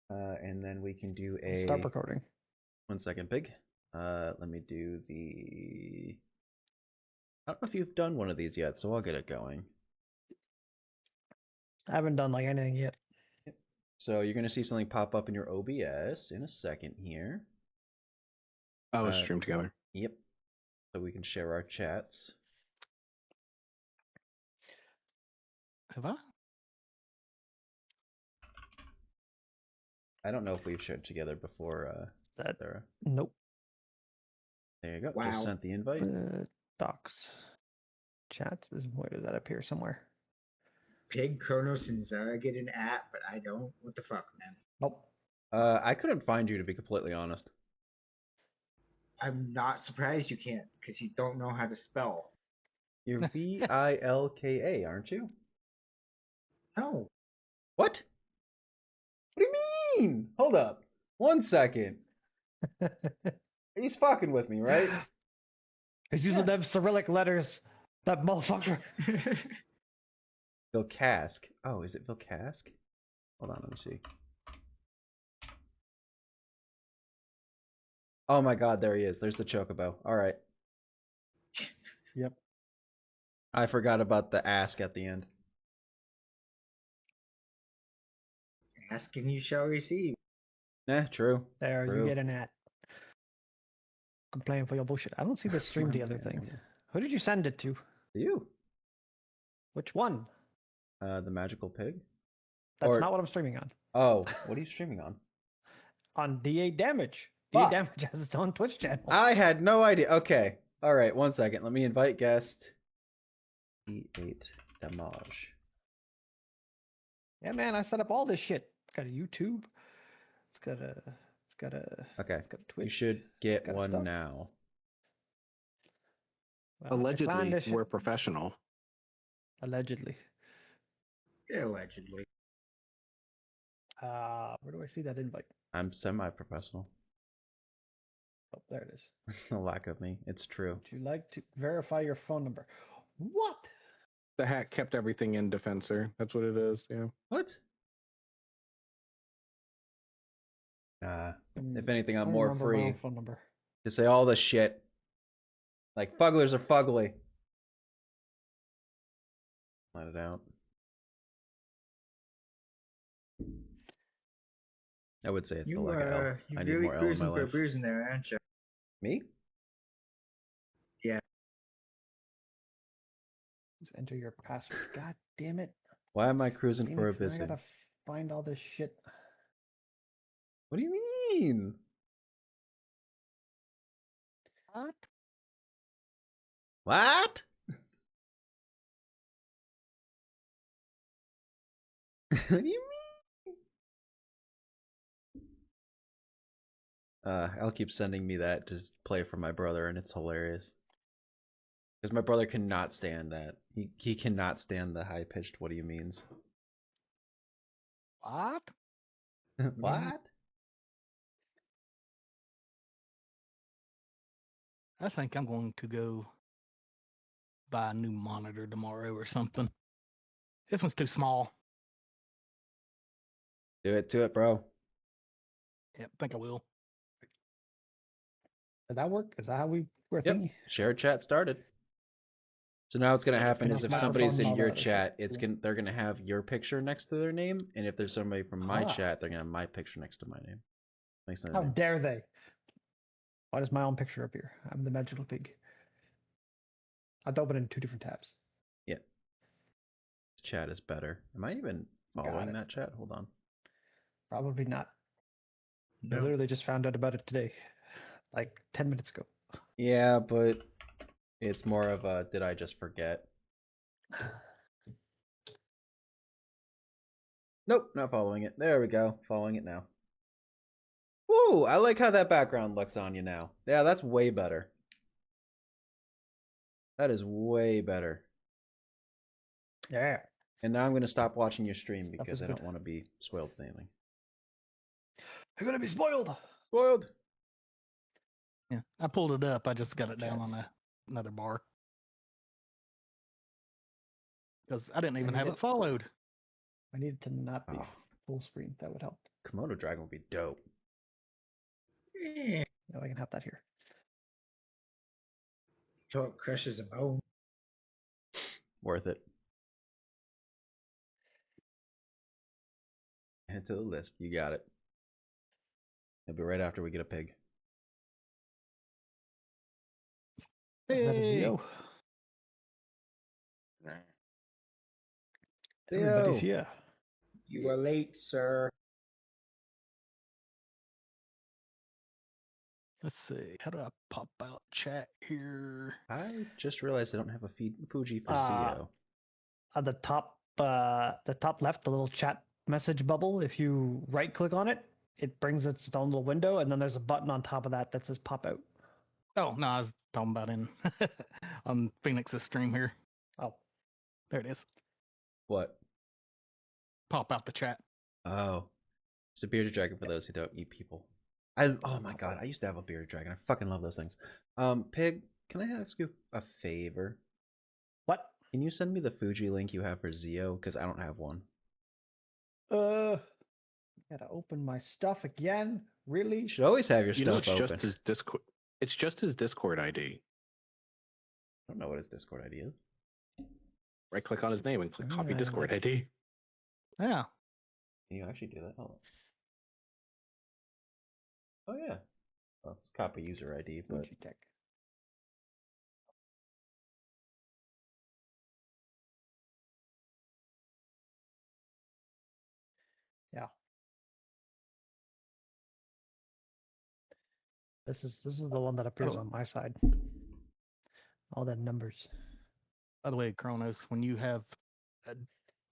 And then we can do a... Start recording. 1 second, Pig. Let me do the... I don't know if you've done one of these yet, so I'll get it going. I haven't done like anything yet. Yep. So you're going to see something pop up in your OBS in a second here. Oh, stream together. Yep. So we can share our chats. Have I? I don't know if we've shared together before, Sarah. Nope. There you go. Wow. Just sent the invite. Docs. Chats. Where does that appear somewhere? Pig, Kronos, and Zara get an at, but I don't. What the fuck, man? Nope. I couldn't find you, to be completely honest. I'm not surprised you can't, because you don't know how to spell. You're Vilka, aren't you? No. What? What do you mean? Hold up. 1 second. He's fucking with me, right? He's using them Cyrillic letters. That motherfucker. Vilkask. Oh, is it Vilkask? Hold on, let me see. Oh my god, there he is. There's the chocobo. Alright. Yep. I forgot about the ask at the end. Ask and you shall receive. True. There, True. you get an at. Complain for your bullshit. I don't see the stream together thing. Who did you send it to? You. Which one? The Magical Pig? That's not what I'm streaming on. Oh, what are you streaming on? On D8 Damage. Fuck. D8 Damage has its own Twitch channel. I had no idea. Okay. Alright, 1 second. Let me invite guest. D8 Damage. Yeah, man, I set up all this shit. It's got a YouTube. It's got a Okay. It's got a Twitch. You should get one stuff. now. Well, Allegedly, we're professional. Allegedly. Yeah, allegedly. Where do I see that invite? I'm semi-professional. Oh, there it is. No lack of me. It's true. Would you like to verify your phone number? What? The hack kept everything in Defensor. That's what it is, yeah. What? If anything, I'm more free phone number. to say all this shit. Like, fugglers are fugly. Let it out. I would say it's the lack of L. I need really more L in my cruising for a life. bruise in there, aren't you? Me? Yeah. Just enter your password. God damn it. Why am I cruising for a Phoenix, visit? I gotta find all this shit. What do you mean? What? What? What do you mean? Al keeps sending me that to play for my brother, and it's hilarious. Because my brother cannot stand that. He cannot stand the high-pitched what do you means. What? What? I think I'm going to go buy a new monitor tomorrow or something. This one's too small. Do it to it, bro. Yeah, I think I will. Did that work? Is that how we were Yep. thinking? Shared chat started. So now what's gonna happen is if somebody's in your chat, they're gonna have your picture next to their name, and if there's somebody from my chat, they're gonna have my picture next to my name. How dare they? Why does my own picture appear? I'm the Magical Pig. I've opened it in 2 different tabs. Yeah. Chat is better. Am I even following that chat? Hold on. Probably not. No. I literally just found out about it today. Like 10 minutes ago. Yeah, but it's more of a did I just forget? Nope, not following it. There we go. Following it now. Ooh, I like how that background looks on you now. Yeah, that's way better. That is way better. Yeah. And now I'm going to stop watching your stream because I don't want to be spoiled with anything. You're going to be spoiled. Spoiled. Yeah, I pulled it up. I just got it down on another bar. Because I didn't even have it followed. I need it to not be full screen. That would help. Komodo dragon would be dope. Eh, No, I can have that here. so it crushes a bone. Worth it. Head to the list. You got it. It'll be right after we get a pig. Is that a Hey. Zio? Nah. Everybody's Zio. here. You are late, sir. Let's see. How do I pop out chat here? I just realized I don't have a feed Fuji for Uh, Zio. On the top left, the little chat message bubble. If you right click on it, it brings its own little window, and then there's a button on top of that that says pop out. Oh, no, I was talking about in on Phoenix's stream here. Oh, There it is. What? Pop out the chat. Oh. It's a bearded dragon for those who don't eat people. Oh my god, I used to have a bearded dragon. I fucking love those things. Pig, can I ask you a favor? what? Can you send me the Fuji link you have for Zio? Because I don't have one. Gotta open my stuff again. Really? You should always have your You know, stuff it's open. just his Discord. It's just his Discord ID. I don't know what his Discord ID is. Right click on his name and click copy Yeah. Discord ID. Yeah. Can you actually do that? Hold on. Oh yeah. Well, it's copy user ID, but Fuji Tech. Yeah. This is the one that appears Oh. on my side. All the numbers. By the way, Kronos, when you have a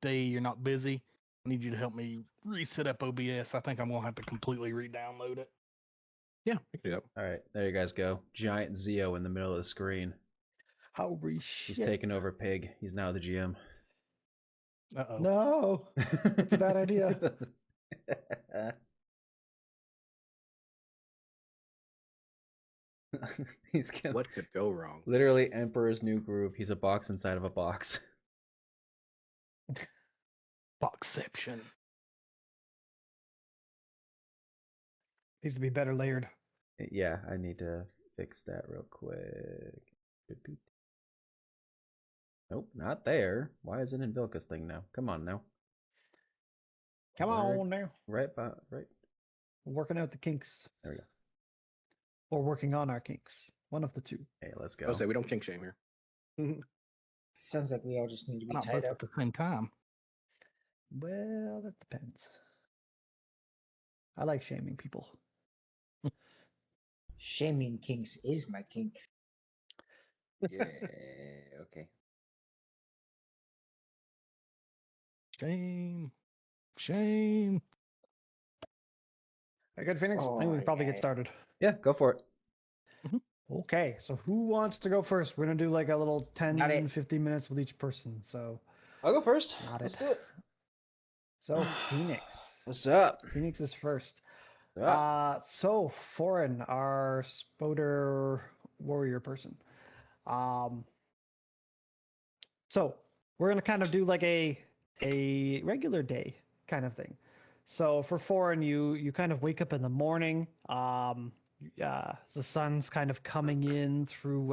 day you're not busy, I need you to help me reset up OBS. I think I'm gonna have to completely re-download it. Yeah, I can do that. alright, there you guys go. Giant Zio in the middle of the screen. Holy He's shit. taken over Pig. He's now the GM. Uh-oh. No. That's a bad idea. He's gonna, What could go wrong? literally Emperor's New Groove. He's a box inside of a box. Boxception. Needs to be better layered. Yeah, I need to fix that real quick. Nope, not there. Why is it in Vilka's thing now? Come on now. Come Where- on now. Right. We're working out the kinks. There we go. Or working on our kinks. One of the two. Hey, let's I go. was say we don't kink shame here. Sounds like we all just need to be Not tied both up. at the same time. Well, that depends. I like shaming people. Shaming kinks is my kink. Yeah. Okay. Shame. Shame. Very good, Phoenix. I think we Oh, can probably yeah. get started. Yeah, go for it. Okay, so who wants to go first? We're going to do like a little 10, Not it. 15 minutes with each person. So, I'll go first. Not Let's it. do it. so Phoenix. What's up? Phoenix is first. What's up? So Foreign, our spoder warrior person. So we're gonna kind of do like a regular day kind of thing. So for Foreign, you kind of wake up in the morning. The sun's kind of coming in through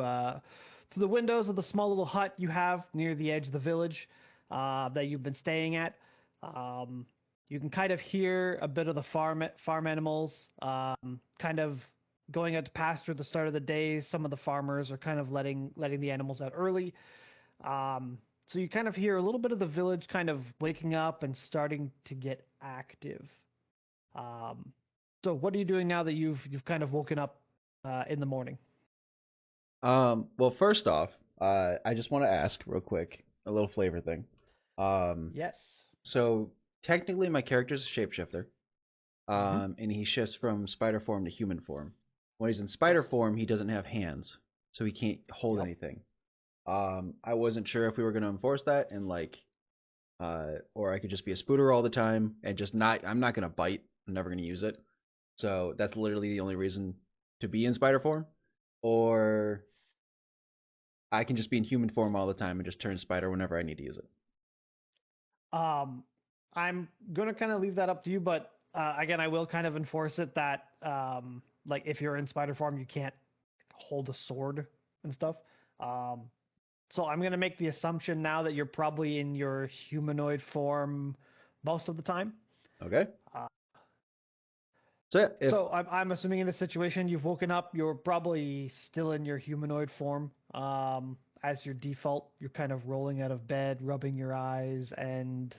the windows of the small little hut you have near the edge of the village that you've been staying at. You can kind of hear a bit of the farm animals kind of going out to pasture at the start of the day. Some of the farmers are kind of letting the animals out early. So you kind of hear a little bit of the village kind of waking up and starting to get active. So what are you doing now that you've kind of woken up in the morning? Well, first off, I just want to ask real quick a little flavor thing. Yes. So technically, my character's a shapeshifter, and he shifts from spider form to human form. When he's in spider Yes. form, he doesn't have hands, so he can't hold Yep. anything. I wasn't sure if we were going to enforce that, and like, or I could just be a spooter all the time and just not. I'm not going to bite. I'm never going to use it. So that's literally the only reason to be in spider form, or I can just be in human form all the time and just turn spider whenever I need to use it. I'm gonna kind of leave that up to you, but again, I will kind of enforce it that like if you're in spider form, you can't hold a sword and stuff. Um, so I'm gonna make the assumption now that you're probably in your humanoid form most of the time. Okay. Uh, So yeah, if so I'm assuming in this situation you've woken up, you're probably still in your humanoid form. As your default, you're kind of rolling out of bed, rubbing your eyes, and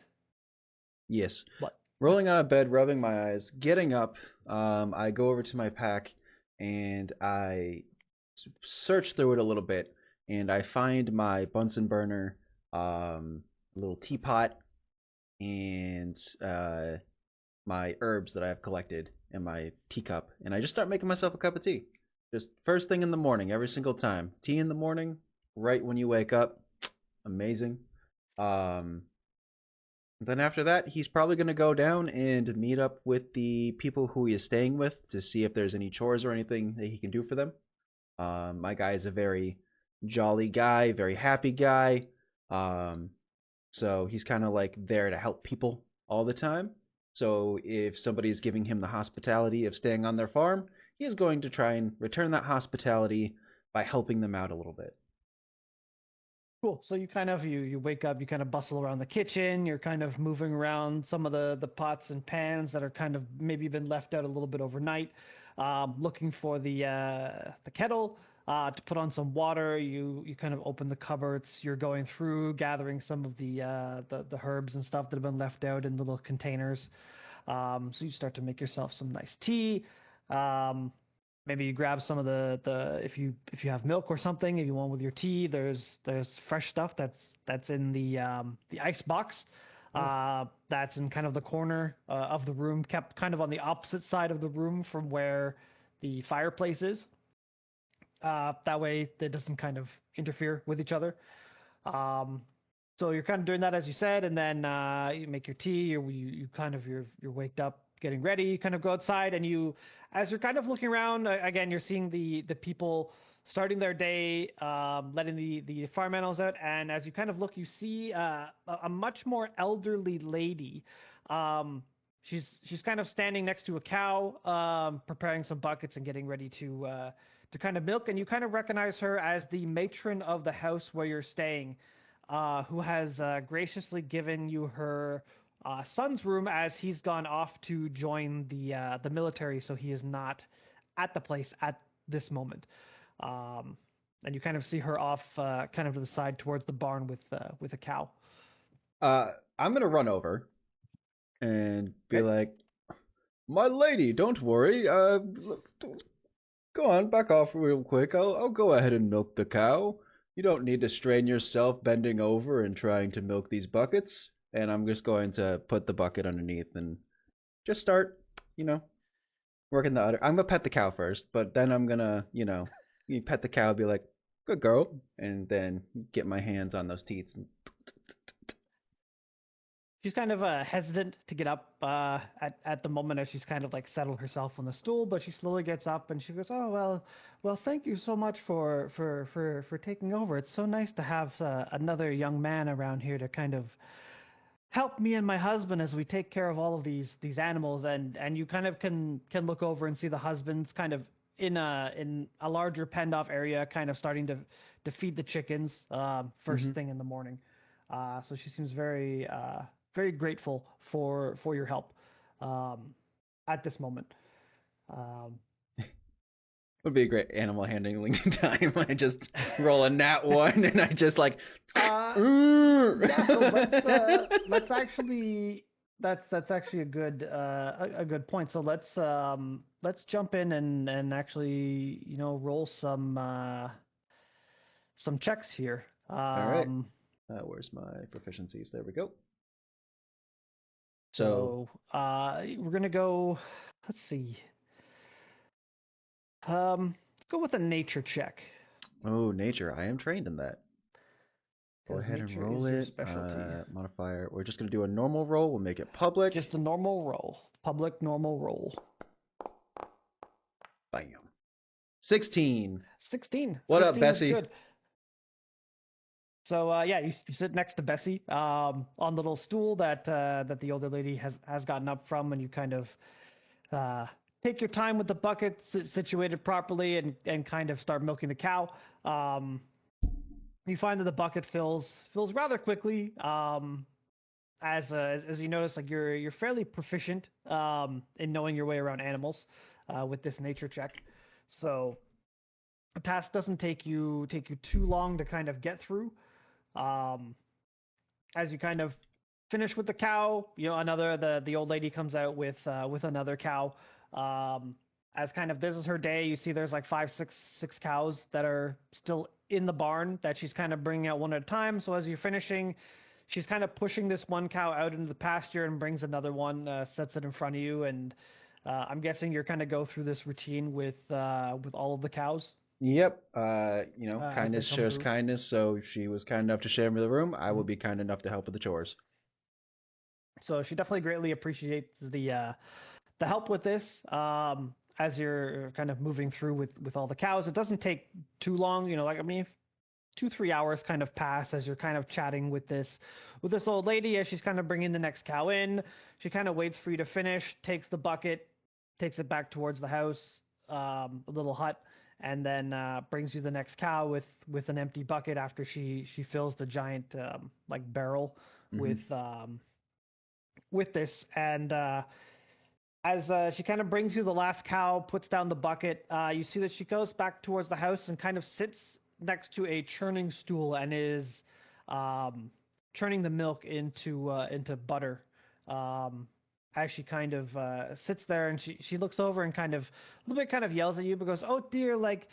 yes, what? rolling out of bed, rubbing my eyes, getting up, I go over to my pack and I search through it a little bit, and I find my Bunsen burner, little teapot, and my herbs that I have collected in my teacup, and I just start making myself a cup of tea. Just first thing in the morning, every single time. Tea in the morning, right when you wake up. Amazing. Um, then after that, he's probably going to go down and meet up with the people who he is staying with to see if there's any chores or anything that he can do for them. My guy is a very jolly guy, very happy guy. Um, so he's kind of like there to help people all the time. So if somebody is giving him the hospitality of staying on their farm, he is going to try and return that hospitality by helping them out a little bit. Cool. So you kind of you wake up, you kind of bustle around the kitchen, you're kind of moving around some of the pots and pans that are kind of maybe been left out a little bit overnight, looking for the kettle to put on some water. You kind of open the cupboards. You're going through gathering some of the herbs and stuff that have been left out in the little containers. So you start to make yourself some nice tea. Um, Maybe you grab some of the if you have milk or something, if you want with your tea, there's fresh stuff that's in the ice box. That's in kind of the corner of the room, kept kind of on the opposite side of the room from where the fireplace is. That way, it doesn't kind of interfere with each other. Um, so you're kind of doing that as you said, and then you make your tea. You kind of you're waked up, getting ready. You kind of go outside, and as you're kind of looking around again, you're seeing the people starting their day, letting the farm animals out, and as you kind of look, you see a much more elderly lady. Um, she's kind of standing next to a cow, preparing some buckets and getting ready to kind of milk, and you kind of recognize her as the matron of the house where you're staying, who has graciously given you her son's room as he's gone off to join the military, so he is not at the place at this moment. Um, and you kind of see her off, kind of to the side towards the barn with a cow. I'm going to run over and be Okay. like, my lady, don't worry. Go on, back off real quick. I'll go ahead and milk the cow. You don't need to strain yourself bending over and trying to milk these buckets. And I'm just going to put the bucket underneath and just start, you know, working the udder. I'm gonna pet the cow first, but then I'm gonna, you pet the cow, be like, good girl, and then get my hands on those teats. And She's kind of hesitant to get up at the moment as she's kind of like settled herself on the stool, but she slowly gets up and she goes, "Oh well, thank you so much for taking over. It's so nice to have another young man around here to kind of help me and my husband as we take care of all of these animals." And you kind of can look over and see the husband's kind of in a larger penned off area, kind of starting to feed the chickens first mm-hmm. thing in the morning. So she seems very grateful for your help um, at this moment. Um, Would be a great animal handling time. I just roll a nat one, and I just like. yeah, so let's actually that's actually a good point. So let's jump in and actually roll some checks here. All right. Where's my proficiencies? There we go. So So we're gonna go. Let's see. Let's go with a nature check. oh, nature. I am trained in that. Go 'Cause ahead and nature roll is your it. specialty. Modifier. We're just gonna do a normal roll. We'll make it public. Just a normal roll. Public normal roll. Bam. 16. 16. What up, 16 is Bessie? good. So yeah, you sit next to Bessie on the little stool that the older lady has gotten up from, and you kind of uh, take your time with the bucket situated properly, and kind of start milking the cow. Um, you find that the bucket fills rather quickly. As you notice, like you're fairly proficient in knowing your way around animals with this nature check. So the task doesn't take you too long to kind of get through. Um, as you kind of finish with the cow, the old lady comes out with another cow. Um, as kind of this is her day, you see there's like six cows that are still in the barn that she's kind of bringing out one at a time. So as you're finishing, she's kind of pushing this one cow out into the pasture and brings another one, sets it in front of you, and I'm guessing you're kind of go through this routine with all of the cows Yep. as they Kindness come shows through. kindness. So if she was kind enough to share me the room, I will Mhm. be kind enough to help with the chores. So she definitely greatly appreciates the help with this. As you're kind of moving through with all the cows, it doesn't take too long. Like I mean, 2-3 hours kind of pass as you're kind of chatting with this old lady as she's kind of bringing the next cow in. She kind of waits for you to finish, takes the bucket, takes it back towards the house, a little hut, and then brings you the next cow with an empty bucket after she fills the giant like barrel with Hmm. um, with this. And as she kind of brings you the last cow, puts down the bucket, you see that she goes back towards the house and kind of sits next to a churning stool and is um, churning the milk into butter. Um, as she kind of sits there and she looks over and kind of a little bit kind of yells at you, but goes, "Oh dear, like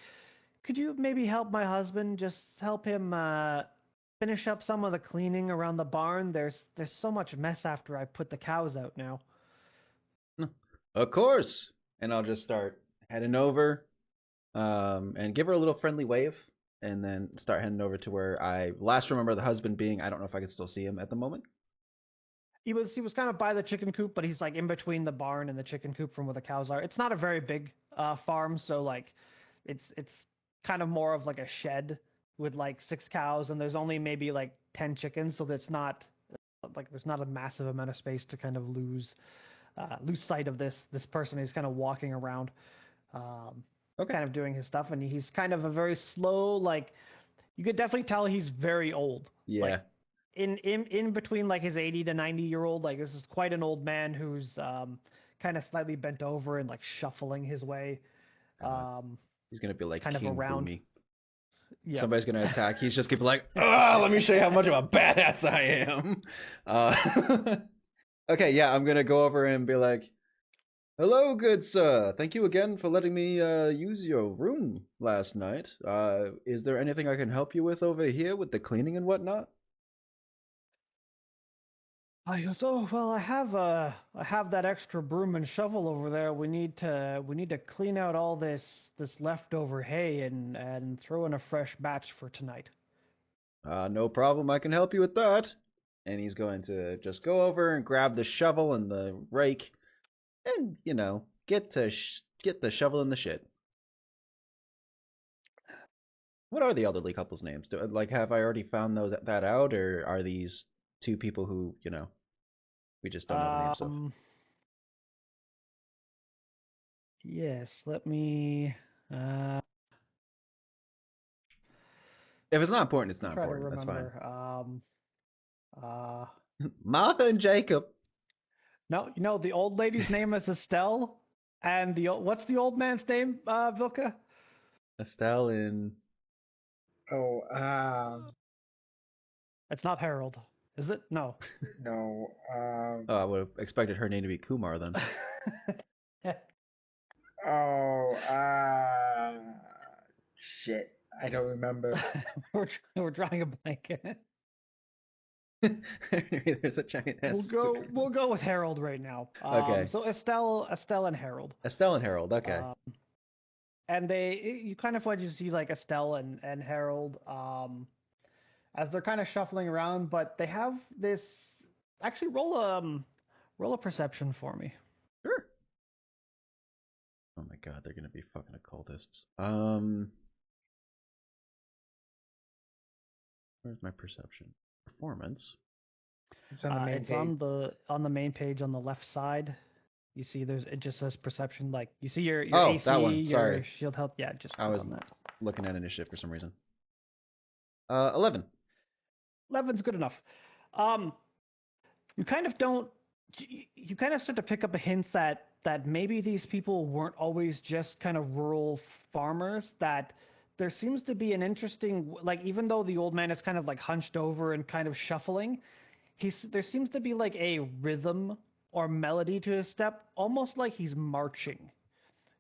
could you maybe help my husband? Just help him finish up some of the cleaning around the barn. There's so much mess after I put the cows out now." Of course. And I'll just start heading over, and give her a little friendly wave, and then start heading over to where I last remember the husband being. I don't know if I can still see him at the moment. He was kind of by the chicken coop, but he's like in between the barn and the chicken coop from where the cows are. It's not a very big farm, so like it's kind of more of like a shed with like 6 cows, and there's only maybe like 10 chickens, so that's not like there's not a massive amount of space to kind of lose sight of this person who's kind of walking around, um, Okay. kind of doing his stuff, and he's kind of a very slow, like you could definitely tell he's very old, like Yeah. in between like his 80 to 90-year old. Like this is quite an old man who's kind of slightly bent over and like shuffling his way God. um, He's gonna be like kind of King around. Boomy. Yep. Somebody's gonna attack. He's just gonna be like, "Ah, let me show you how much of a badass I am." Okay, yeah, I'm gonna go over and be like, "Hello, good sir. Thank you again for letting me use your room last night. Is there anything I can help you with over here with the cleaning and whatnot?" I goes, "Oh well, I have that extra broom and shovel over there. We need to clean out all this leftover hay and throw in a fresh batch for tonight." No problem. I can help you with that. And he's going to just go over and grab the shovel and the rake, and get the shovel in the shit. What are the elderly couple's names? Have I already found that out, or are these two people who we just don't know the names of? Um, yes, let me uh If it's not important, it's not try to important. That's fine. remember. Uh, Martha and Jacob. no, the old lady's name is Estelle, and what's the old man's name, Vilka? Estelle and Oh, It's not Harold, is it? No. no. oh, I would have expected her name to be Kumar then. Oh, shit. I don't remember. we're drawing a blank. There's a giant S. We'll go with Harold right now. Okay, So Estelle and Harold. Estelle and Harold. Okay. Um, and you kind of want to see like Estelle and Harold as they're kind of shuffling around, but they have this. Actually, roll a perception for me. Sure. Oh my god, they're gonna be fucking occultists. Where's my perception? Performance. It's on the main It's page. on the main page on the left side. You see, it just says perception. Like you see your Oh, AC, that one. your Sorry. shield health. Yeah, just I click was on that. looking at initiative for some reason. 11. 11's good enough. You kind of don't. You kind of start to pick up a hint that maybe these people weren't always just kind of rural farmers. That there seems to be an interesting, like even though the old man is kind of like hunched over and kind of shuffling, there seems to be like a rhythm or melody to his step, almost like he's marching.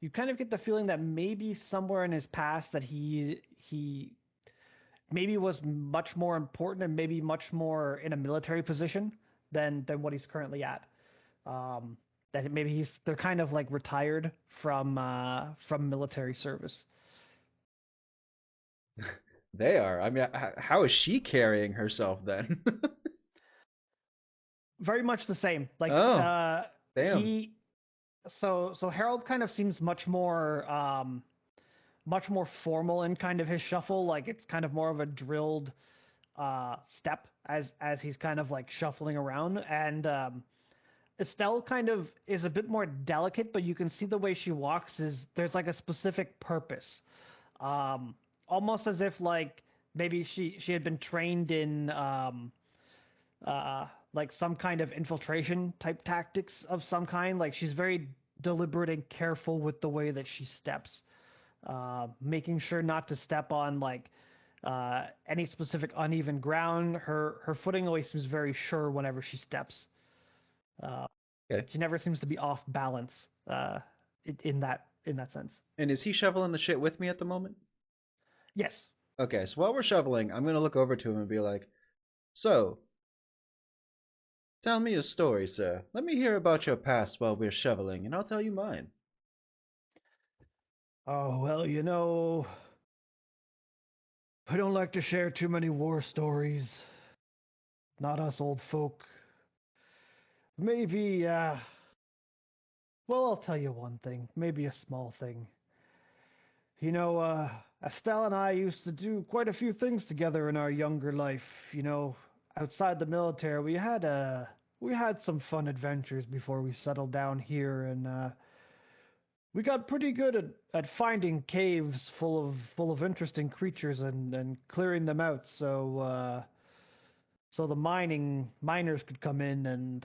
You kind of get the feeling that maybe somewhere in his past that he maybe was much more important and maybe much more in a military position than what he's currently at. That maybe they're kind of like retired from military service. They are. I mean, how is she carrying herself then? Very much the same. Like Oh, damn. he so Harold kind of seems much more formal in kind of his shuffle. Like it's kind of more of a drilled step as he's kind of like shuffling around. And Estelle kind of is a bit more delicate, but you can see the way she walks is there's like a specific purpose. Almost as if like maybe she had been trained in like some kind of infiltration type tactics of some kind. Like she's very deliberate and careful with the way that she steps, making sure not to step on like any specific uneven ground. Her footing always seems very sure whenever she steps. Okay. She never seems to be off balance in that sense. And is he shoveling the shit with me at the moment? Yes. Okay, so while we're shoveling, I'm gonna look over to him and be like, "So, tell me a story, sir. Let me hear about your past while we're shoveling, and I'll tell you mine." Oh, well, you know, I don't like to share too many war stories. Not us old folk. Maybe, well, I'll tell you one thing. Maybe a small thing. You know, Estelle and I used to do quite a few things together in our younger life. You know, outside the military, we had some fun adventures before we settled down here, and we got pretty good at finding caves full of interesting creatures and clearing them out. So the miners could come in and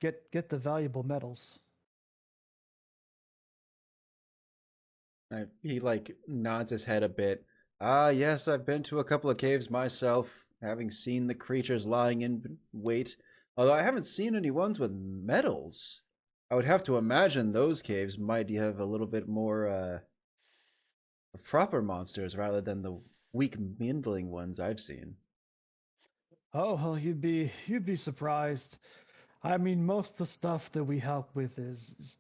get the valuable metals. He like nods his head a bit. Ah, yes, I've been to a couple of caves myself, having seen the creatures lying in wait. Although I haven't seen any ones with metals. I would have to imagine those caves might have a little bit more proper monsters rather than the weak middling ones I've seen. Oh well, you'd be surprised. I mean, most of the stuff that we help with is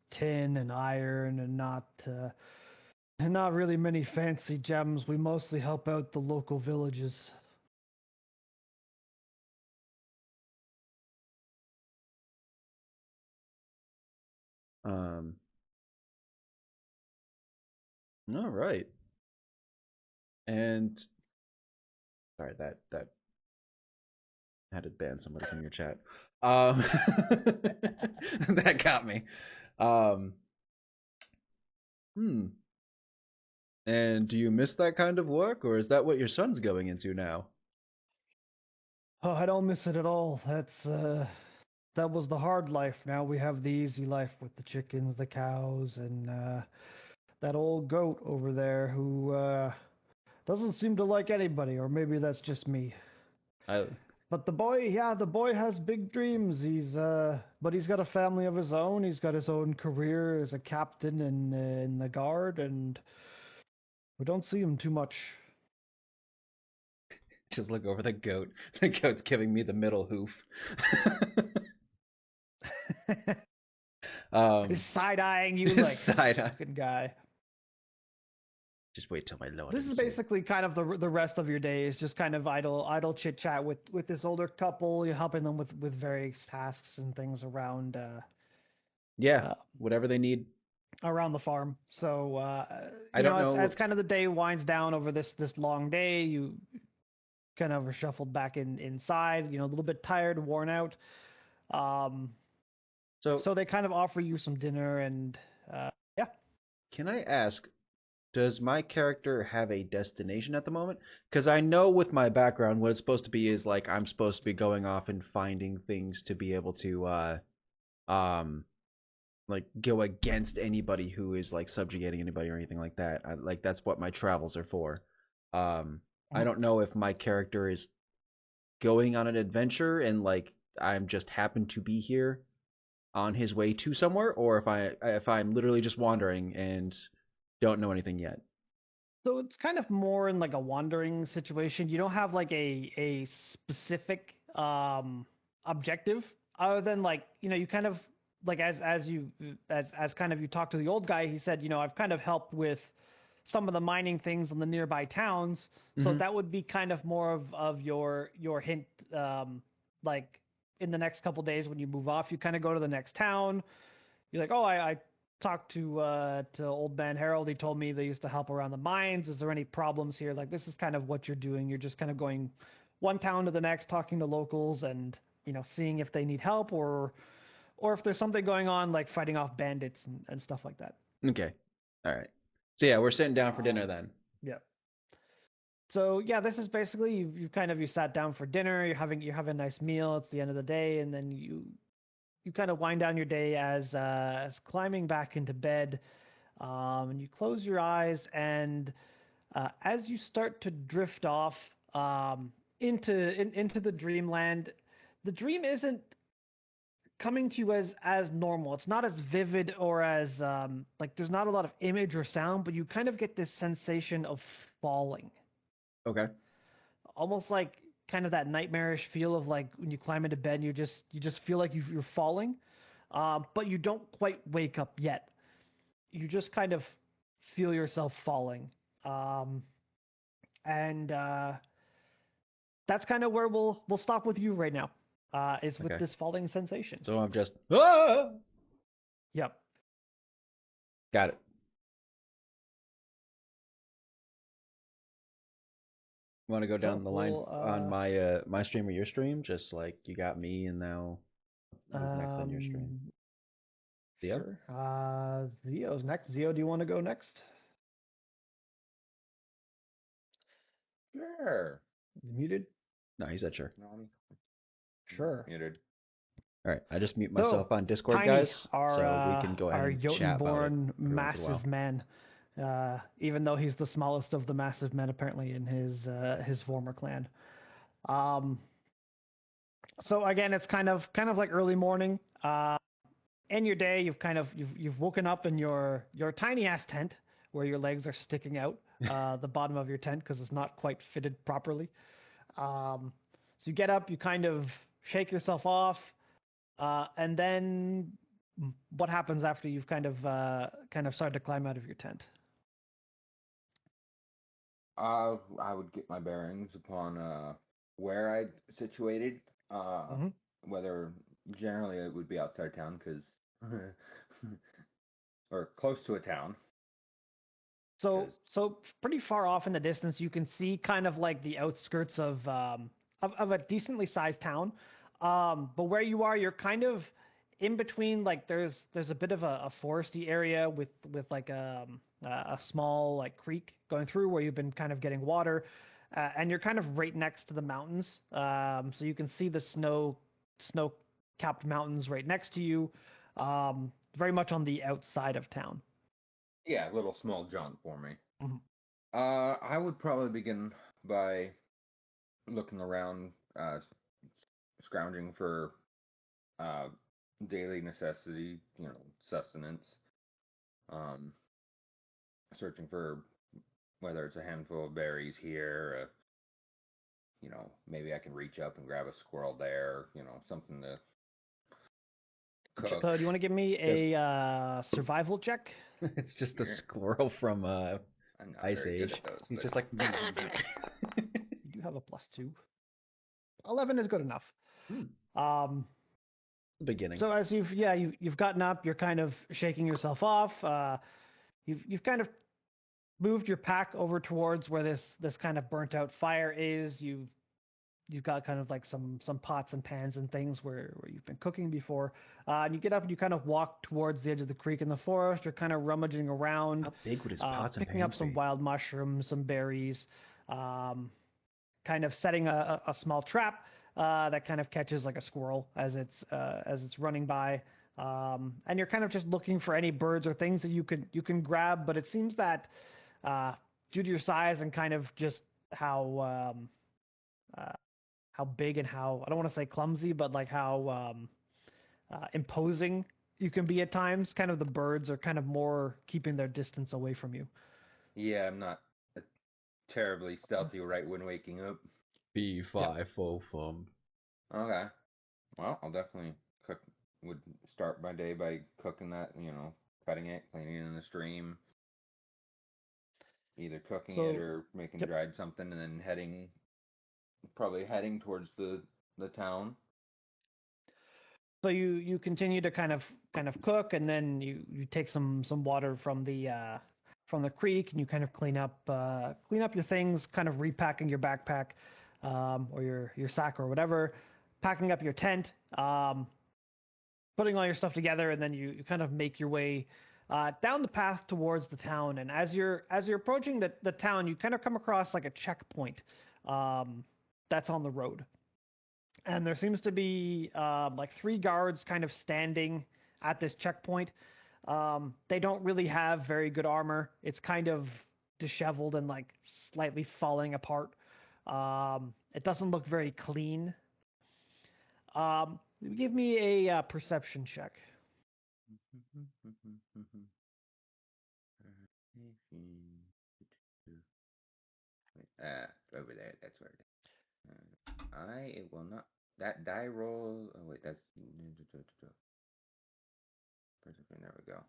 tin and iron and not really many fancy gems. We mostly help out the local villages. Um, all right. And sorry, that had to ban somebody from your chat. That got me. Um, hmm. And do you miss that kind of work, or is that what your son's going into now? Oh, I don't miss it at all. That was the hard life. Now we have the easy life with the chickens, the cows, and that old goat over there who doesn't seem to like anybody, or maybe that's just me. I But the boy has big dreams. But he's got a family of his own. He's got his own career as a captain in the guard, and we don't see him too much. just look over the goat. The goat's giving me the middle hoof. He's side-eyeing you like Side eye. fucking guy. Just wait till my lord. This is basically kind of the rest of your day is just kind of idle chit chat with this older couple. You're helping them with various tasks and things yeah, whatever they need. around the farm. So I don't know. as kind of the day winds down over this long day, kind of reshuffled back inside, a little bit tired, worn out. So they kind of offer you some dinner and yeah. Can I ask, does my character have a destination at the moment? Because I know with my background, what it's supposed to be is like I'm supposed to be going off and finding things to be able to um like go against anybody who is like subjugating anybody or anything like that. Like that's what my travels are for. I don't know if my character is going on an adventure and like I'm just happen to be here on his way to somewhere, or if I'm literally just wandering and don't know anything yet. So it's kind of more in like a wandering situation. You don't have like a specific objective other than like, you kind of like as kind of you talk to the old guy, he said, I've kind of helped with some of the mining things in the nearby towns. So Mhm. that would be kind of more of your hint, like in the next couple days when you move off, you kind of go to the next town. You're like, oh, I talked to old man Harold. He told me they used to help around the mines. Is there any problems here? Like this is kind of what you're doing. You're just kind of going one town to the next, talking to locals and seeing if they need help or if there's something going on like fighting off bandits and stuff like that. Okay. All right. So yeah, we're sitting down for dinner then. Yeah. So yeah, this is basically you sat down for dinner. You're having a nice meal. It's the end of the day, and then you kind of wind down your day as climbing back into bed, and you close your eyes, and as you start to drift off into the dreamland, the dream isn't coming to you as normal. It's not as vivid or as like there's not a lot of image or sound, but you kind of get this sensation of falling, Okay. almost like kind of that nightmarish feel of like when you climb into bed and you just feel like you're falling, but you don't quite wake up yet. You just kind of feel yourself falling, um, and that's kind of where we'll stop with you right now. Is with Okay. this falling sensation. So I'm just Yep. got it. Want to go So down the line we'll on my stream or your stream? Just like you got me, and now who's next on your stream? Theo? Sure. Zio's next. Zio, do you want to go next? Sure. You muted? No, he said sure. No, I'm Sure. muted. All right, I just mute So, myself on Discord, Tiny, guys, our so we can go ahead our and chat about it. Jotun-born every once in a while. massive man, even though he's the smallest of the massive men apparently in his former clan. So again, it's kind of like early morning. In your day, you've woken up in your tiny ass tent where your legs are sticking out the bottom of your tent because it's not quite fitted properly. So you get up, you kind of shake yourself off, and then what happens after you've kind of started to climb out of your tent? I would get my bearings upon where I'd situated. Mhm. Whether generally it would be outside town because or close to a town. So pretty far off in the distance, you can see kind of like the outskirts of a decently sized town. But where you are, you're kind of in between. Like there's a bit of a foresty area with like a small like creek going through where you've been kind of getting water, and you're kind of right next to the mountains. So you can see the snow capped mountains right next to you. Very much on the outside of town. Yeah, a little small jaunt for me. Mhm. I would probably begin by looking around, scrounging for uh, daily necessity, sustenance. Um, Searching for whether it's a handful of berries here, maybe I can reach up and grab a squirrel there, something to cook. So do you want to give me a survival check? It's just a Sure. squirrel from I'm not Ice very good Age. at those, He's but- just like. You do have a +2. 11 is good enough. Beginning. So as you've gotten up, you're kind of shaking yourself off. You've kind of moved your pack over towards where this kind of burnt out fire is. You've you've got kind of like some pots and pans and things where you've been cooking before. And you get up and you kind of walk towards the edge of the creek in the forest. You're kind of rummaging around, How big would his pots and picking up pans some be? wild mushrooms, some berries, kind of setting a small trap that kind of catches like a squirrel as it's running by. And you're kind of just looking for any birds or things that you can grab, but it seems that due to your size and kind of just how big and how, I don't want to say clumsy, but like how imposing you can be at times, kind of the birds are kind of more keeping their distance away from you. Yeah, I'm not terribly stealthy right when waking up. B5 fo fum. Okay. Well, I'll definitely cook. Would start my day by cooking that, cutting it, cleaning it in the stream, either cooking it So, or making yep. dried something, and then probably heading towards the town. So you continue to kind of cook, and then you take some water from the creek, and you kind of clean up your things, kind of repacking your backpack, or your sack or whatever, packing up your tent, putting all your stuff together, and then you kind of make your way down the path towards the town. And as you're approaching the town, you kind of come across like a checkpoint that's on the road. And there seems to be like 3 guards kind of standing at this checkpoint. They don't really have very good armor. It's kind of disheveled and like slightly falling apart. It doesn't look very clean. Give me a perception check. Over there. That's where it is. It will not. That die roll. Oh wait, that's. There we go.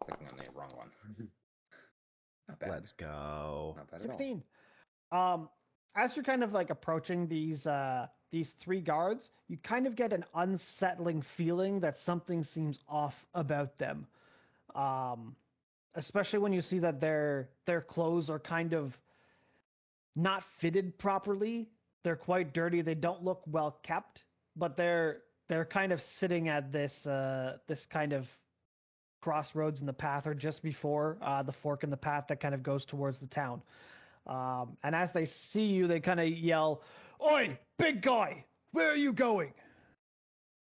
Clicking on the wrong one. Not bad. Let's go. Not bad at all. 16. As you're kind of like approaching these 3 guards, you kind of get an unsettling feeling that something seems off about them. Especially when you see that their clothes are kind of not fitted properly. They're quite dirty. They don't look well kept, but they're kind of sitting at this kind of crossroads in the path, or just before the fork in the path that kind of goes towards the town. And as they see you, they kind of yell, "Oi, big guy, where are you going?"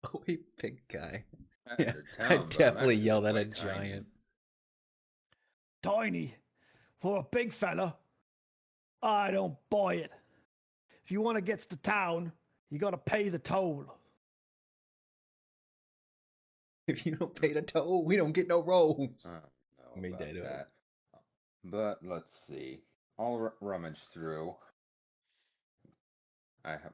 Oh, hey, big guy. That's Yeah, your I town, but I'm definitely actually yelled at a quite tiny. giant. Tiny? For a big fella? I don't buy it. If you want to get to town, you got to pay the toll. If you don't pay the toll, we don't get no rolls. I don't know Made about that up. that. But let's see. I'll rummage through. I have,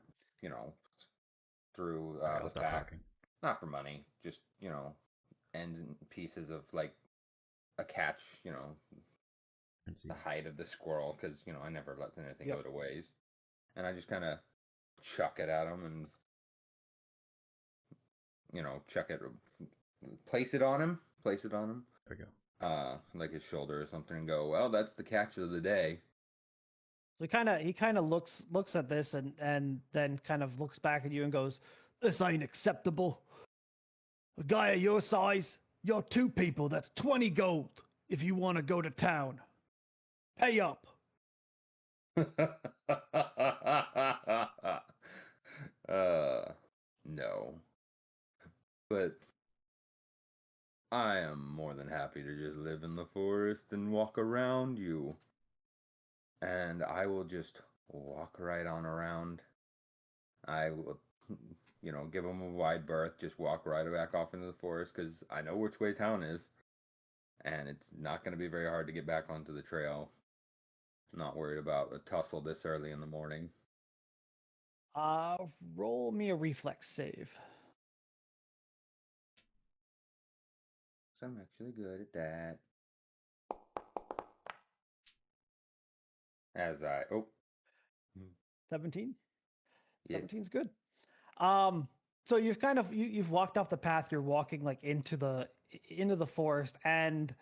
through Alright, I'll the stop pack. talking. Not for money, just, ends and pieces of like a catch, Let's see. the hide of the squirrel, because, I never let anything Yep. go to waste. And I just kind of chuck it at him and, chuck it, place it on him, There we go. like his shoulder or something, and go, well, that's the catch of the day. So he kind of looks at this and then kind of looks back at you and goes, "This ain't acceptable. A guy of your size, you're 2 people. That's 20 gold if you want to go to town. Pay up." No. But I am more than happy to just live in the forest and walk around you. And I will just walk right on around. I will, give them a wide berth, just walk right back off into the forest, because I know which way town is. And it's not going to be very hard to get back onto the trail. Not worried about a tussle this early in the morning. Roll me a reflex save. So I'm actually good at that. 17? Yes. 17's good. So you've kind of you've walked off the path. You're walking like into the forest, and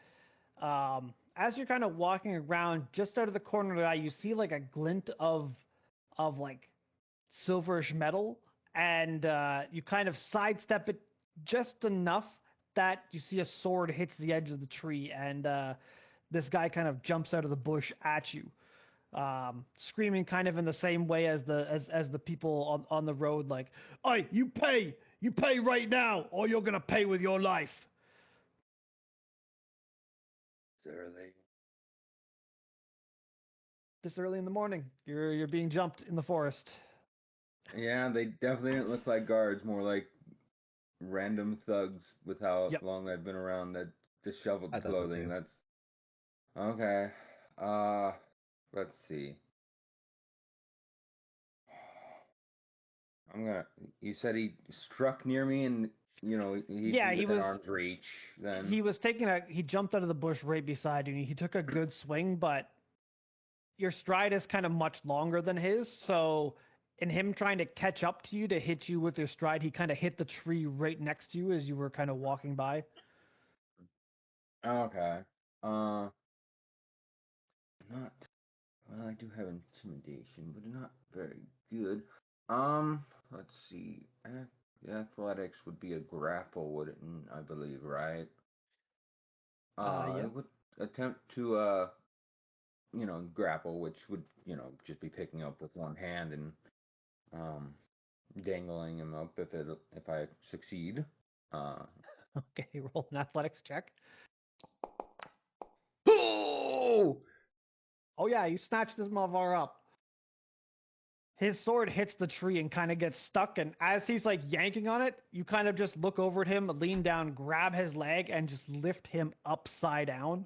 as you're kind of walking around, just out of the corner of the eye, you see like a glint of like silverish metal, and you kind of sidestep it just enough that you see a sword hits the edge of the tree, and this guy kind of jumps out of the bush at you, screaming kind of in the same way as the people on the road, like, "Hey, you pay right now, or you're gonna pay with your life." Early. This early in the morning, you're being jumped in the forest. Yeah, they definitely didn't look like guards, more like random thugs with how Yep. long I've been around that disheveled I thought so clothing. too. That's okay. Uh, let's see. You said he struck near me, and he'd Yeah, be he within was arm's reach. Then he jumped out of the bush right beside you, and he took a good swing, but your stride is kind of much longer than his, so in him trying to catch up to you to hit you with your stride, he kind of hit the tree right next to you as you were kind of walking by. okay. Uh, not well. I do have intimidation, but not very good. Let's see. Athletics would be a grapple, wouldn't I believe, right? I Yeah. would attempt to grapple, which would just be picking up with one hand and um dangling him up if I succeed. Uh, Okay, roll an athletics check. Oh! Oh yeah, you snatch this motherfucker up. His sword hits the tree and kind of gets stuck, and as he's like yanking on it, you kind of just look over at him, lean down, grab his leg, and just lift him upside down.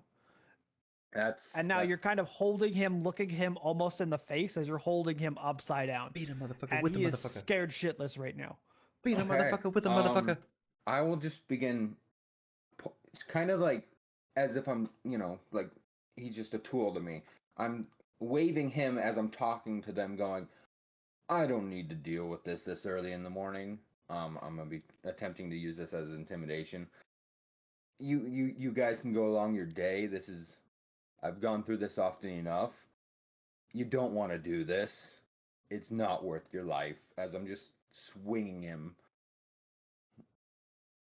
that's And now you're kind of holding him, looking him almost in the face as you're holding him upside down. Beat him, motherfucker, And with the he is motherfucker. scared shitless right now. Beat him, okay. motherfucker, with the motherfucker. I will just begin. It's kind of like as if I'm, like he's just a tool to me. I'm waving him as I'm talking to them, going, I don't need to deal with this early in the morning. I'm gonna be attempting to use this as intimidation. You guys can go along your day. I've gone through this often enough. You don't want to do this. It's not worth your life. As I'm just swinging him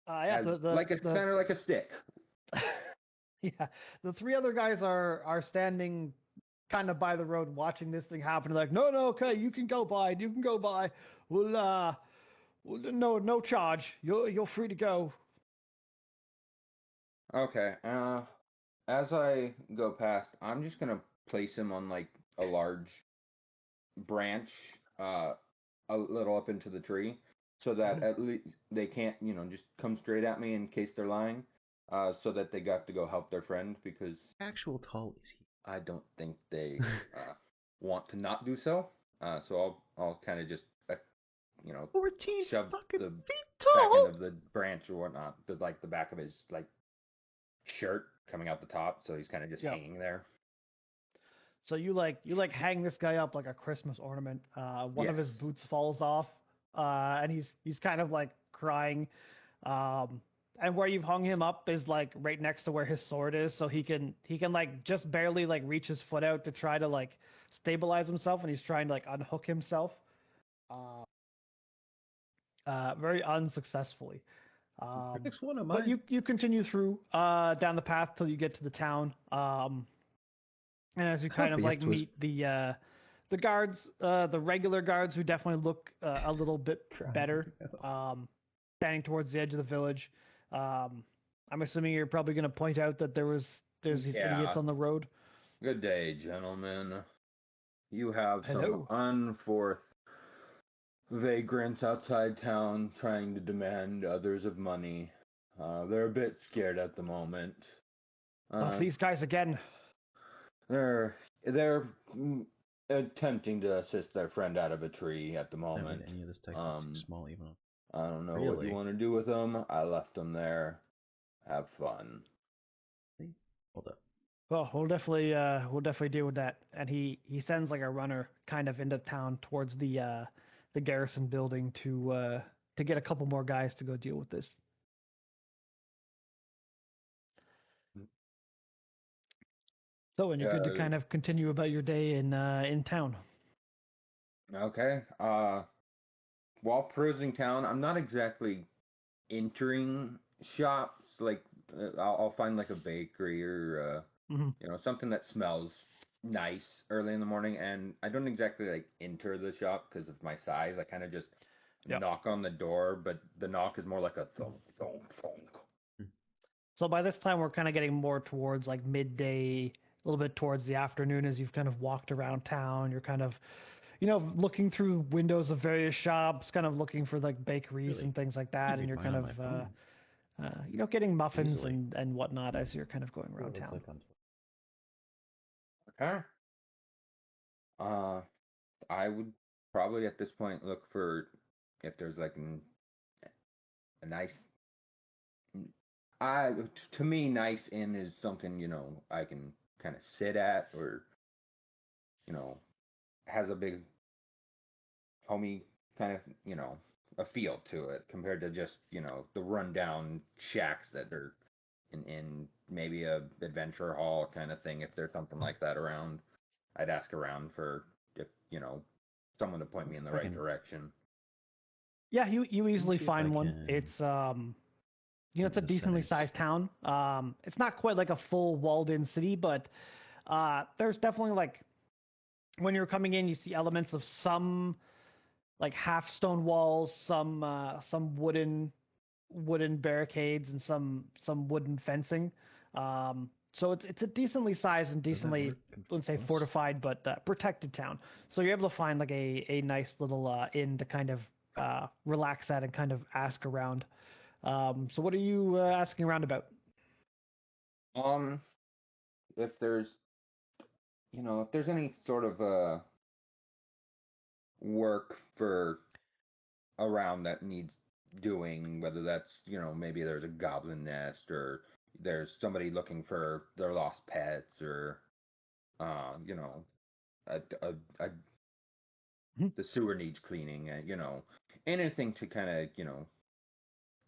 Yeah, as like a kind of like a stick. yeah, the three other guys are standing kind of by the road watching this thing happen. They're like, no, okay, you can go by, no charge. You're free to go. Okay. As I go past, I'm just gonna place him on like a large branch, a little up into the tree, so that at least they can't, just come straight at me in case they're lying. So that they got to go help their friend because Actual tall is he? I don't think they want to not do so. So I'll kind of just 14 shove fucking the feet back end tall! of the branch or whatnot, like the back of his like shirt coming out the top, so he's kind of just Yep. hanging there. So you hang this guy up like a Christmas ornament. One of his Yes. boots falls off, and he's kind of like crying. And where you've hung him up is like right next to where his sword is, so he can like just barely like reach his foot out to try to like stabilize himself, and he's trying to like unhook himself. Very unsuccessfully. Next one of But mine. you continue through down the path till you get to the town. And as you kind of like PF2E. meet the guards, the regular guards who definitely look a little bit better, standing towards the edge of the village. I'm assuming you're probably going to point out that there's these idiots Yeah. on the road. Good day, gentlemen. You have some Hello. unforth vagrants outside town trying to demand others of money. They're a bit scared at the moment. Not these guys again. They're attempting to assist their friend out of a tree at the That moment. made any of this text too small even. I don't know what you Really? want to do with them. I left them there. Have fun. Hold up. Well, we'll definitely deal with that. And he sends like a runner kind of into town towards the garrison building to get a couple more guys to go deal with this. So, and you're good to Yeah, kind of continue about your day in town. Okay. While perusing town, I'm not exactly entering shops. Like, I'll find like a bakery or Hmm. something that smells nice early in the morning, and I don't exactly like enter the shop because of my size. I kind of just Yep. knock on the door, but the knock is more like a thunk, thunk, thunk. So by this time, we're kind of getting more towards like midday, a little bit towards the afternoon as you've kind of walked around town. You're kind of, looking through windows of various shops, kind of looking for like bakeries Really? and things like I that. can And read you're mine kind on of, my phone. getting muffins Easily. and whatnot as you're kind of going See what around it looks town. like on Okay. Uh, I would probably at this point look for if there's like a nice. To me, nice inn is something I can kind of sit at, or you know has a big homey kind of a feel to it compared to just the rundown shacks that are in maybe a adventure hall kind of thing. If there's something like that around, I'd ask around for if someone to point me in the right Fucking- direction. Yeah, you easily see if I find one. can It's it's a the decently settings. sized town. It's not quite like a full walled-in city, but there's definitely like when you're coming in, you see elements of some like half stone walls, some wooden barricades, and some wooden fencing. So it's a decently sized and Does that decently, work? I wouldn't say Plus? fortified, but protected town. So you're able to find like a nice little inn to kind of relax at and kind of ask around. So what are you asking around about? Um, if there's any sort of work for around that needs doing, whether that's, maybe there's a goblin nest, or there's somebody looking for their lost pets, or, uh, you know, a Mhm. the sewer needs cleaning, anything to kind of,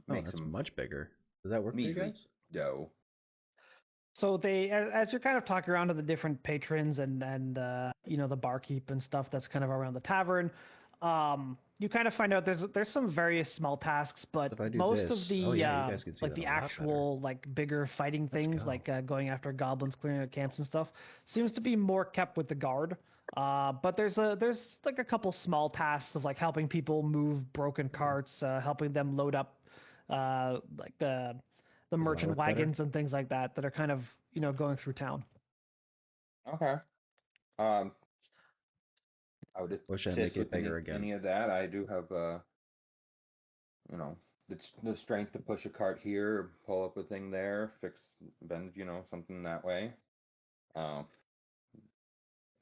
Oh, make that's some much bigger. Does that work for you measly guys? dough. So as you're kind of talking around to the different patrons and the barkeep and stuff that's kind of around the tavern, you kind of find out there's some various small tasks, but If I do most of this, the oh yeah, you guys can see like that the a lot better. actual like bigger fighting Let's things, go. like going after goblins, clearing out camps and stuff, seems to be more kept with the guard. But there's like a couple small tasks of like helping people move broken carts, helping them load up like the Does that merchant work better? wagons and things like that that are kind of going through town. Okay. Um, I would Or should I assist make it with bigger again? any of that. I do have, you know, the strength to push a cart here, pull up a thing there, bend, something that way. Um,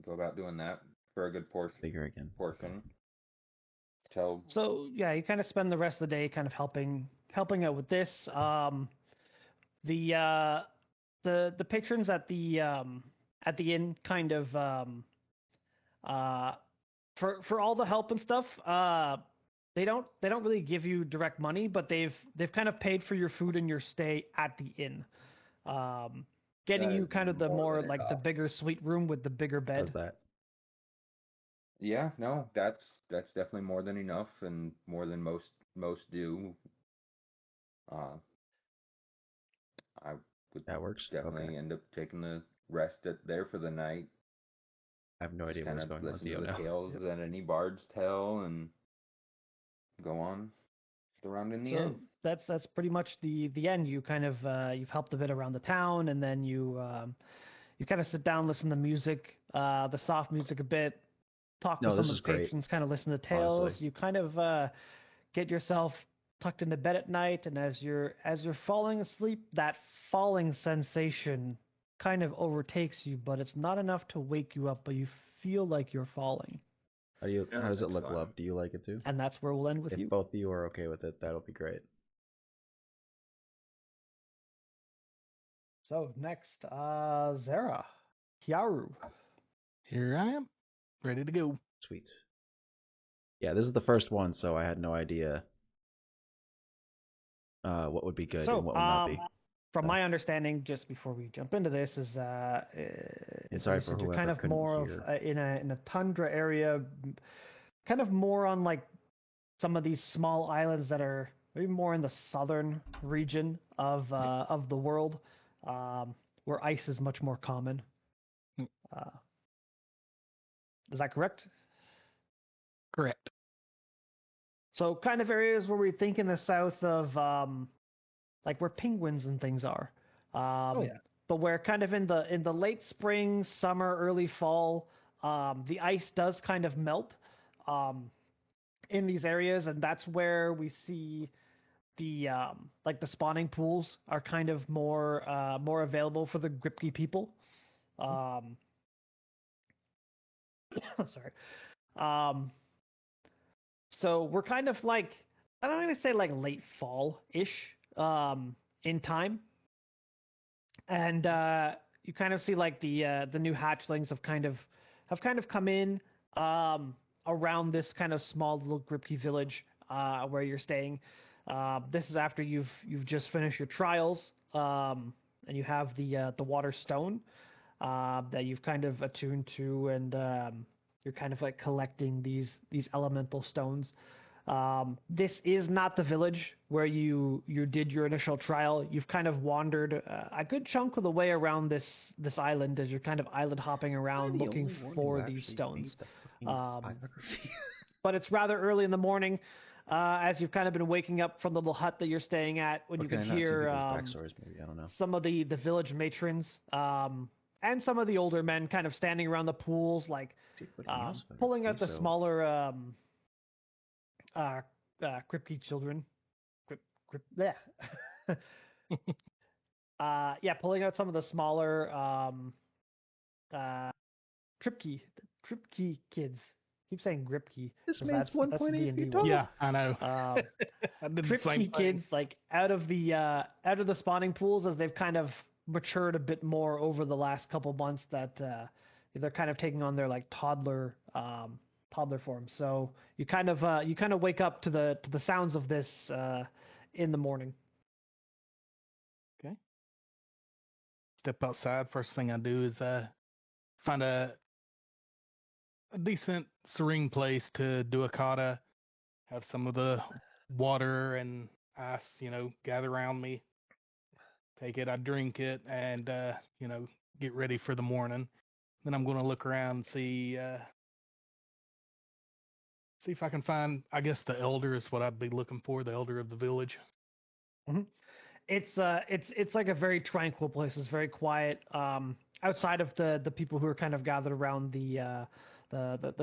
go about doing that for a good Bigger again. Okay. portion. Tell So yeah, you kind of spend the rest of the day kind of helping out with this. The the patrons at the inn kind of uh for all the help and stuff. They don't really give you direct money, but they've kind of paid for your food and your stay at the inn. Getting that you is kind of the more more than like the enough. bigger suite room with the bigger Does bed. that? Yeah, no, that's definitely more than enough, and more than most do. Uh, I would That works? definitely Okay. end up taking the rest there for the night. I have no Just idea kind what's of going on with listen to Dio the now. tales that any bards tell, and go on around in the So end. that's pretty much the end. You kind of you've helped a bit around the town, and then you kind of sit down, listen to music, the soft music a bit, talk with No, some this of is the great, patrons, kind of listen to honestly. tales. You kind of get yourself tucked into bed at night, and as you're falling asleep, that falling sensation kind of overtakes you, but it's not enough to wake you up, but you feel like you're falling. How Yeah, does it that's look, fine. Love? Do you like it too? And that's where we'll end with If you. both of you are okay with it, that'll be great. So next, Zara, Kiaru. Here I am, ready to go. Sweet. Yeah, this is the first one, so I had no idea what would be good and So, what would not be. from my understanding, just before we jump into this, is And so sorry you for said you're kind whoever of couldn't more of hear. in a tundra area, kind of more on like some of these small islands that are maybe more in the southern region of the world, where ice is much more common. Mm. Is that correct? Correct. So kind of areas where we think in the south of like where penguins and things are. Yeah. But where kind of in the late spring, summer, early fall, the ice does kind of melt in these areas, and that's where we see the like the spawning pools are kind of more available for the Gripkey people. Sorry. Um, so we're kind of like I don't want to say like late fall ish in time, and you kind of see like the new hatchlings have kind of come in around this kind of small little Gripkey village where you're staying. This is after you've just finished your trials, and you have the water stone that you've kind of attuned to, and you're kind of like collecting these elemental stones. This is not the village where you did your initial trial. You've kind of wandered a good chunk of the way around this island as you're kind of island hopping around looking for these stones. But it's rather early in the morning, as you've kind of been waking up from the little hut that you're staying at, when you can hear backstories, maybe I don't know. some of the village matrons and some of the older men kind of standing around the pools, like pulling out the smaller Kripke children. Yeah. Yeah, pulling out some of the smaller Tripkey kids. Keep saying Gripkey. This man's 1.8 feet tall. Yeah, I know. I did the same Tripkey kids, like out of the spawning pools, as they've kind of matured a bit more over the last couple months, that they're kind of taking on their like toddler form. So you kind of wake up to the sounds of this in the morning. Okay. Step outside. First thing I do is find a decent, serene place to do a kata. Have some of the water and ice, gather around me. Take it, I drink it, and get ready for the morning. Then I'm going to look around and see if I can find. I guess the elder is what I'd be looking for. The elder of the village. Mm-hmm. It's like a very tranquil place. It's very quiet. Outside of the people who are kind of gathered around the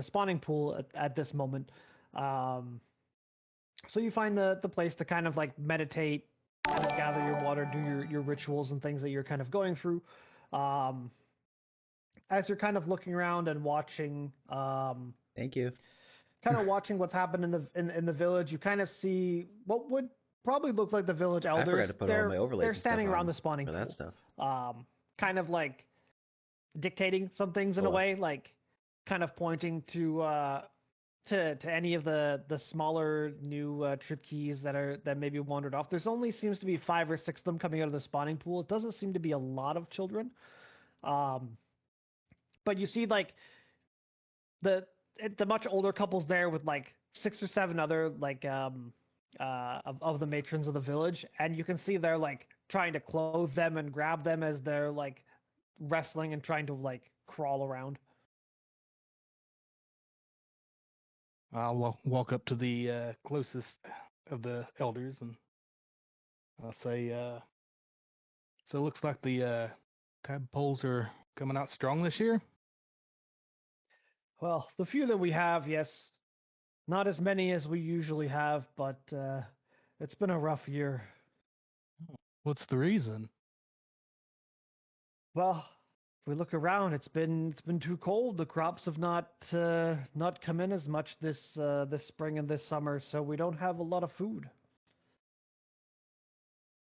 spawning pool at this moment. So you find the place to kind of like meditate, kind of gather your water, do your rituals and things that you're kind of going through. As you're kind of looking around and watching, Thank you. kind of watching what's happened in the village, you kind of see what would probably look like the village elders. I forgot to put all my overlays. They're standing around the spawning for pool, that stuff. kind of like dictating some things in a way, like kind of pointing to any of the smaller new trip keys that maybe wandered off. There's only seems to be 5 or 6 of them coming out of the spawning pool. It doesn't seem to be a lot of children, but you see like the much older couples there with like 6 or 7 other like of the matrons of the village, and you can see they're like trying to clothe them and grab them as they're like wrestling and trying to like crawl around. I'll walk up to the closest of the elders and I'll say, so it looks like the tadpoles are coming out strong this year? Well, the few that we have, yes. Not as many as we usually have, but it's been a rough year. What's the reason? Well, if we look around, it's been too cold. The crops have not come in as much this spring and this summer, so we don't have a lot of food.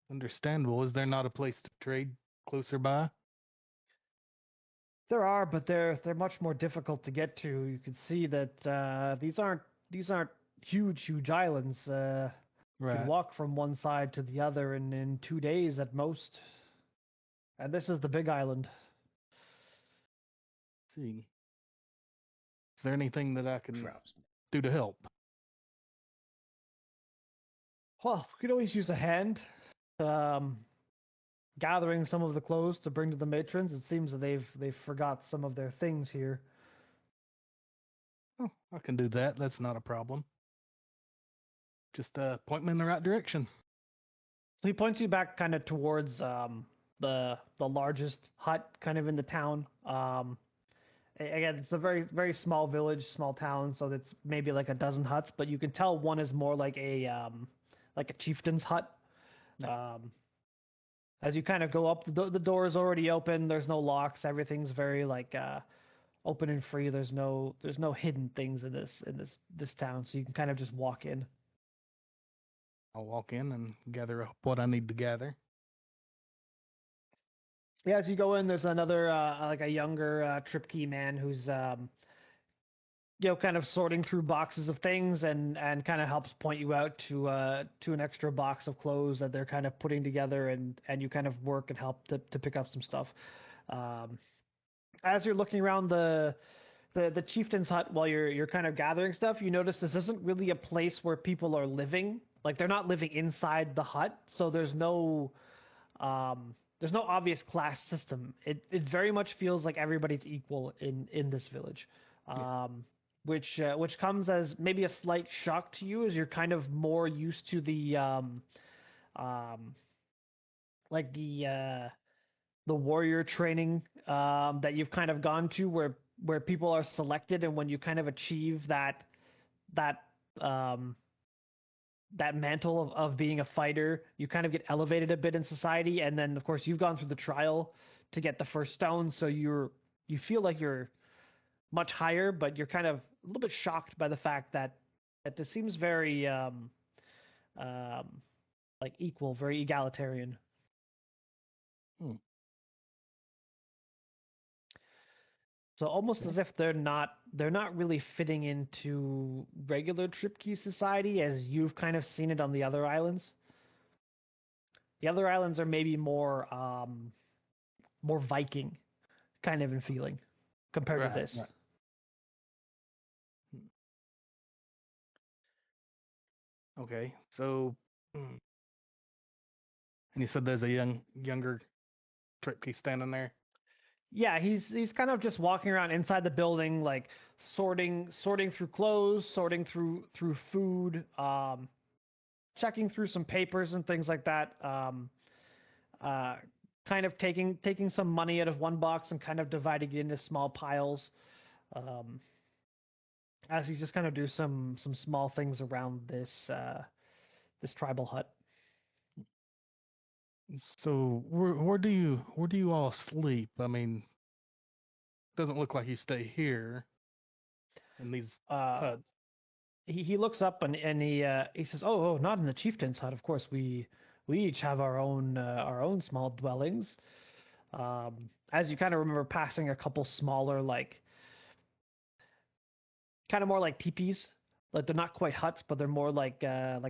Understandable. Is there not a place to trade closer by? There are, but they're much more difficult to get to. You can see that these aren't huge islands. You can walk from one side to the other in 2 days at most. And this is the big island. Let's see. Is there anything that I can do to help? Well, we could always use a hand. Gathering some of the clothes to bring to the matrons. It seems that they've forgot some of their things here. Oh, I can do that. That's not a problem. Just point me in the right direction. So he points you back kind of towards the largest hut kind of in the town. Again, it's a very very small village, small town, so it's maybe like a dozen huts, but you can tell one is more like a chieftain's hut. As you kind of go up, the door is already open. There's no locks. Everything's very like open and free. There's no hidden things in this town, so you can kind of just walk in. I'll walk in and gather up what I need to gather. Yeah, as you go in, there's another like a younger Tripkey man who's kind of sorting through boxes of things and kind of helps point you out to an extra box of clothes that they're kind of putting together, and you kind of work and help to pick up some stuff. As you're looking around the chieftain's hut while you're kind of gathering stuff, you notice this isn't really a place where people are living. Like, they're not living inside the hut, so there's no obvious class system. It very much feels like everybody's equal in this village. Which comes as maybe a slight shock to you, as you're kind of more used to the warrior training that you've kind of gone to, where people are selected, and when you kind of achieve that mantle of being a fighter, you kind of get elevated a bit in society. And then of course you've gone through the trial to get the first stone, so you feel like you're much higher, but you're kind of a little bit shocked by the fact that this seems very like equal, very egalitarian. So almost as if they're not really fitting into regular Tripkey society as you've kind of seen it on the other islands. The other islands are maybe more Viking kind of in feeling compared to this. Right. Okay, so, and you said there's a younger Tripkey standing there. Yeah, he's kind of just walking around inside the building, like sorting through clothes, sorting through food, checking through some papers and things like that. Kind of taking some money out of one box and kind of dividing it into small piles. As he's just kind of do some small things around this tribal hut. So where do you all sleep? I mean, doesn't look like you stay here in these huts. He looks up and he says, "Oh, not in the chieftain's hut. Of course, we each have our own small dwellings." As you kind of remember passing a couple smaller, like kind of more like teepees. Like, they're not quite huts, but they're more like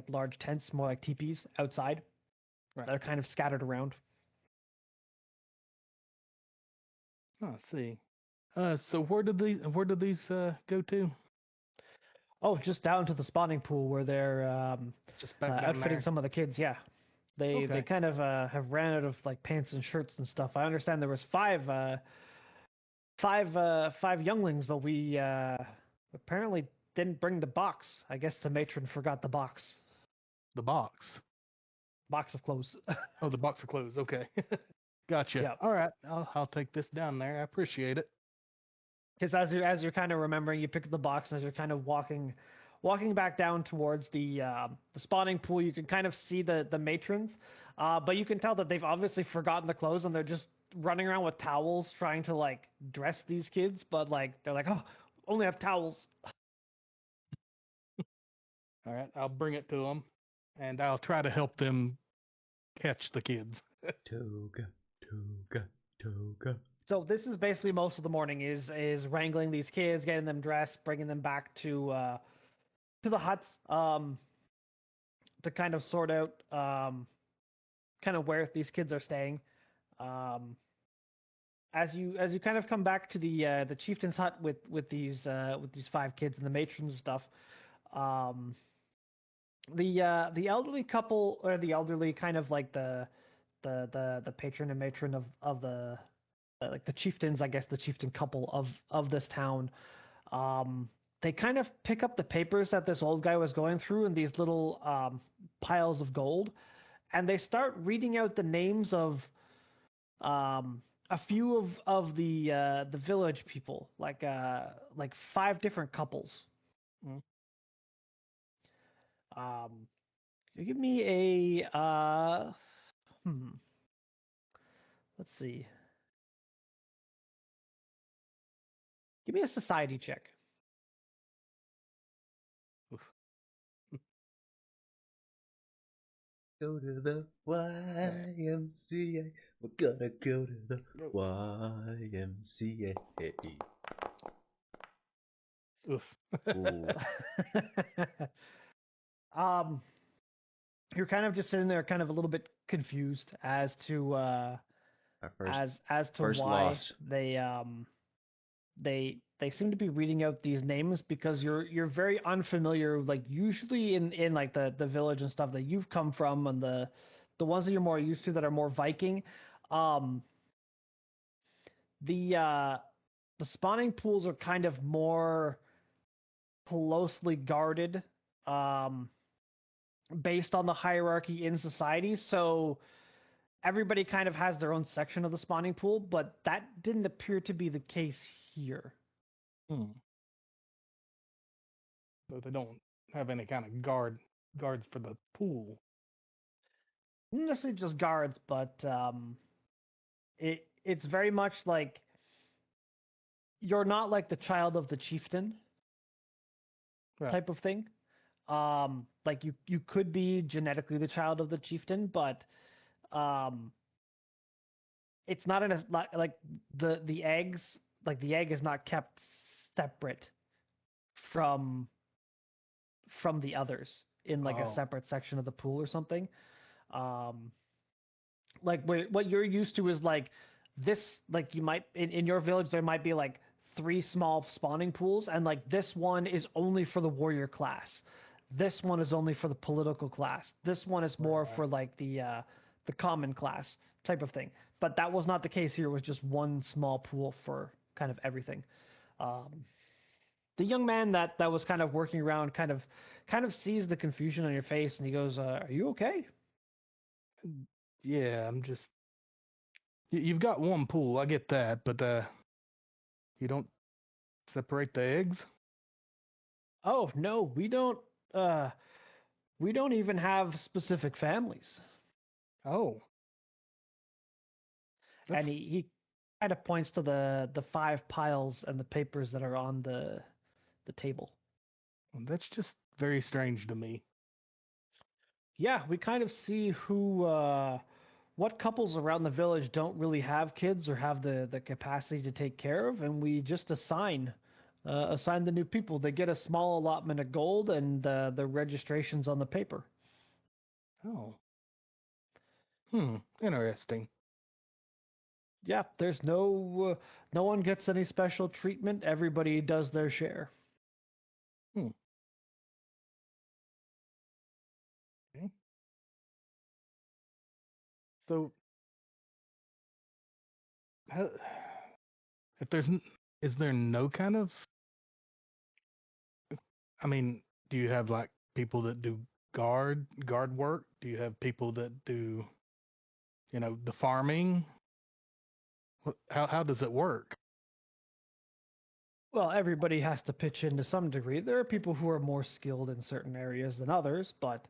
large tents, more like teepees outside. Right. They're kind of scattered around. Oh, I see. So where did these go to? Oh, just down to the spawning pool where they're Just back down outfitting there. some of the kids. Yeah, they Okay. kind of have ran out of like pants and shirts and stuff. I understand there was five younglings, but we apparently didn't bring the box. I guess the matron forgot the box. The box. Box of clothes. Oh, the box of clothes. Okay. Gotcha. Yeah. All right. I'll take this down there. I appreciate it. Because as you're kind of remembering, you pick up the box, and as you're kind of walking back down towards the spawning pool, you can kind of see the matrons, but you can tell that they've obviously forgotten the clothes, and they're just running around with towels trying to like dress these kids, but like they're like, "Oh, only have towels." All right. I'll bring it to them, and I'll try to help them catch the kids. Toga, toga, toga. So this is basically most of the morning is wrangling these kids, getting them dressed, bringing them back to the huts, to kind of sort out kind of where these kids are staying. as you kind of come back to the chieftain's hut with these 5 kids and the matrons and stuff, um, the elderly couple, or the elderly kind of like the patron and matron of the like the chieftains, I guess the chieftain couple of this town, they kind of pick up the papers that this old guy was going through in these little piles of gold, and they start reading out the names of a few of the village people, like 5 different couples. Mm. Give me a let's see. Give me a society check. Go to the YMCA. We're gonna go to the YMCA. Oof. Ooh. You're kind of just sitting there, kind of a little bit confused as to Our as to first why loss. they seem to be reading out these names, because you're very unfamiliar, like usually in like the village and stuff that you've come from, and the ones that you're more used to that are more Viking. um the spawning pools are kind of more closely guarded, um based on the hierarchy in society, so everybody kind of has their own section of the spawning pool, but that didn't appear to be the case here. Hmm. So they don't have any kind of guards for the pool. Not necessarily just guards, but it's very much like you're not like the child of the chieftain Right. type of thing. Like you could be genetically the child of the chieftain, but um, it's not in a like the eggs, like the egg is not kept separate from the others in like a Oh. separate section of the pool or something. Um, like what you're used to is like this, like you might in your village there might be like 3 small spawning pools, and like this one is only for the warrior class, this one is only for the political class, this one is more Right. for like the common class type of thing. But that was not the case here. It was just one small pool for kind of everything. The young man that was kind of working around kind of sees the confusion on your face, and he goes, "Are you okay?" Yeah, I'm just. You've got one pool, I get that, but you don't separate the eggs. Oh no, Uh, we don't even have specific families. Oh, And that's he kind of points to the 5 piles and the papers that are on the table. that's just very strange to me. Yeah, we kind of see what couples around the village don't really have kids or have the capacity to take care of, and we just assign the new people. They get a small allotment of gold and the registrations on the paper. Oh, interesting. Yeah, there's no one gets any special treatment. Everybody does their share. Hmm. Okay. So, how, if is there no kind of? I mean, do you have like people that do guard work? Do you have people that do, the farming? How does it work? Well, everybody has to pitch in to some degree. There are people who are more skilled in certain areas than others, but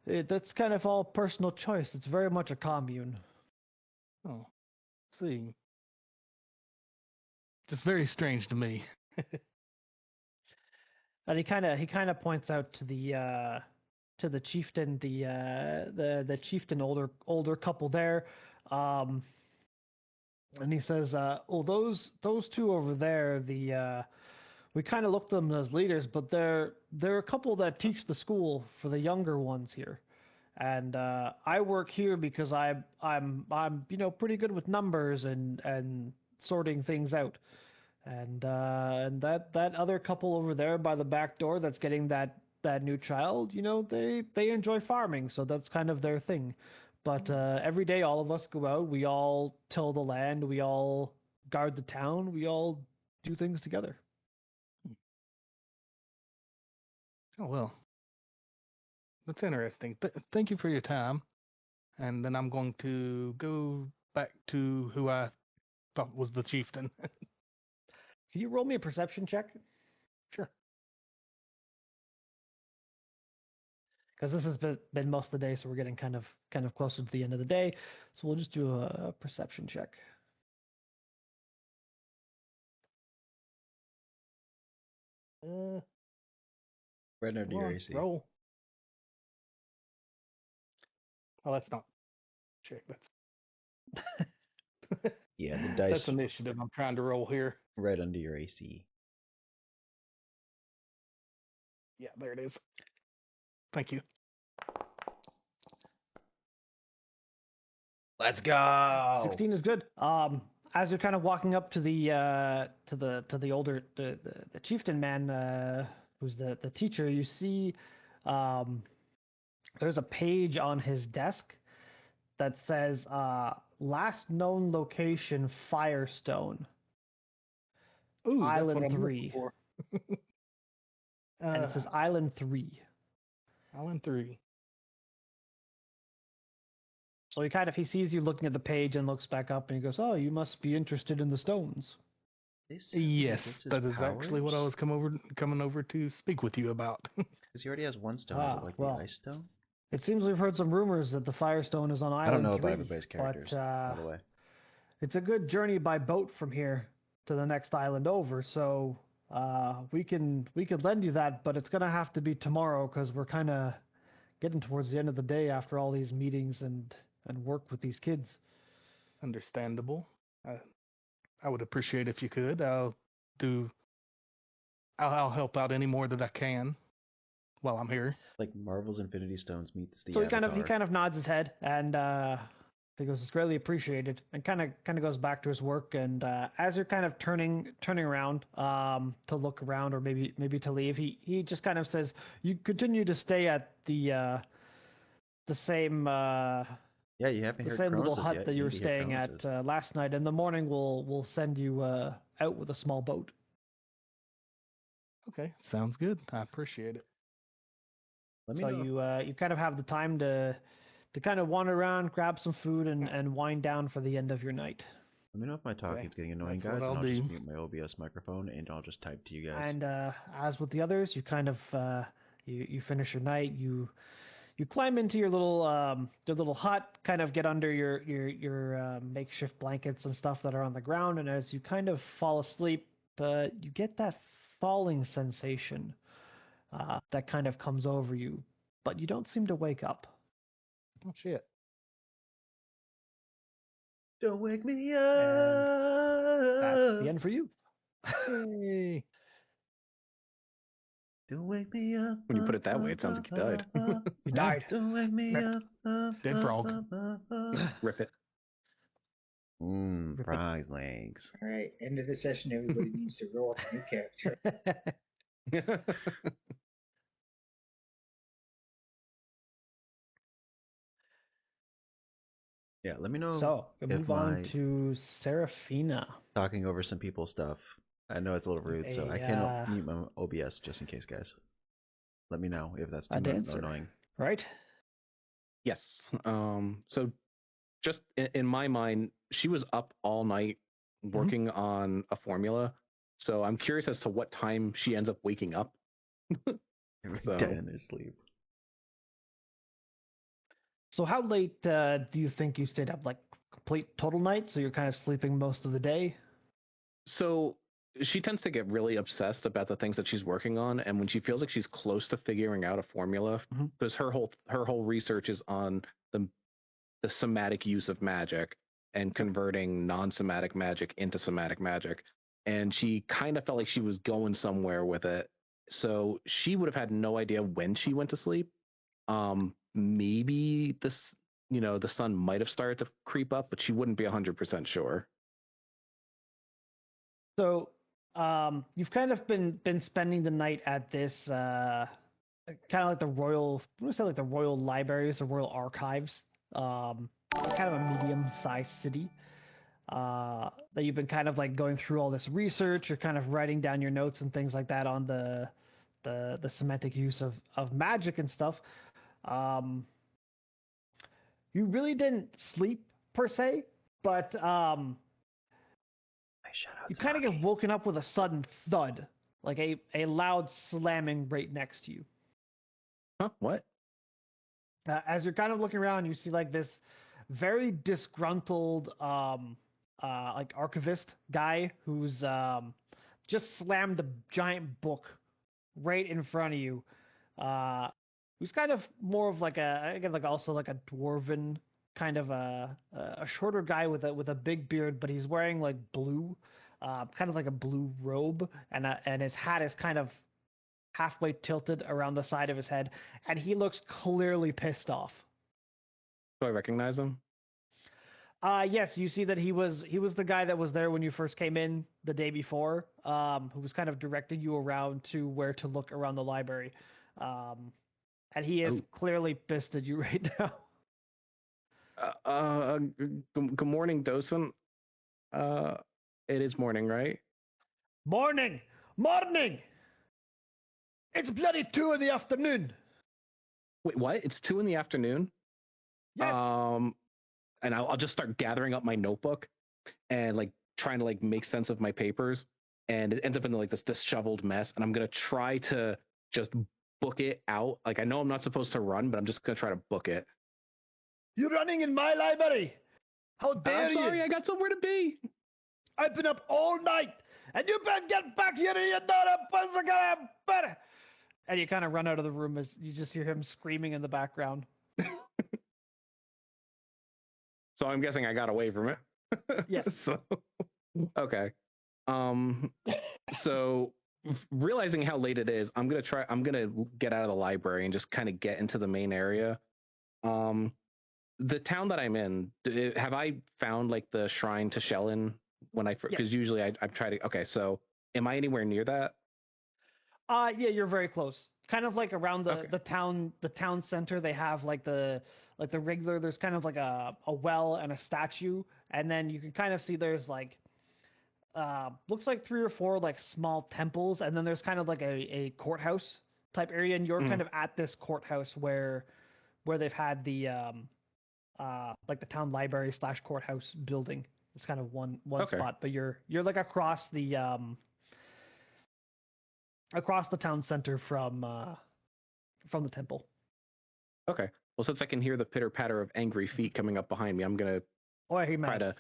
that's kind of all personal choice. It's very much a commune. Oh, see, just very strange to me. And he kind of points out to the chieftain, the chieftain older couple there, um, and he says, "Oh, those 2 over there, we kind of look at them as leaders, but they're a couple that teach the school for the younger ones here, and I work here because I'm pretty good with numbers and sorting things out. And that other couple over there by the back door that's getting that new child, they enjoy farming, so that's kind of their thing. But every day, all of us go out. We all till the land. We all guard the town. We all do things together. Oh, well. That's interesting. Thank you for your time. And then I'm going to go back to who I thought was the chieftain. Can you roll me a perception check? Sure. Because this has been most of the day, so we're getting kind of closer to the end of the day. So we'll just do a perception check. Right under your AC. Roll. Oh, that's not check. That's Yeah, the dice. That's initiative I'm trying to roll here. Right under your AC. Yeah, there it is. Thank you. Let's go. 16 is good. As you're kind of walking up to the older the chieftain man, who's the teacher, you see there's a page on his desk that says last known location Firestone. Ooh, Island that's what I'm 3. looking for. And it says Island 3. Island 3. So he sees you looking at the page and looks back up and he goes, "Oh, you must be interested in the stones." Yes, that is actually what I was coming over to speak with you about. Because he already has one stone. Is it like the ice stone? It seems we've heard some rumors that the Firestone is on Island 3. I don't know about everybody's characters, by the way. It's a good journey by boat from here to the next island over, so we could lend you that, but it's gonna have to be tomorrow because we're kind of getting towards the end of the day after all these meetings and work with these kids. Understandable. I would appreciate if you could. I'll help out any more that I can while I'm here. Like Marvel's Infinity Stones meets the So Avatar. he kind of nods his head and he goes, "It's greatly appreciated," and kind of goes back to his work. And as you're kind of turning around to look around or maybe to leave, he just kind of says, "You continue to stay at the same yeah, you haven't the heard same little Cronus's hut yet. that you were staying at last night. In the morning, we'll send you out with a small boat." Okay, sounds good. I appreciate it. Let me know. You kind of have the time to kind of wander around, grab some food, and wind down for the end of your night. Let me know if my talking is getting annoying, That's guys, what and I'll I'll just do. mute my OBS microphone and I'll just type to you guys. And as with the others, you kind of you finish your night. You climb into your little hut, kind of get under your makeshift blankets and stuff that are on the ground, and as you kind of fall asleep, you get that falling sensation that kind of comes over you, but you don't seem to wake up. Oh shit! Don't wake me And that's the up. end for you. Hey. Don't wake me up. When you put it that way, it sounds like you died. You died. Don't wake me Rip. up. Dead frog. Rip it. Frog's legs. All right, end of the session. Everybody needs to roll a new character. Yeah, let me know. So we move on to Serafina. Talking over some people's stuff. I know it's a little rude, so I can't mute my OBS just in case, guys. Let me know if that's too annoying. Right? Yes. So just in my mind, she was up all night working on a formula. So I'm curious as to what time she ends up waking up. Dead in their sleep. So how late do you think you stayed up? Like complete total night? So you're kind of sleeping most of the day? So she tends to get really obsessed about the things that she's working on, and when she feels like she's close to figuring out a formula, because her whole research is on the somatic use of magic and converting non-somatic magic into somatic magic, and she kind of felt like she was going somewhere with it. So she would have had no idea when she went to sleep. maybe the sun might have started to creep up, but she wouldn't be 100% sure. So, you've kind of been spending the night at this kind of like the royal, I'm gonna say like the royal libraries or royal archives, kind of a medium-sized city. That you've been kind of like going through all this research, you're kind of writing down your notes and things like that on the semantic use of magic and stuff. You really didn't sleep per se, but you kind of get woken up with a sudden thud, like a loud slamming right next to you. Huh? What? As you're kind of looking around, you see like this very disgruntled like archivist guy who's just slammed a giant book right in front of you. Who's kind of more of like again like also like a dwarven kind of a shorter guy with a big beard, but he's wearing like blue, kind of like a blue robe, and his hat is kind of halfway tilted around the side of his head, and he looks clearly pissed off. Do I recognize him? Yes, you see that he was the guy that was there when you first came in the day before, who was kind of directing you around to where to look around the library. And he is clearly pissed at you right now. Good morning, docent. It is morning, right? Morning! Morning! It's bloody 2 in the afternoon. Wait, what? It's 2 in the afternoon? Yes. And I'll just start gathering up my notebook and like trying to like make sense of my papers, and it ends up in like this disheveled mess. And I'm gonna try to just book it out. Like I know I'm not supposed to run, but I'm just gonna try to book it. You're running in my library. How dare you? I'm sorry, I got somewhere to be. I've been up all night, and you better get back here, you better. And you kind of run out of the room as you just hear him screaming in the background. So I'm guessing I got away from it. Yes. Okay. So realizing how late it is, I'm gonna get out of the library and just kind of get into the main area. The town that I'm in, have I found like the shrine to Shellin when because usually I've tried to. Okay, so am I anywhere near that? Yeah, you're very close. Kind of like around the town center, they have like the regular. There's kind of like a well and a statue, and then you can kind of see there's like looks like 3 or 4 like small temples, and then there's kind of like a courthouse type area, and you're kind of at this courthouse where they've had the like the town library / courthouse building. It's kind of one spot, but you're like across the town center from the temple. Okay. Well, since I can hear the pitter patter of angry feet coming up behind me, I'm gonna try to.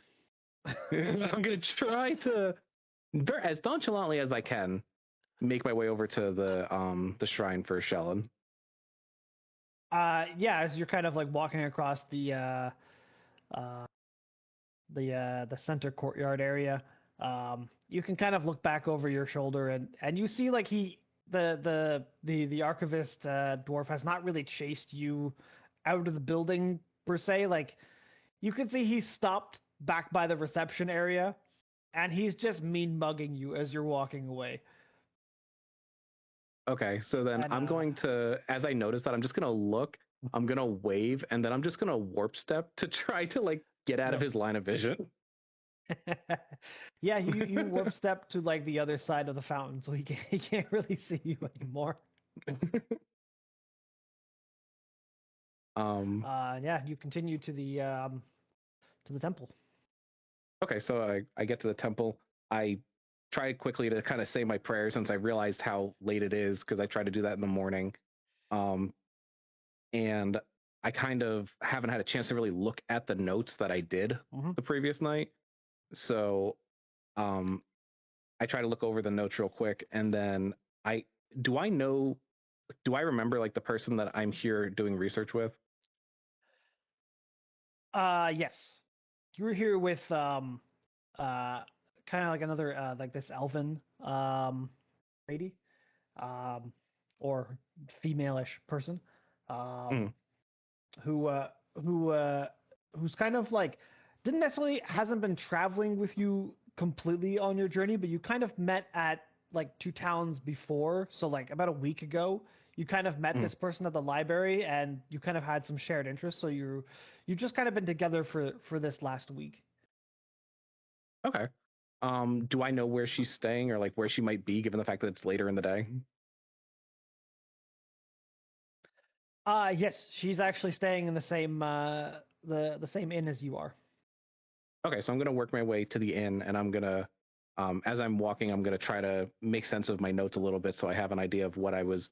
I'm gonna try to, as nonchalantly as I can, make my way over to the shrine for Shellin. Yeah, as you're kind of like walking across the center courtyard area, you can kind of look back over your shoulder and you see like the archivist dwarf has not really chased you out of the building per se. Like you can see he stopped back by the reception area and he's just mean mugging you as you're walking away. Okay, so then I'm going to, as I notice that, I'm just gonna look, I'm gonna wave, and then I'm just gonna warp step to try to like get out of his line of vision. Yeah, you warp step to like the other side of the fountain, so he can't really see you anymore. Yeah, you continue to the temple. Okay, so I get to the temple. I try quickly to kind of say my prayers since I realized how late it is because I try to do that in the morning. And I kind of haven't had a chance to really look at the notes that I did the previous night. So I try to look over the notes real quick, and then do I remember like the person that I'm here doing research with? Yes. You were here with kind of like another like this elven lady or female-ish person. who who's kind of like didn't necessarily hasn't been traveling with you completely on your journey, but you kind of met at like two towns before. So like about a week ago, you kind of met this person at the library, and you kind of had some shared interests. So you've just kind of been together for this last week. Okay. Do I know where she's staying or like where she might be, given the fact that it's later in the day? Yes, she's actually staying in the same the same inn as you are. Okay, so I'm gonna work my way to the inn, and I'm gonna, as I'm walking, I'm gonna try to make sense of my notes a little bit, so I have an idea of what I was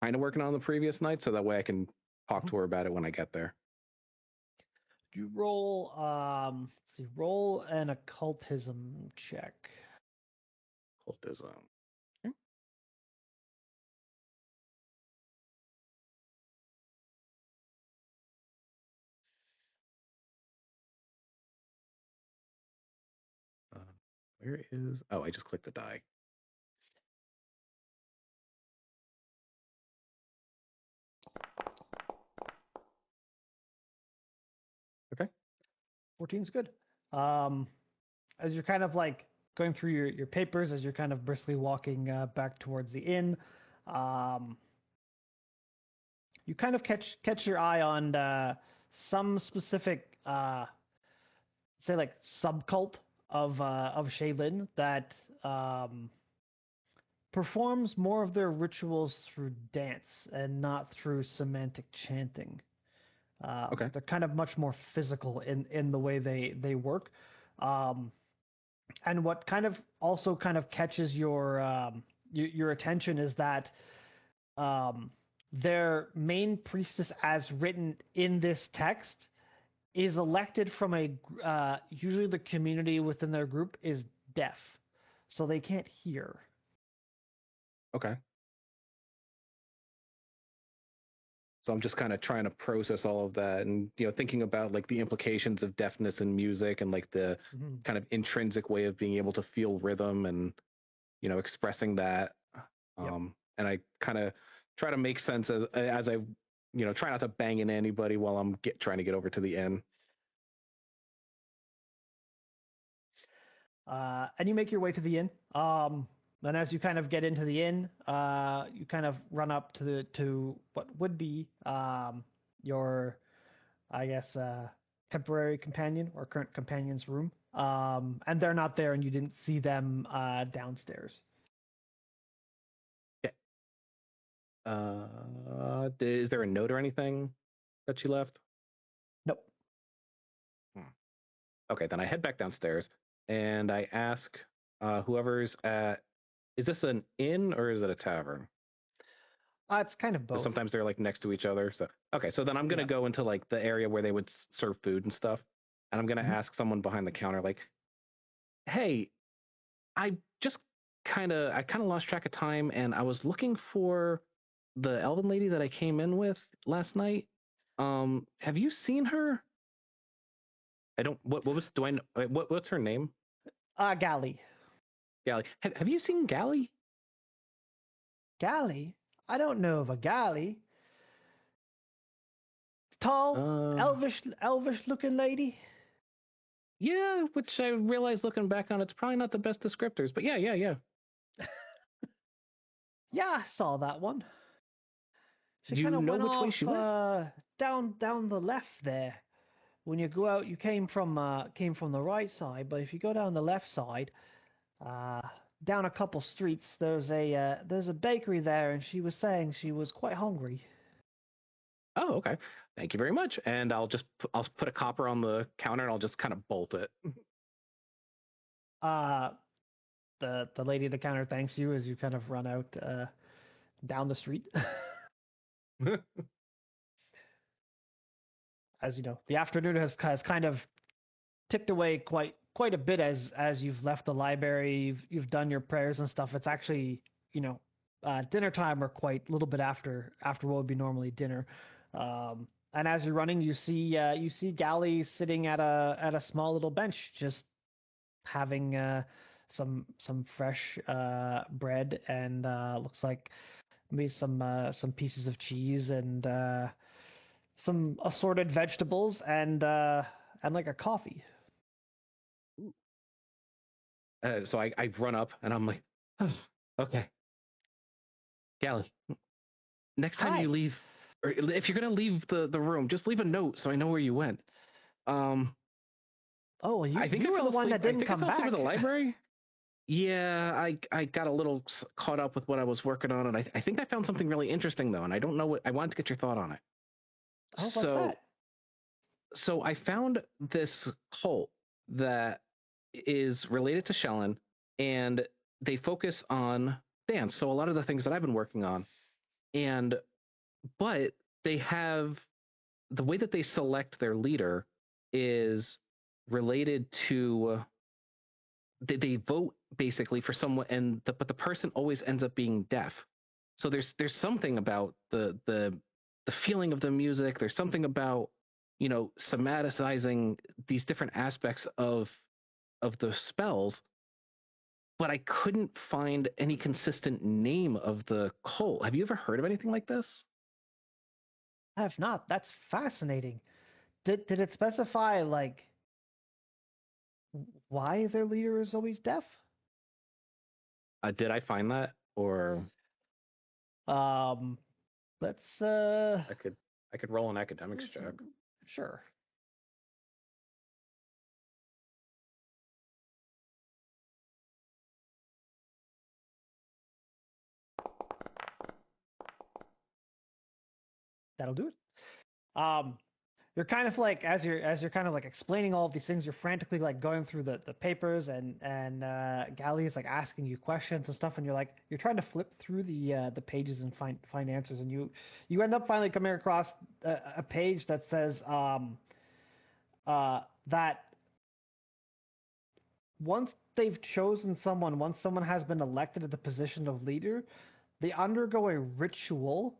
kind of working on the previous night, so that way I can talk to her about it when I get there. Do you roll let's see, roll an occultism check. Cultism. Where is? Oh, I just clicked the die. Okay. 14's good. As you're kind of like going through your papers, as you're kind of briskly walking back towards the inn, you kind of catch your eye on some specific, say like subcult of Shaylin that performs more of their rituals through dance and not through semantic chanting. Okay. They're kind of much more physical in the way they work. And what kind of also kind of catches your attention is that their main priestess, as written in this text, is elected from usually the community within their group is deaf, so they can't hear. Okay. So I'm just kind of trying to process all of that, and thinking about like the implications of deafness in music, and like the kind of intrinsic way of being able to feel rhythm, and expressing that. Yep. And I kind of try to make sense as I try not to bang into anybody while I'm trying to get over to the inn. And you make your way to the inn. Then as you kind of get into the inn, you kind of run up to what would be your, I guess, temporary companion or current companion's room. And they're not there, and you didn't see them downstairs. Okay. Is there a note or anything that she left? Nope. Okay, then I head back downstairs and I ask whoever's at. Is this an inn or is it a tavern? It's kind of both. Sometimes they're like next to each other. So okay, so then I'm gonna go into like the area where they would serve food and stuff, and I'm gonna ask someone behind the counter like, "Hey, I just kind of lost track of time, and I was looking for the elven lady that I came in with last night. Have you seen her? I don't. What was? Do I know? What's her name? Gally. Gally. Have you seen Gally? Gally? I don't know of a galley. Tall, elvish looking lady. Yeah, which I realize looking back on, it's probably not the best descriptors, but yeah. Yeah, I saw that one. She kind of went which off way she went? down the left there. When you go out, you came from the right side, but if you go down the left side, down a couple streets, there's a bakery there, and she was saying she was quite hungry. Oh, okay. Thank you very much. And I'll put a copper on the counter and I'll just kind of bolt it. The lady at the counter thanks you as you kind of run out down the street. As you know, the afternoon has kind of ticked away quite a bit as you've left the library. You've done your prayers and stuff. It's actually dinner time, or quite a little bit after what would be normally dinner. And as you're running, you see Gally sitting at a small little bench, just having some fresh bread, and looks like maybe some pieces of cheese, and some assorted vegetables and like a coffee. So I run up and I'm like, oh, okay, Gally, next time Hi. you leave, or if you're gonna leave the room, just leave a note so I know where you went. Oh, well, I think you I were the fell one asleep. that didn't I think come I fell asleep back. in the library. Yeah, I got a little caught up with what I was working on, and I think I found something really interesting though, and I don't know what I wanted to get your thought on it. Oh, what's So that? so I found this cult that is related to Shellen, and they focus on dance. So a lot of the things that I've been working on, and but they have the way that they select their leader is related to they vote basically for someone, and but the person always ends up being deaf. So there's something about the feeling of the music. There's something about somaticizing these different aspects of the spells, but I couldn't find any consistent name of the cult. Have you ever heard of anything like this? I have not. That's fascinating. Did it specify like why their leader is always deaf? Did I find that, or Um, let's I could roll an academics check. Sure. That'll do it. You're kind of like as you're kind of like explaining all of these things, you're frantically like going through the papers and Gally is like asking you questions and stuff, and you're trying to flip through the pages and find answers, and you end up finally coming across a page that says that once they've chosen someone, once someone has been elected to the position of leader, they undergo a ritual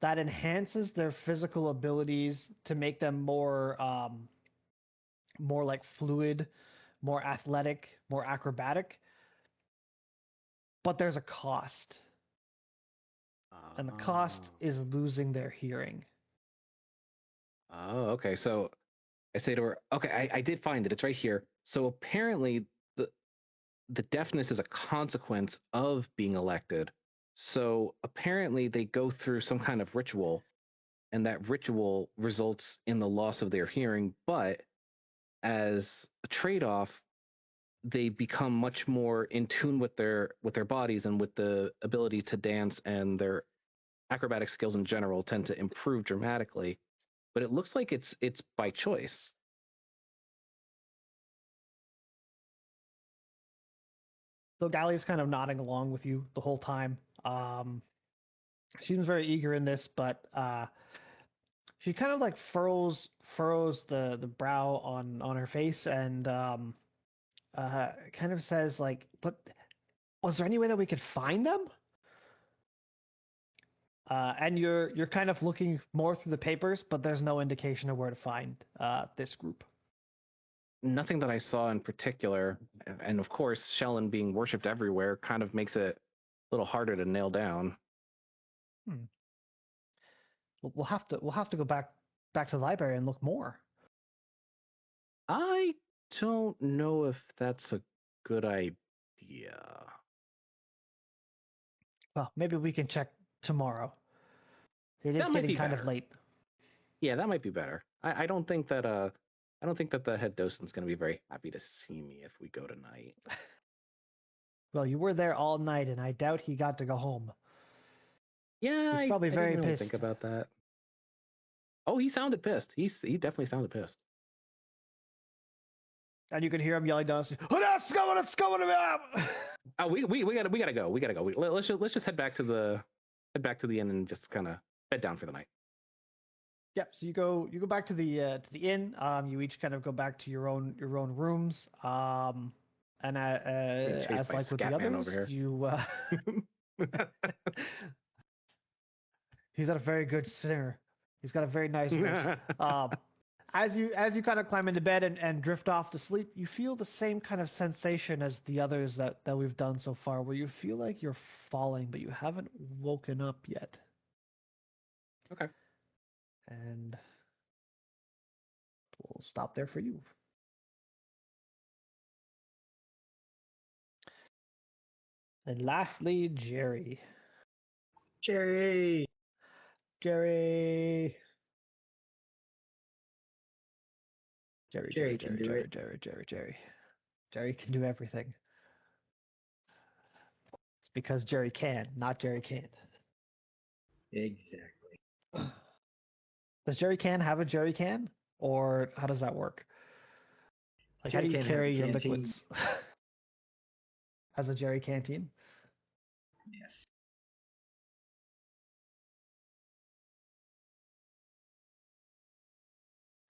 that enhances their physical abilities to make them more like fluid, more athletic, more acrobatic. But there's a cost, and the cost is losing their hearing. Oh, okay. So I say to her, okay, I did find it. It's right here. So apparently the deafness is a consequence of being elected. So apparently they go through some kind of ritual, and that ritual results in the loss of their hearing, but as a trade-off, they become much more in tune with their bodies, and with the ability to dance, and their acrobatic skills in general tend to improve dramatically. But it looks like it's by choice. So Gally's kind of nodding along with you the whole time. She seems very eager in this, but she kind of like furrows the brow on her face and kind of says like, "But was there any way that we could find them?" And you're kind of looking more through the papers, but there's no indication of where to find this group. Nothing that I saw in particular, and of course, Shellen being worshipped everywhere kind of makes it a little harder to nail down. We'll have to go back to the library and look more. I don't know if that's a good idea. Well, maybe we can check tomorrow. It is That might getting be kind better. of late. Yeah, that might be better. I don't think that the head docent's going to be very happy to see me if we go tonight. Well, you were there all night, and I doubt he got to go home. Yeah, He's probably I very didn't really pissed. think about that. Oh, he sounded pissed. He definitely sounded pissed. And you can hear him yelling down. Let's go! Oh, we gotta go. We gotta go. Let's just head back to the inn and just kind of bed down for the night. Yep. So you go back to the inn. You each kind of go back to your own rooms. And as like with the others, you he's not a very good singer. He's got a very nice voice. As you kind of climb into bed and drift off to sleep, you feel the same kind of sensation as the others that we've done so far, where you feel like you're falling, but you haven't woken up yet. Okay. And we'll stop there for you. And lastly, Jerry. Jerry. Jerry. Jerry, Jerry can do it. Jerry can do everything. It's because Jerry can, not Jerry can't. Exactly. Does Jerry can have a Jerry can? Or how does that work? Like, how do you Jerry can has a carry your canteen. liquids? Has a Jerry canteen? Yes.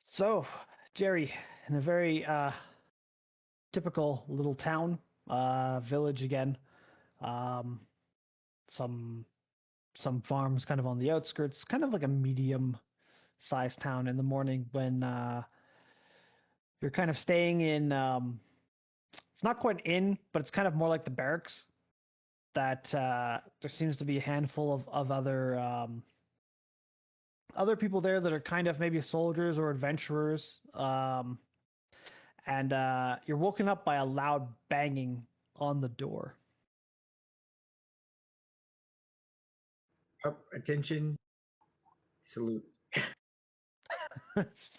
So, Jerry, in a very typical little town, village again, um, some farms kind of on the outskirts, kind of like a medium-sized town in the morning when you're kind of staying in, it's not quite an inn, but it's kind of more like the barracks, that there seems to be a handful of other people there that are kind of maybe soldiers or adventurers, and you're woken up by a loud banging on the door. Up, attention, salute.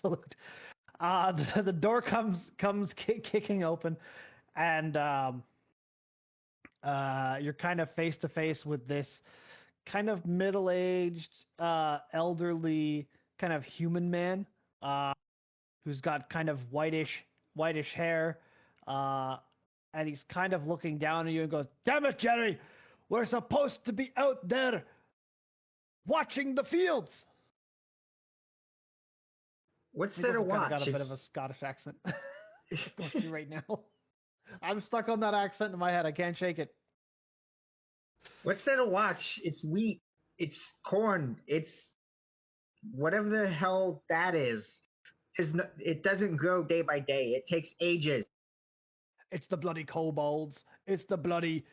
Salute. The door comes kicking open, and you're kind of face to face with this kind of middle-aged, elderly, kind of human man, who's got kind of whitish hair, and he's kind of looking down at you and goes, "Damn it, Jerry! We're supposed to be out there watching the fields." What's He there to also kind watch? of got a bit of a Scottish accent going through right now. I'm stuck on that accent in my head. I can't shake it. What's there to watch? It's wheat. It's corn. It's whatever the hell that is. It doesn't grow day by day. It takes ages. It's the bloody kobolds. It's the bloody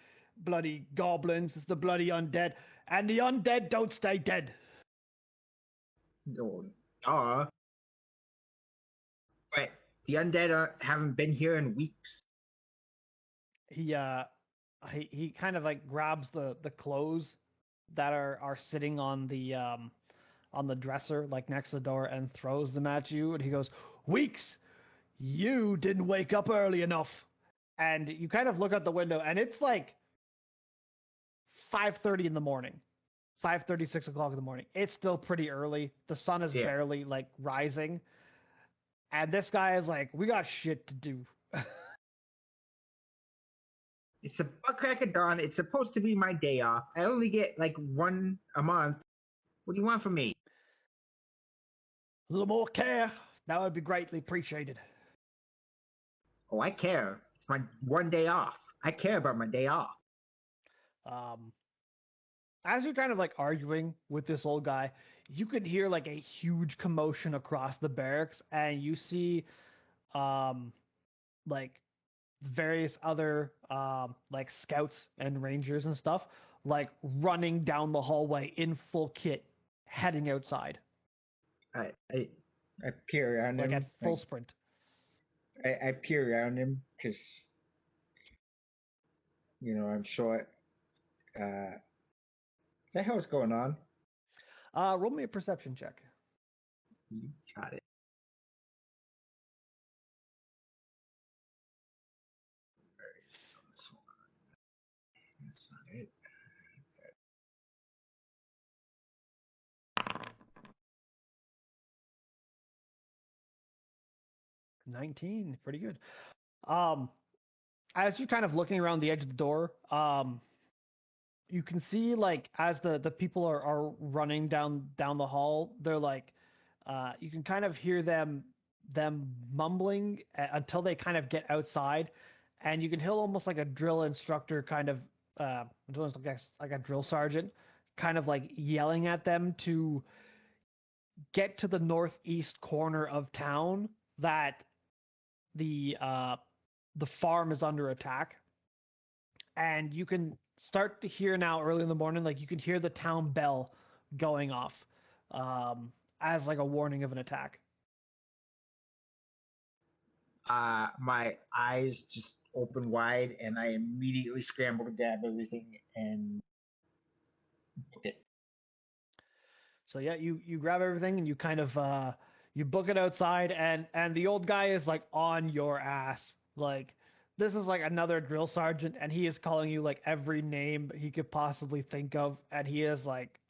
goblins. It's the bloody undead. And the undead don't stay dead. No, but the undead haven't been here in weeks. He kind of like grabs the clothes that are sitting on the dresser, like next to the door, and throws them at you. And he goes, "Weeks, you didn't wake up early enough." And you kind of look out the window, and it's like 5:30 in the morning. 5:30, 6 o'clock in the morning. It's still pretty early. The sun is barely like rising. And this guy is like, "We got shit to do." It's a butt crack of dawn. It's supposed to be my day off. I only get like one a month. What do you want from me? A little more care. That would be greatly appreciated. Oh, I care. It's my one day off. I care about my day off. As you're kind of like arguing with this old guy, you could hear like a huge commotion across the barracks, and you see like various other like scouts and rangers and stuff like running down the hallway in full kit, heading outside. I peer around like him. at full sprint. I peer around him because, I'm short. The hell's going on? Roll me a perception check. You got it. That's not it. 19, pretty good. As you're kind of looking around the edge of the door, you can see like as the people are running down the hall, they're like, you can kind of hear them mumbling until they kind of get outside, and you can hear almost like a drill instructor kind of, like a drill sergeant, kind of like yelling at them to get to the northeast corner of town, that the farm is under attack. And you can start to hear now early in the morning, like you can hear the town bell going off as like a warning of an attack. My eyes just open wide, and I immediately scramble to grab everything and book it. So yeah, you grab everything and you kind of you book it outside, and the old guy is like on your ass. Like this is like another drill sergeant, and he is calling you like every name he could possibly think of, and he is like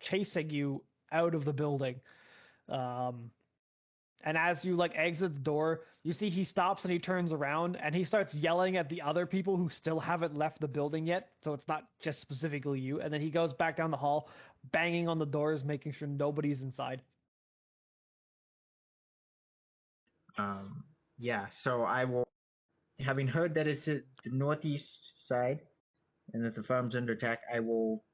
chasing you out of the building. Um, and as you like exit the door, you see he stops and he turns around and he starts yelling at the other people who still haven't left the building yet. So it's not just specifically you. And then he goes back down the hall, banging on the doors, making sure nobody's inside. Yeah, so I will, having heard that it's at the northeast side and that the farm's under attack, I will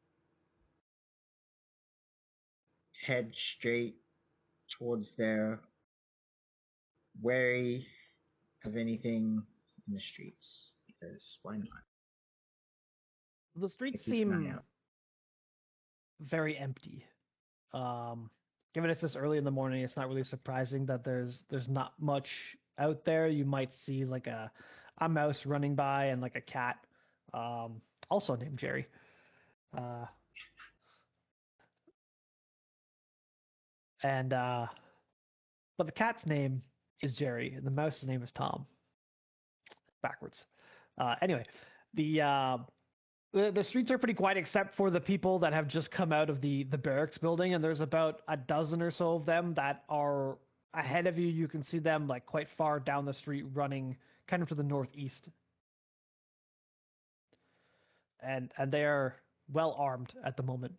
head straight towards there, wary of anything in the streets, because why not? The streets Keep an eye seem out. very empty. Given it's this early in the morning, it's not really surprising that there's not much out there. You might see like a mouse running by and like a cat, also named Jerry. Uh, and But the cat's name is Jerry, and the mouse's name is Tom. Backwards. Anyway, the, uh, the streets are pretty quiet except for the people that have just come out of the barracks building, and there's about a dozen or so of them that are ahead of you. You can see them like quite far down the street, running kind of to the northeast, and they are well armed at the moment.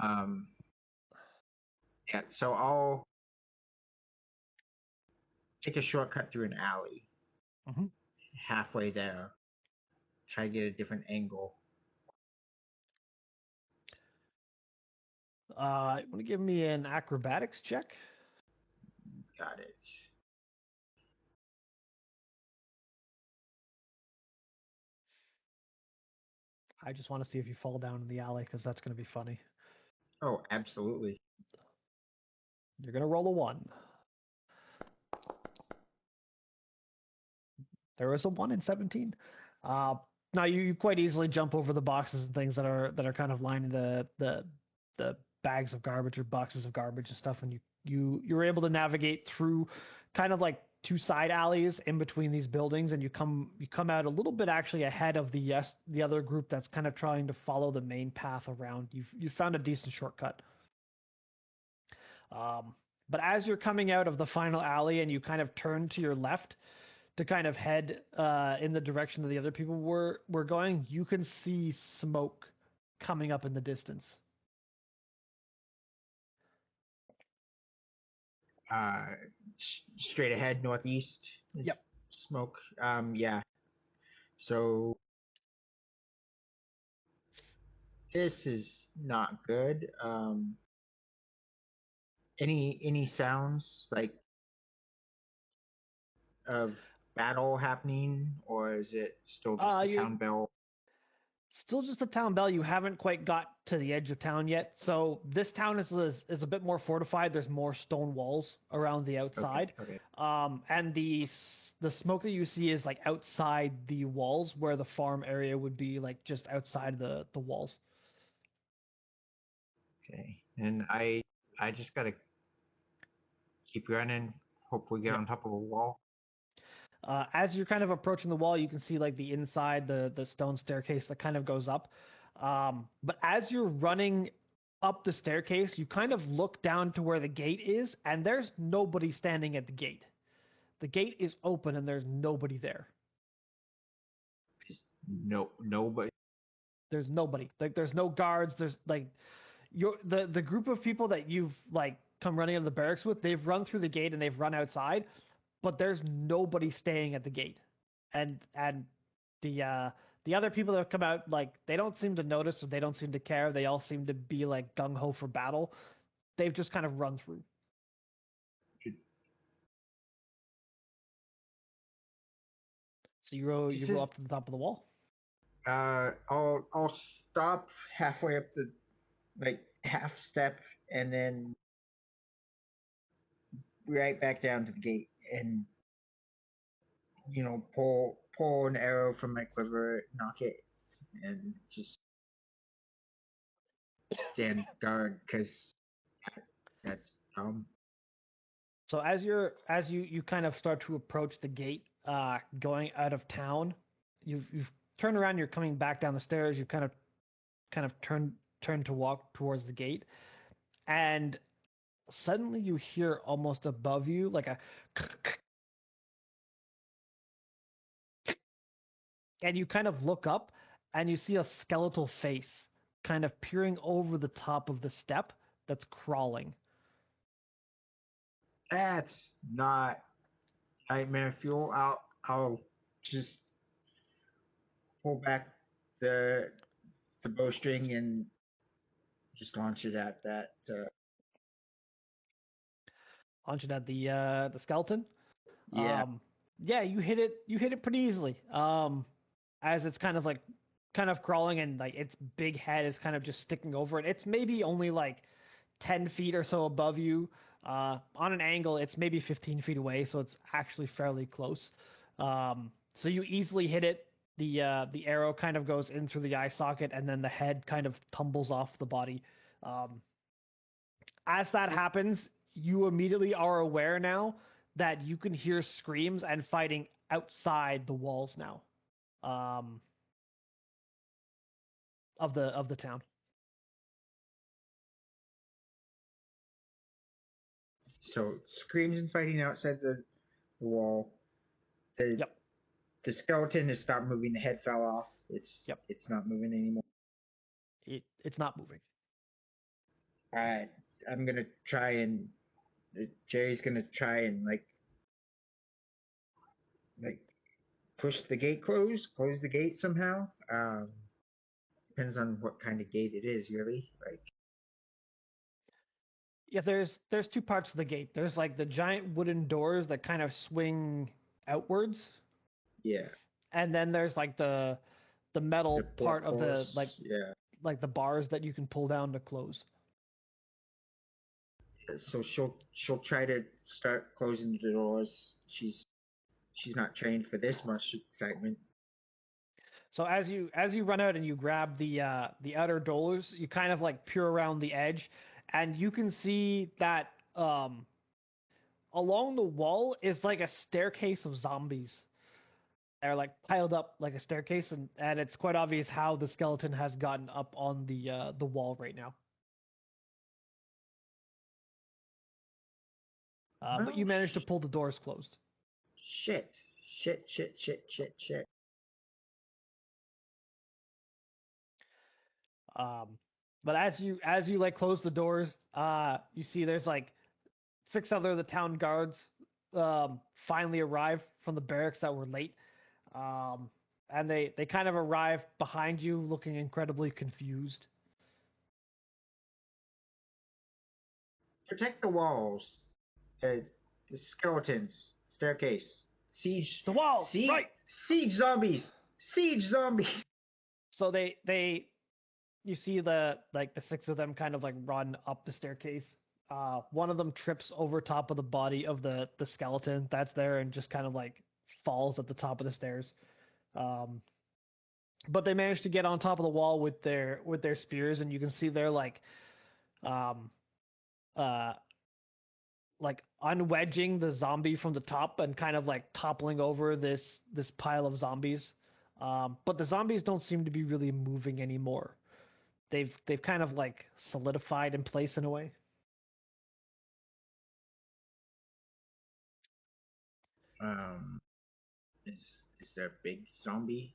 Um, yeah, so I'll take a shortcut through an alley. Mm-hmm. Halfway there, try to get a different angle. You want to give me an acrobatics check? Got it. I just want to see if you fall down in the alley because that's going to be funny. Oh, absolutely. You're going to roll a 1. There was a 1 in 17. Now you quite easily jump over the boxes and things that are kind of lining the bags of garbage or boxes of garbage and stuff, and you're able to navigate through kind of like 2 side alleys in between these buildings, and you come out a little bit actually ahead of the other group that's kind of trying to follow the main path around. You've found a decent shortcut. But as you're coming out of the final alley and you kind of turn to your left to kind of head in the direction that the other people were going, you can see smoke coming up in the distance. Straight ahead, northeast. Yep. Smoke. Yeah. So this is not good. Any sounds like of battle happening, or is it still just a town bell? Still just a town bell. You haven't quite got to the edge of town yet. So this town is a bit more fortified. There's more stone walls around the outside. Okay. And the smoke that you see is like outside the walls, where the farm area would be like just outside the walls. Okay. And I just gotta keep running. Hopefully get on top of a wall. As you're kind of approaching the wall, you can see like the inside, the stone staircase that kind of goes up. But as you're running up the staircase, you kind of look down to where the gate is, and there's nobody standing at the gate. The gate is open, and there's nobody there. Nobody. There's nobody. Like there's no guards. There's like the group of people that you've like come running out of the barracks with. They've run through the gate and they've run outside, but there's nobody staying at the gate. And the other people that have come out, like they don't seem to notice or they don't seem to care. They all seem to be like gung ho for battle. They've just kind of run through. So you roll up to the top of the wall. I'll stop halfway up the half step and then right back down to the gate and pull an arrow from my quiver, knock it, and just stand guard because that's So as you kind of start to approach the gate, going out of town, you've turned around. You're coming back down the stairs. You kind of turn to walk towards the gate, and suddenly you hear almost above you like a, and you kind of look up and you see a skeletal face kind of peering over the top of the step that's crawling. that's not nightmare fuel. I'll just pull back the bowstring and just launch it at that. Launch it at the skeleton. Yeah. Yeah, you hit it. You hit it pretty easily. As it's kind of crawling and like its big head is kind of just sticking over it. It's maybe only like 10 feet or so above you. On an angle, it's maybe 15 feet away, so it's actually fairly close. So you easily hit it. The arrow kind of goes in through the eye socket, and then the head kind of tumbles off the body. As that happens, you immediately are aware now that you can hear screams and fighting outside the walls now, of the town. So screams and fighting outside the wall. Yep. The skeleton has stopped moving. The head fell off. Yep. It's not moving anymore. It's not moving. All right. I'm gonna try and Jerry's gonna try and like push the gate close the gate somehow. Depends on what kind of gate it is, really. Like, Yeah, there's two parts of the gate. There's like the giant wooden doors that kind of swing outwards, yeah, and then there's like the metal the part of the doors, yeah. like the bars that you can pull down to close. So she'll try to start closing the doors. She's not trained for this much excitement. So as you run out and you grab the outer doors, you kind of like peer around the edge, and you can see that along the wall is like a staircase of zombies. They're like piled up like a staircase, and it's quite obvious how the skeleton has gotten up on the wall right now. But you managed to pull the doors closed. Shit. Shit, shit, shit, shit, shit. But as you like close the doors, you see there's like 6 other of the town guards finally arrive from the barracks that were late. And they kind of arrive behind you looking incredibly confused. Protect the walls. The skeletons. Staircase. Siege. The walls, Siege, right? Siege zombies. Siege zombies. So you see the 6 of them kind of like run up the staircase. One of them trips over top of the body of the skeleton that's there and just kind of like falls at the top of the stairs. But they managed to get on top of the wall with their spears, and you can see they're like unwedging the zombie from the top and kind of like toppling over this pile of zombies. But the zombies don't seem to be really moving anymore. They've kind of like solidified in place in a way. Is there a big zombie?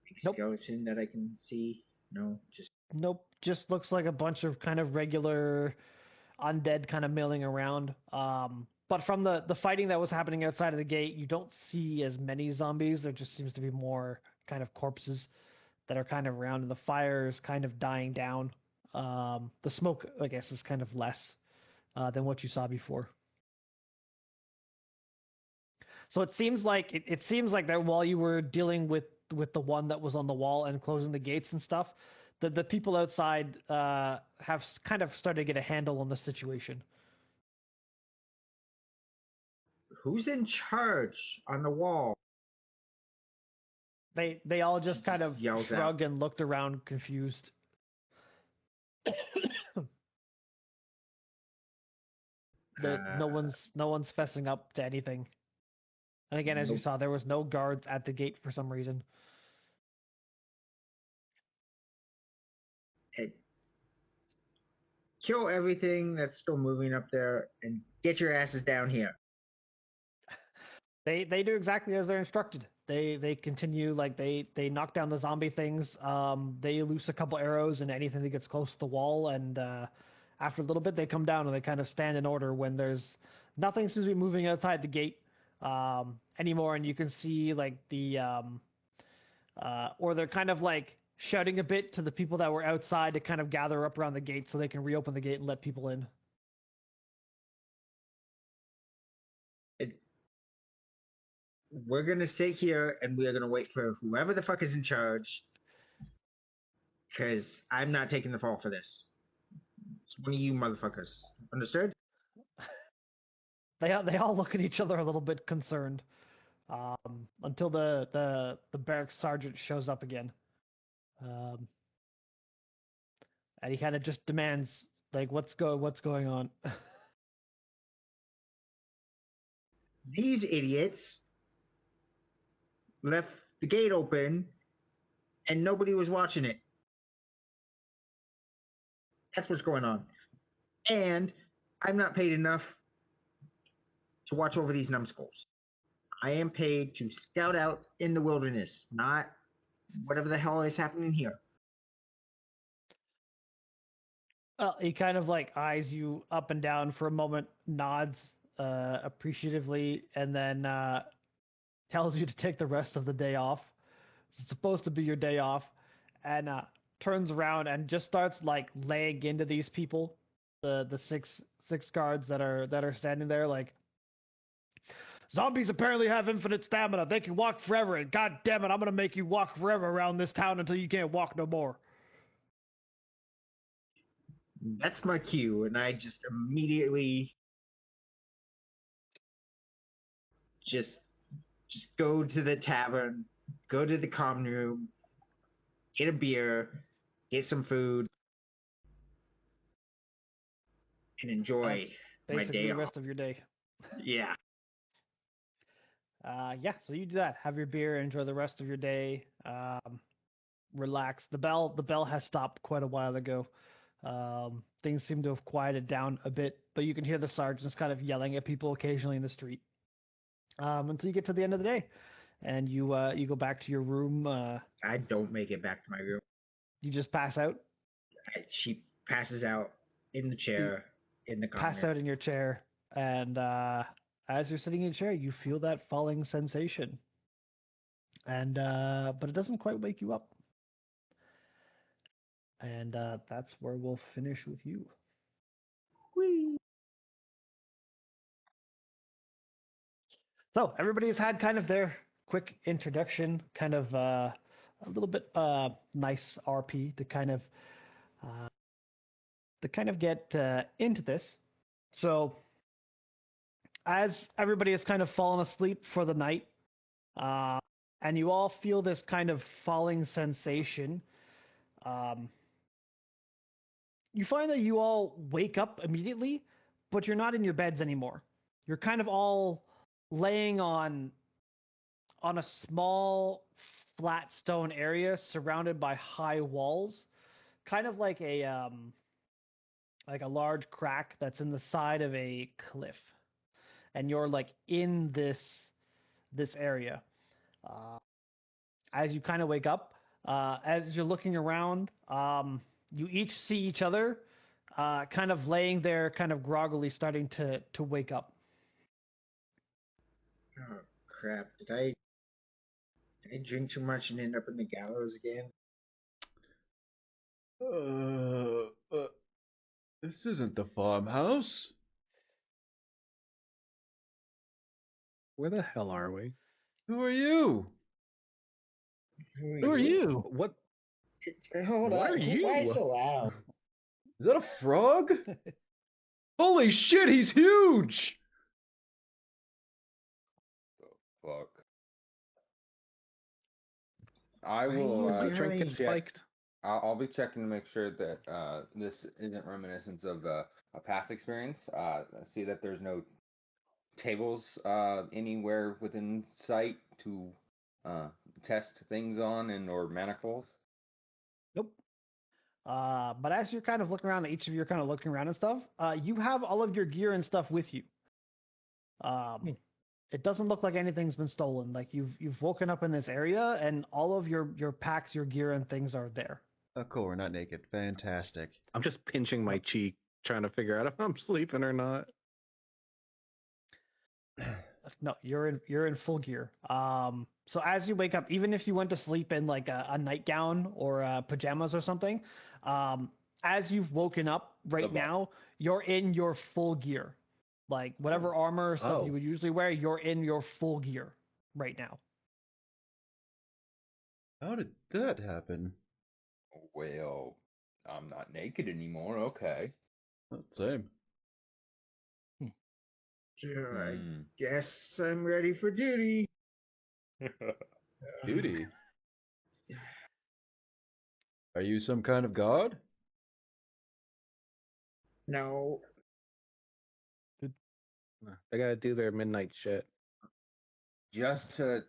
Big Nope. skeleton that I can see? No, just Nope. Just looks like a bunch of kind of regular undead kind of milling around. But from the fighting that was happening outside of the gate, you don't see as many zombies. There just seems to be more kind of corpses that are kind of around, and the fire is kind of dying down. The smoke, I guess, is kind of less than what you saw before. So it seems like that while you were dealing with the one that was on the wall and closing the gates and stuff, the people outside have kind of started to get a handle on the situation. Who's in charge on the wall? They all just kind of yells shrug and looked around confused. No one's fessing up to anything. And again, as you saw, there was no guards at the gate for some reason. Kill everything that's still moving up there and get your asses down here. They do exactly as they're instructed. They continue, like they knock down the zombie things. They loose a couple arrows and anything that gets close to the wall, and after a little bit they come down and they kind of stand in order when there's nothing seems to be moving outside the gate anymore, and you can see like the or they're kind of like shouting a bit to the people that were outside to kind of gather up around the gate so they can reopen the gate and let people in. We're gonna sit here and we are gonna wait for whoever the fuck is in charge, because I'm not taking the fall for this. It's one of you motherfuckers. Understood? They all look at each other a little bit concerned until the barracks sergeant shows up again, and he kind of just demands like, what's going on? These idiots left the gate open and nobody was watching it. That's what's going on. And I'm not paid enough to watch over these numbskulls. I am paid to scout out in the wilderness, not whatever the hell is happening here. He kind of like eyes you up and down for a moment, nods appreciatively, and then tells you to take the rest of the day off. It's supposed to be your day off, and turns around and just starts like laying into these people, the six guards that are standing there. Like, zombies apparently have infinite stamina. They can walk forever, and god damn it, I'm gonna make you walk forever around this town until you can't walk no more. That's my cue, and I just immediately just go to the tavern, go to the common room, get a beer, get some food, and enjoy my day the off. rest of your day. Yeah. Yeah, so you do that. Have your beer, enjoy the rest of your day. Relax. The bell has stopped quite a while ago. Things seem to have quieted down a bit, but you can hear the sergeants kind of yelling at people occasionally in the street. Until you get to the end of the day, and you go back to your room. I don't make it back to my room. You just pass out. She passes out in the chair in the Pass out in your chair, and as you're sitting in your chair, you feel that falling sensation, and but it doesn't quite wake you up. And that's where we'll finish with you. Whee! So everybody's had kind of their quick introduction, kind of a little bit nice RP to kind of get into this. So as everybody has kind of fallen asleep for the night, and you all feel this kind of falling sensation, you find that you all wake up immediately, but you're not in your beds anymore. You're kind of all laying on a small flat stone area surrounded by high walls, kind of like a large crack that's in the side of a cliff, and you're like in this area. As you kind of wake up, as you're looking around, you each see each other kind of laying there, kind of groggily starting to wake up. Oh crap! Did I drink too much and end up in the gallows again? This isn't the farmhouse. Where the hell are we? Who are you? Who are you? What? Hold What on. are you? Why so loud? Is that a frog? Holy shit, he's huge! Look, I Why are will. you Trinket Jerry? spiked. I'll be checking to make sure that this isn't reminiscent of a past experience. See that there's no tables anywhere within sight to test things on and or manacles. Nope. But as you're kind of looking around, each of you are kind of looking around and stuff. You have all of your gear and stuff with you. It doesn't look like anything's been stolen. Like you've woken up in this area, and all of your packs, your gear, and things are there. Oh, cool. We're not naked. Fantastic. I'm just pinching my cheek, trying to figure out if I'm sleeping or not. No, you're in full gear. So as you wake up, even if you went to sleep in like a nightgown or pajamas or something, as you've woken up right now, you're in your full gear. Like whatever armor or stuff you would usually wear, you're in your full gear right now. How did that happen? Well, I'm not naked anymore. Okay. Same. I guess I'm ready for duty. Duty. Are you some kind of god? No. They gotta do their midnight shit. Just to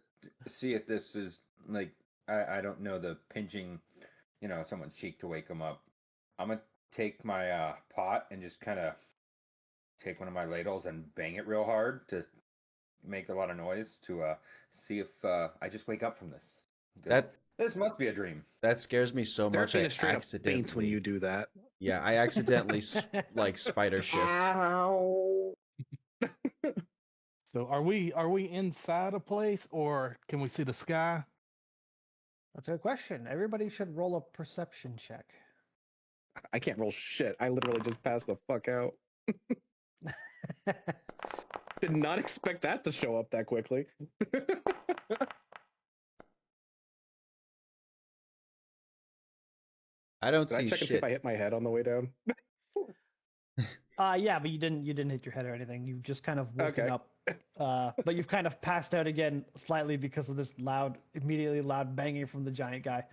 see if this is like I don't know the pinching, someone's cheek to wake them up. I'm gonna take my pot and just kind of take one of my ladles and bang it real hard to make a lot of noise to see if I just wake up from this. This must be a dream. That scares me so much. I straight up accidentally faints when you do that. Yeah, I accidentally like spider shift. Ow. So are we inside a place, or can we see the sky? That's a good question. Everybody should roll a perception check. I can't roll shit. I literally just passed the fuck out. Did not expect that to show up that quickly. I don't Did see I check and see shit. if I hit my head on the way down? Yeah, but you didn't hit your head or anything. You've just kind of woken up. But you've kind of passed out again slightly because of this immediately loud banging from the giant guy.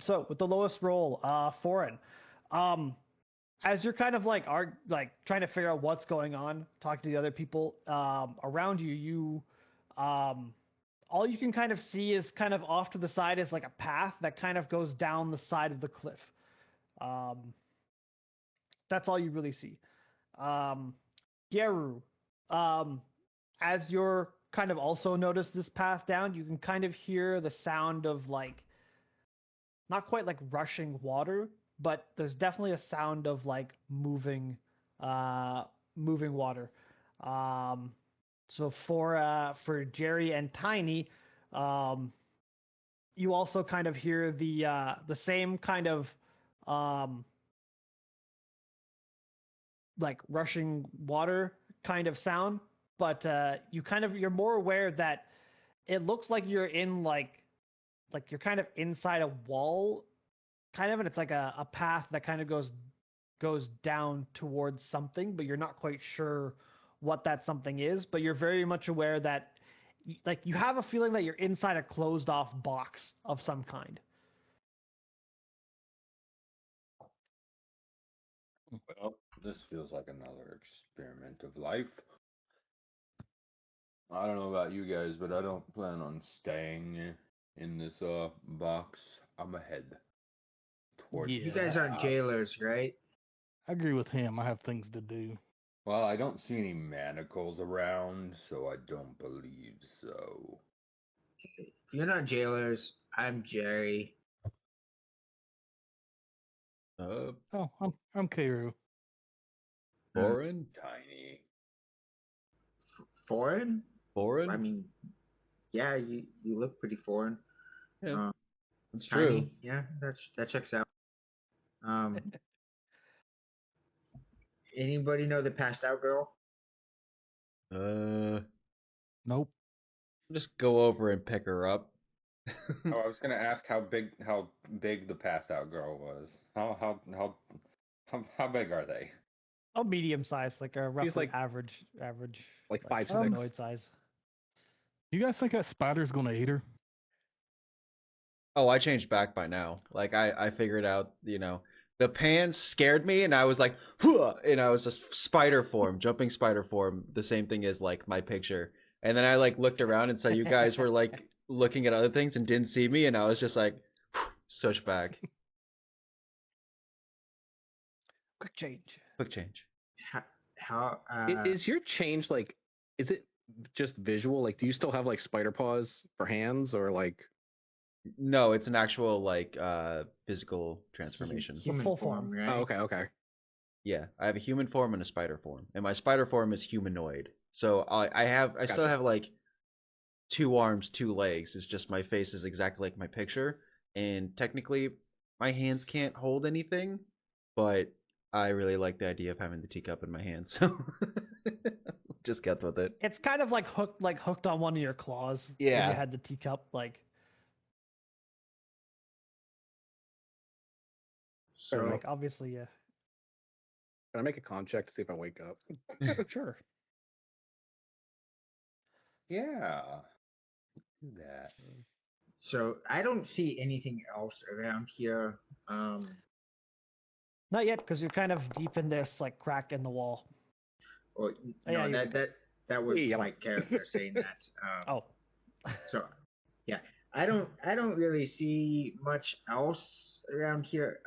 So with the lowest roll, foreign. As you're kind of like trying to figure out what's going on, talking to the other people around you, all you can kind of see is kind of off to the side is like a path that kind of goes down the side of the cliff. That's all you really see. Geru, as you're kind of also notice this path down, you can kind of hear the sound of like, not quite like rushing water, but there's definitely a sound of like moving water. So for Jerry and Tiny, you also kind of hear the same kind of like rushing water kind of sound, but you're more aware that it looks like you're in like you're kind of inside a wall, kind of, and it's like a path that kind of goes down towards something, but you're not quite sure what that something is. But you're very much aware that like you have a feeling that you're inside a closed off box of some kind. Well, this feels like another experiment of life. I don't know about you guys, but I don't plan on staying in this box. I'm ahead towards. Yeah, You guys aren't jailers, right? I agree with him. I have things to do. Well, I don't see any manacles around, so I don't believe so. If you're not jailers, I'm Jerry. Oh, I'm Karu. Foreign? Tiny. Foreign? Foreign? I mean, yeah, you look pretty foreign. Yeah, that's Tiny, true. yeah, that checks out. Anybody know the passed out girl? Nope. Just go over and pick her up. Oh, I was gonna ask how big the passed out girl was. How big are they? Oh, medium size, like a roughly like- average, Like 5'6". humanoid size. You guys think that spider's gonna eat her? Oh, I changed back by now. Like I figured out, the pan scared me, and I was like, "Hua!" And I was just spider form, jumping spider form, the same thing as like my picture. And then I like looked around and saw you guys were like looking at other things and didn't see me, and I was just like, switch back, Quick change. quick change. How Is your change like? Is it just visual? Like, do you still have like spider paws for hands, or like? No, it's an actual like physical transformation. human full form, form. right? Oh, okay. Yeah, I have a human form and a spider form, and my spider form is humanoid. So I still Gotcha. have like 2 arms, 2 legs. It's just my face is exactly like my picture, and technically my hands can't hold anything, but I really like the idea of having the teacup in my hand, so just get with it. It's kind of like hooked on one of your claws. When Yeah. you had the teacup, like. So enough. Like obviously, yeah. Can I make a con check to see if I wake up? Sure. Yeah. Do that. so I don't see anything else around here. Not yet, because you're kind of deep in this like crack in the wall. Or Oh, yeah, no, you wake that was Yeah. my character saying that. Oh. So yeah, I don't really see much else around here.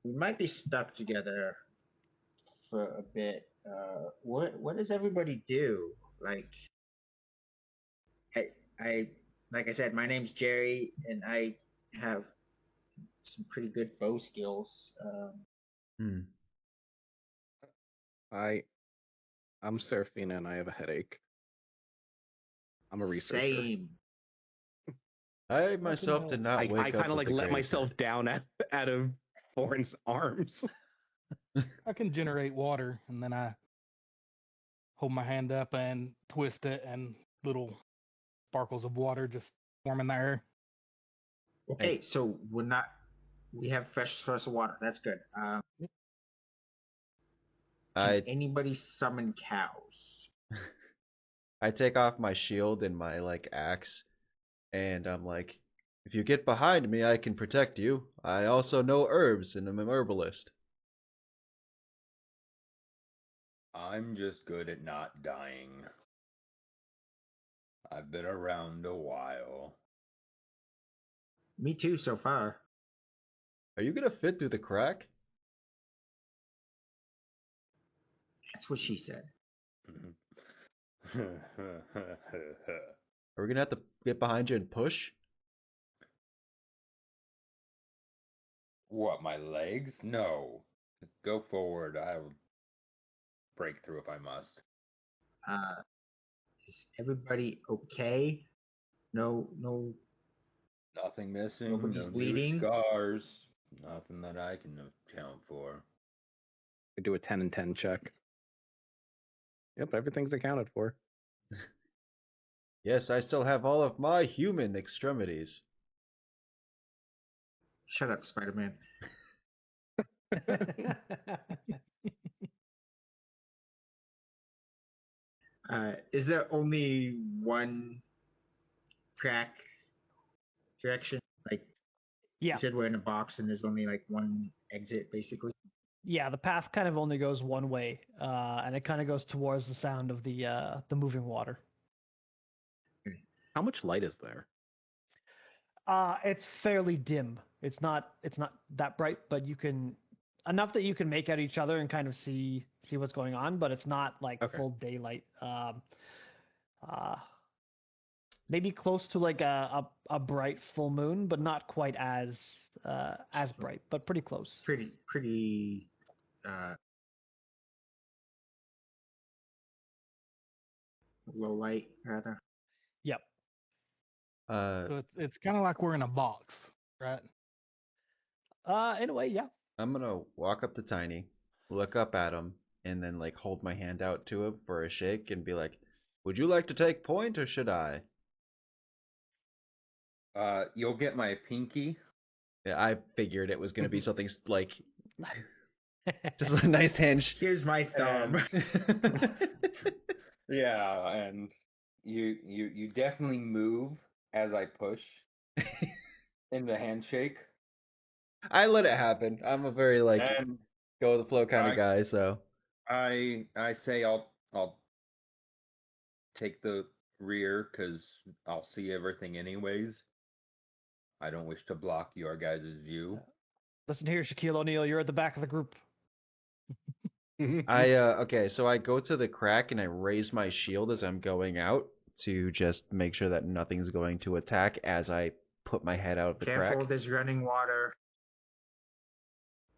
We might be stuck together for a bit. What does everybody do? Like, I like I said, my name's Jerry, and I have some pretty good bow skills. Hmm. I'm Serafina and I have a headache. I'm a researcher. Same. I myself did not I wake up kind of with like a let great myself down out of Thorn's arms. I can generate water, and then I hold my hand up and twist it, and little sparkles of water just form in the air. Okay, so we have fresh source of water. That's good. Can I anybody summon cows? I take off my shield and my like axe, and I'm like, if you get behind me, I can protect you. I also know herbs, and I'm an herbalist. I'm just good at not dying. I've been around a while. Me too, so far. Are you gonna fit through the crack? That's what she said. Are we gonna have to get behind you and push? What, my legs? No. Go forward. I'll break through if I must. Is everybody okay? No, Nothing missing, Nobody's no bleeding? new scars. Nothing that I can account for. I do a 10 and 10 check. Yep, everything's accounted for. Yes, I still have all of my human extremities. Shut up, Spider-Man. Is there only one track direction? Like Yeah. you said, we're in a box and there's only like one exit, basically. Yeah, the path kind of only goes one way, and it kind of goes towards the sound of the moving water. How much light is there? It's fairly dim. It's not that bright, but you can enough that you can make out each other and kind of see what's going on, but it's not like Okay. full daylight. Maybe close to like a bright full moon, but not quite as bright, but pretty close. Pretty low light, rather. Yep. So it's kind of like we're in a box, right? In a way, yeah. I'm gonna walk up to Tiny, look up at him, and then like hold my hand out to him for a shake and be like, "Would you like to take point or should I?" You'll get my pinky. Yeah, I figured it was gonna be something like Just a nice hand. Here's my thumb. Yeah, and you definitely move as I push in the handshake. I let it happen. I'm a very And go with the flow kind I of guy. So I say I'll take the rear because I'll see everything anyways. I don't wish to block your guys' view. Listen here, Shaquille O'Neal. You're at the back of the group. okay. So I go to the crack and I raise my shield as I'm going out to just make sure that nothing's going to attack as I put my head out of the Careful, crack. there's running water.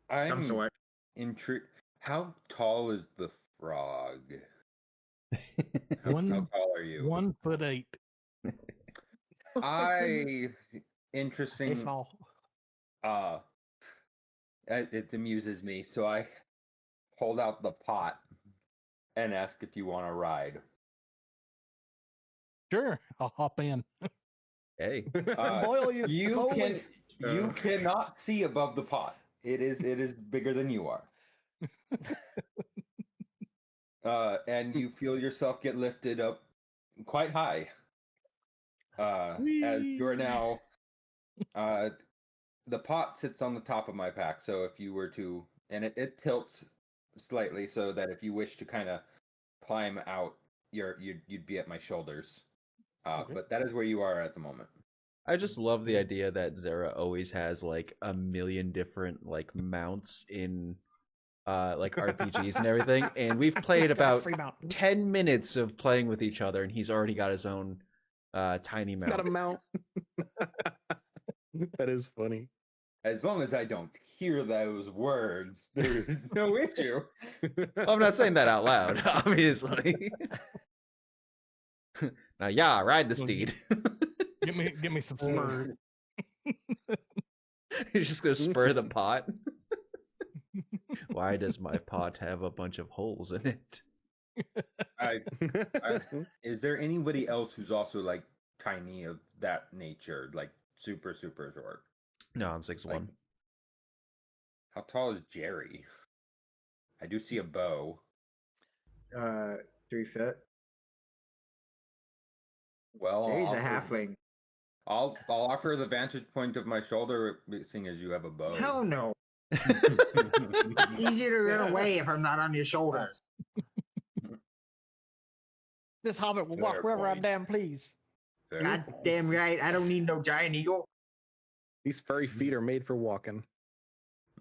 Some I'm sort. intrigued. How tall is the frog? How tall are you? 1'8". Hey, Interesting. small. It amuses me. So I hold out the pot and ask if you want to ride. Sure, I'll hop in. Hey. Boil you slowly. You cannot see above the pot. It is bigger than you are. And you feel yourself get lifted up quite high. As you're now, the pot sits on the top of my pack. So if you were to, and it tilts slightly so that if you wish to kind of climb out, you'd be at my shoulders. Okay. But that is where you are at the moment. I just love the idea that Zara always has like a million different like mounts in like RPGs and everything. And we've played about 10 minutes of playing with each other and he's already got his own tiny mount. Got a mount. That is funny. As long as I don't hear those words, there is no issue. Well, I'm not saying that out loud, obviously. Now, yeah, ride the steed. Give me some spurs. He's just gonna spur the pot. Why does my pot have a bunch of holes in it? Is there anybody else who's also like tiny of that nature, like super short? No, I'm 6'1". Like, how tall is Jerry? I do see a bow. 3 foot. Well, He's a halfling. I'll offer the vantage point of my shoulder, seeing as you have a bow. Hell no. It's easier to run away if I'm not on your shoulders. This hobbit will walk Fair wherever I point. damn please. Fair. God damn right. I don't need no giant eagle. These furry feet are made for walking.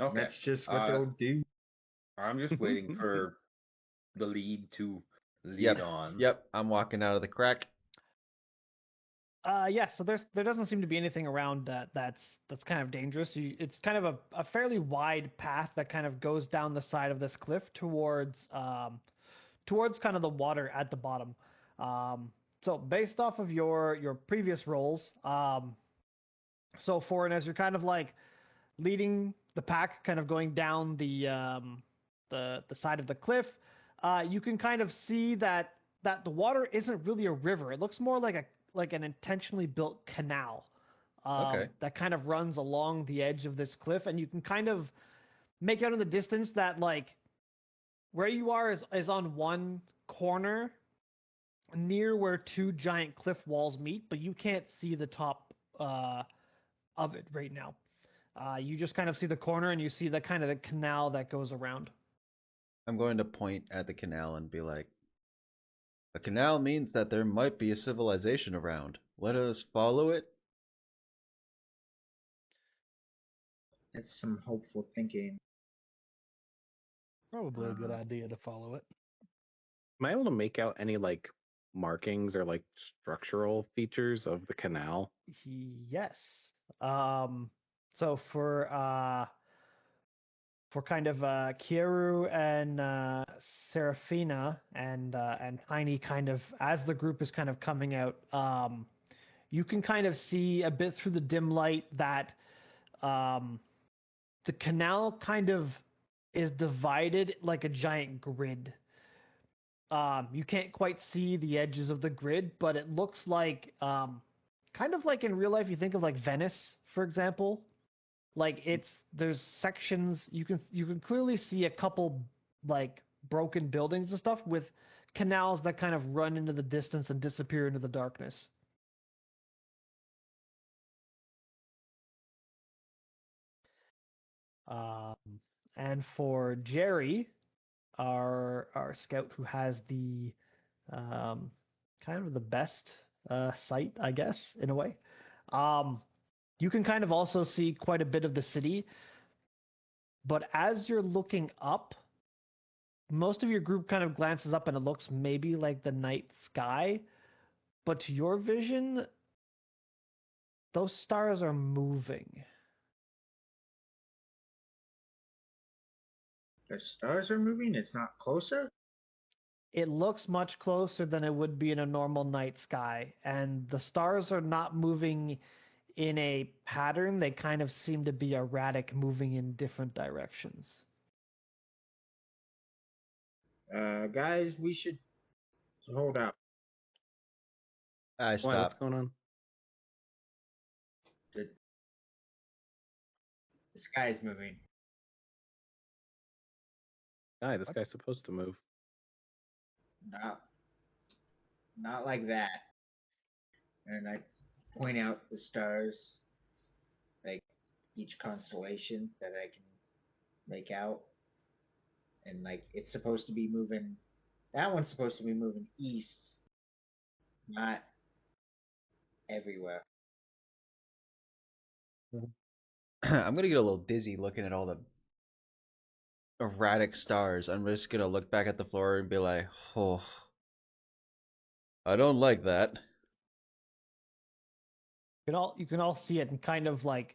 Okay. That's just what they'll do. I'm just waiting for the lead to lead on. Yep, I'm walking out of the crack. Yeah, so there doesn't seem to be anything around that's kind of dangerous. It's kind of a fairly wide path that kind of goes down the side of this cliff towards kind of the water at the bottom. So based off of your previous rolls, so Foreign, as you're kind of like leading the pack, kind of going down the side of the cliff, you can kind of see that the water isn't really a river. It looks more like an intentionally built canal that kind of runs along the edge of this cliff, and you can kind of make out in the distance that like where you are is on one corner near where two giant cliff walls meet, but you can't see the top of it right now. You just kind of see the corner, and you see the kind of the canal that goes around. I'm going to point at the canal and be like, a canal means that there might be a civilization around. Let us follow it. That's some hopeful thinking. Probably a good idea to follow it. Am I able to make out any like markings or like structural features of the canal? Yes. So for kind of Kieru and Serafina and Tiny, kind of as the group is kind of coming out, you can kind of see a bit through the dim light that the canal kind of is divided like a giant grid. You can't quite see the edges of the grid, but it looks like kind of like in real life. You think of like Venice, for example. Like there's sections you can clearly see a couple like broken buildings and stuff with canals that kind of run into the distance and disappear into the darkness. Um, and for Jerry, our scout who has the kind of the best sight, I guess, in a way. You can kind of also see quite a bit of the city, but as you're looking up, most of your group kind of glances up and it looks maybe like the night sky, but to your vision, those stars are moving. The stars are moving. It's not closer. It looks much closer than it would be in a normal night sky, and the stars are not moving in a pattern. They kind of seem to be erratic, moving in different directions. Guys, we should hold up. I Why? What's stopped. going on? The sky's moving. Guy, this guy's supposed to move. Not like that. And I point out the stars, like each constellation that I can make out. And like it's supposed to be moving. That one's supposed to be moving east, not everywhere. I'm gonna get a little dizzy looking at all the erratic stars. I'm just gonna look back at the floor and be like, oh, I don't like that. You can all see it, and kind of like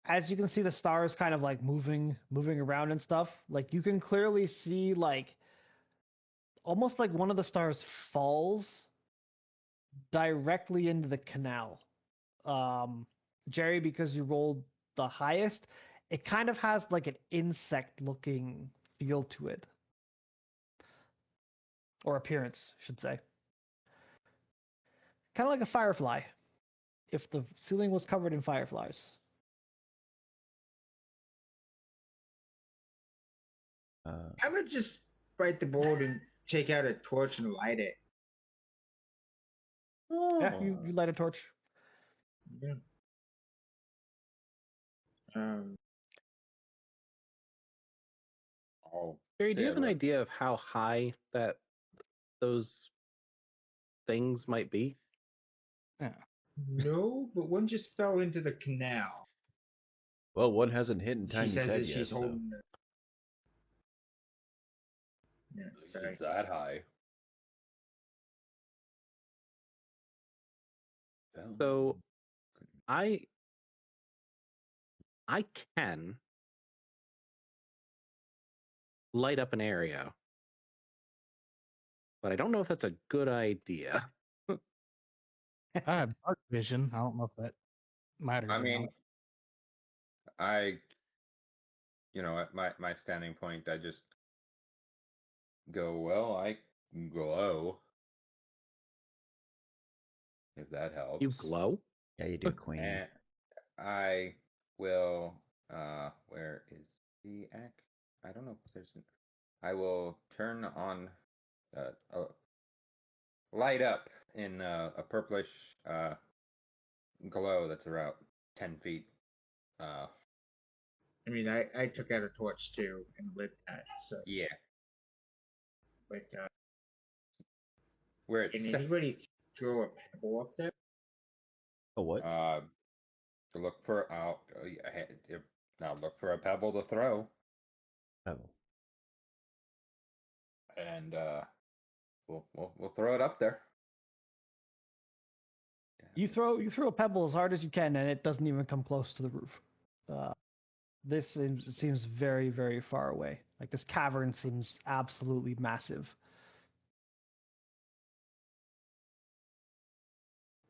as you can see the stars kind of like moving around and stuff. Like you can clearly see like almost like one of the stars falls directly into the canal. Jerry, because you rolled the highest, it kind of has like an insect looking feel to it. Or appearance, I should say. Kind of like a firefly, if the ceiling was covered in fireflies. I would just bite the board and take out a torch and light it. Yeah, you light a torch. Yeah. Oh, Jerry, do you have an look. idea of how high that those things might be? No, but one just fell into the canal. Well, one hasn't hit in She Tiny's says head that yet, she's so. holding the. Yeah, sorry. It's that high. So I can light up an area, but I don't know if that's a good idea. I have dark vision. I don't know if that matters. I or mean, not. at my standing point, I just go, well, I glow. If that helps. You glow? Yeah, you do, Queen. And I will, where is the act? I don't know if there's I will turn on, a light up in a purplish glow that's about 10 feet. I mean, I took out a torch too and lit that. So, Yeah. but Where it's can anybody throw a pebble up there? Oh, what? to look for now look for a pebble to throw, Oh. and we'll throw it up there. You throw a pebble as hard as you can, and it doesn't even come close to the roof. This seems very, very far away. Like this cavern seems absolutely massive.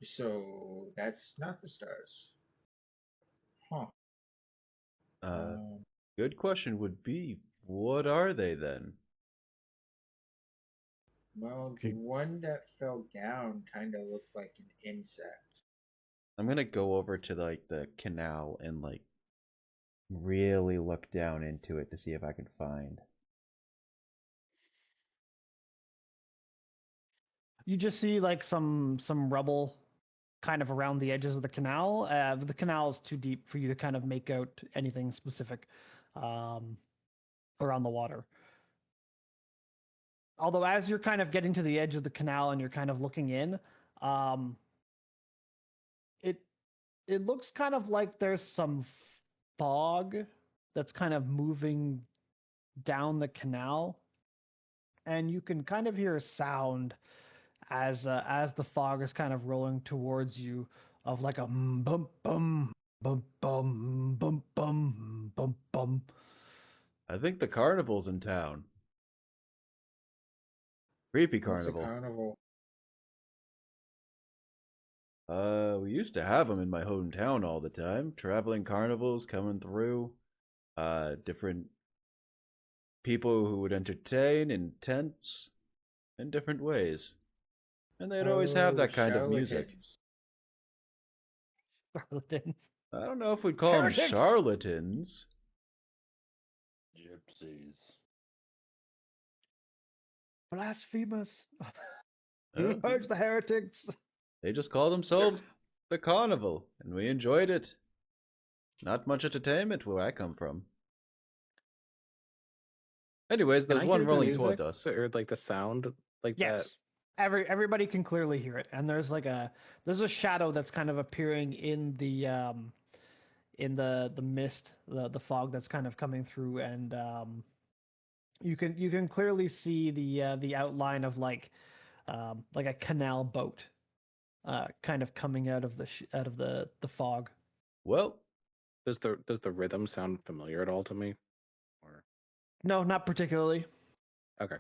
So that's not the stars. Huh. Good question would be, what are they then? Well, the one that fell down kind of looked like an insect. I'm gonna go over to like the canal and like really look down into it to see if I can find. You just see like some rubble kind of around the edges of the canal. But the canal is too deep for you to kind of make out anything specific around the water. Although as you're kind of getting to the edge of the canal and you're kind of looking in, um, it it looks kind of like there's some fog that's kind of moving down the canal, and you can kind of hear a sound as the fog is kind of rolling towards you of like a bum bum bum bum bum bum bum bum. I think the carnival's in town. Creepy What's a carnival. carnival? We used to have them in my hometown all the time. Traveling carnivals coming through. Different people who would entertain in tents in different ways. And they'd always have that kind of music. Charlatans. I don't know if we'd call them Heretics! charlatans. Gypsies. Blasphemous. Oh, Purge the heretics. they just call themselves the carnival, and we enjoyed it. Not much entertainment where I come from. Anyways, Can there's I one hear the rolling music towards us. or like the sound like Yes. that? Everybody can clearly hear it, and there's a shadow that's kind of appearing in the mist, the fog that's kind of coming through, and you can clearly see the outline of like a canal boat, kind of coming out of the fog. Well, Does the rhythm sound familiar at all to me? Or No, not particularly. okay.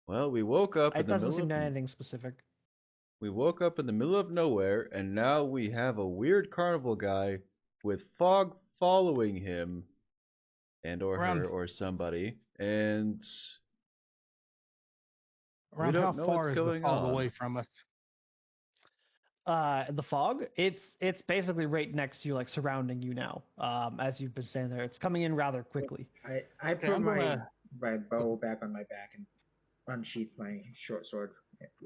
well, we woke up It in the doesn't middle seem of to anything specific. we woke up in the middle of nowhere, and now we have a weird carnival guy with fog following him, and or Around her or somebody, and we around how don't know what's far is the going fog on. away from us? The fog, it's basically right next to you, like surrounding you now. As you've been standing there, it's coming in rather quickly. I Okay, put I'm my gonna. bow back on my back and unsheath my short sword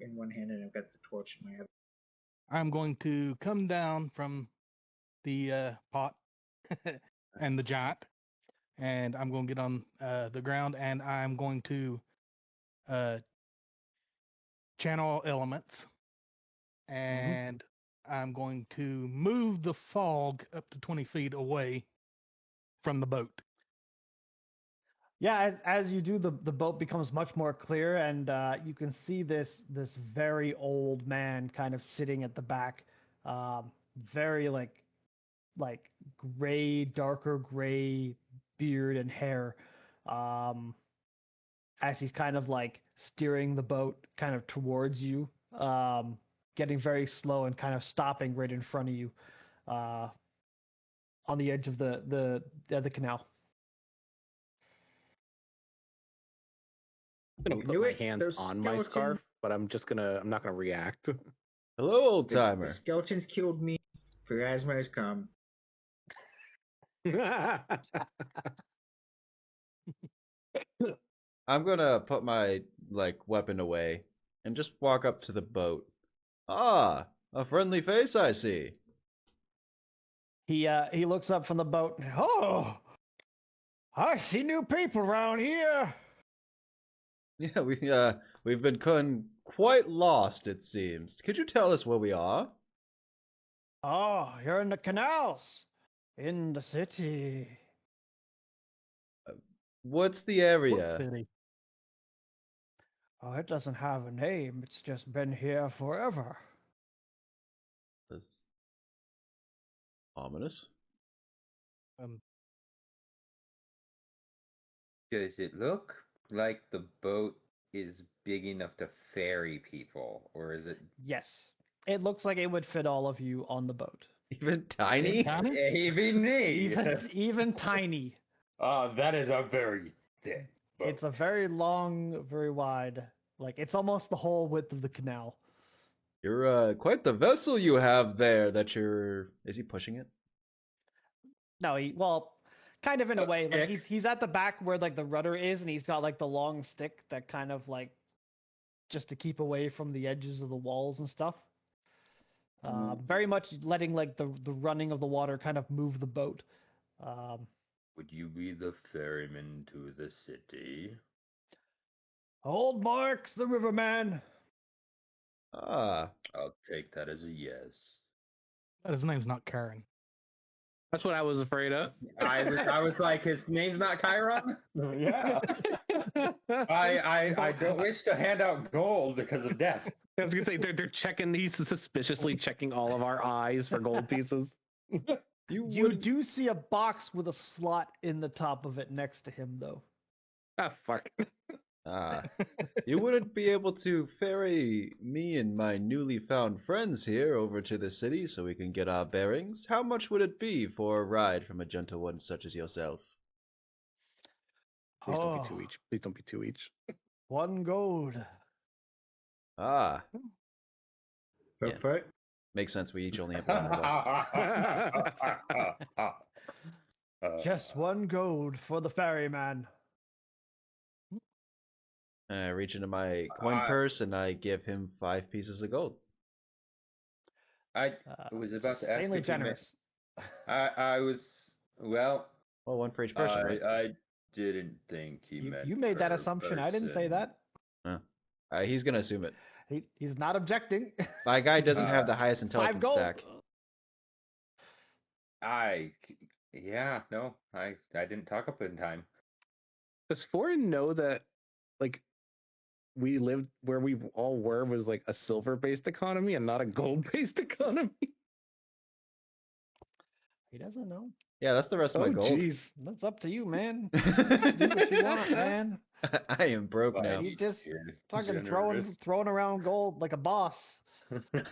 in one hand, and I've got the torch in my other. I'm going to come down from the pot and the giant, and I'm going to get on the ground, and I'm going to uh, channel elements, and I'm going to move the fog up to 20 feet away from the boat. Yeah, as you do, the boat becomes much more clear, and you can see this very old man kind of sitting at the back, very like gray, darker gray beard and hair, as he's kind of like steering the boat kind of towards you, getting very slow and kind of stopping right in front of you, on the edge of the canal. I'm gonna I put knew my it. hands Those on my skeletons. scarf, but I'm not gonna react. Hello, old The timer. skeletons killed me. Pharasma has come. I'm gonna put my weapon away and just walk up to the boat. Ah, a friendly face I see. He looks up from the boat. Oh, I see new people around here. Yeah, we've been quite lost, it seems. Could you tell us where we are? Oh, you're in the canals, in the city. What's the What area? city? Oh, it doesn't have a name. It's just been here forever. That's ominous. Um, Does it look like the boat is big enough to ferry people, or is it Yes, it looks like it would fit all of you on the boat. Even tiny? Tiny? even me? Even tiny. That is a very thick boat. It's a very long, very wide. Like it's almost the whole width of the canal. You're quite the vessel you have there that you're... Is he pushing it? No, well, kind of in a way. Like Stick. he's at the back where like the rudder is, and he's got like the long stick that kind of like just to keep away from the edges of the walls and stuff. Very much letting like the running of the water kind of move the boat. Would you be the ferryman to the city? Old Marks, the riverman. Ah, I'll take that as a yes. But his name's not Karen. That's what I was afraid of. I was like, his name's not Chiron? Yeah. I don't wish to hand out gold because of death. I was gonna say they're checking. He's suspiciously checking all of our eyes for gold pieces. You do see a box with a slot in the top of it next to him, though. Ah, fuck. You wouldn't be able to ferry me and my newly found friends here over to the city so we can get our bearings? How much would it be for a ride from a gentle one such as yourself? Please don't be two each. Please don't be two each. 1 gold. Ah, Per Yeah. foot. makes sense. We each only have one left. Just 1 gold for the ferryman. I reach into my coin purse and I give him 5 pieces of gold. I was about to ask Insanely if you meant- generous. I was, well, Well, one for each person, right? I didn't think he meant You made that per assumption. I didn't say person. that. He's gonna assume it. He's not objecting. My guy doesn't have the highest 5 intelligence gold. stack. Yeah, no, I didn't talk up in time. Does Foreign know that, like, we lived where we all were was like a silver-based economy and not a gold-based economy? He doesn't know. Yeah, that's the rest of my gold. Jeez. That's up to you, man. Do what you want, man. I am broke Why, now. You just you're fucking generous. throwing around gold like a boss.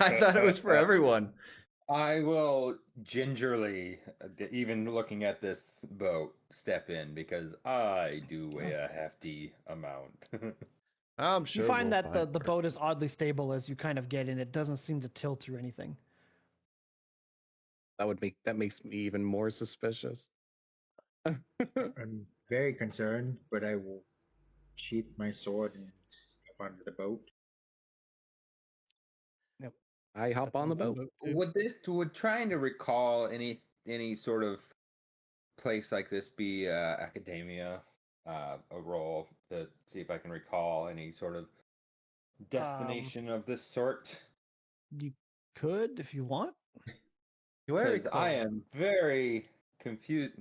I thought it was for everyone. I will gingerly, even looking at this boat, step in because I do weigh a hefty amount. I'm sure You find we'll that find the her. boat is oddly stable as you kind of get in. It doesn't seem to tilt or anything. That makes me even more suspicious. I'm very concerned, but I will sheath my sword and step onto the boat. I hop on the boat. Would trying to recall any sort of place like this be academia, a role to see if I can recall any sort of destination of this sort? You could if you want. Because I am very confused,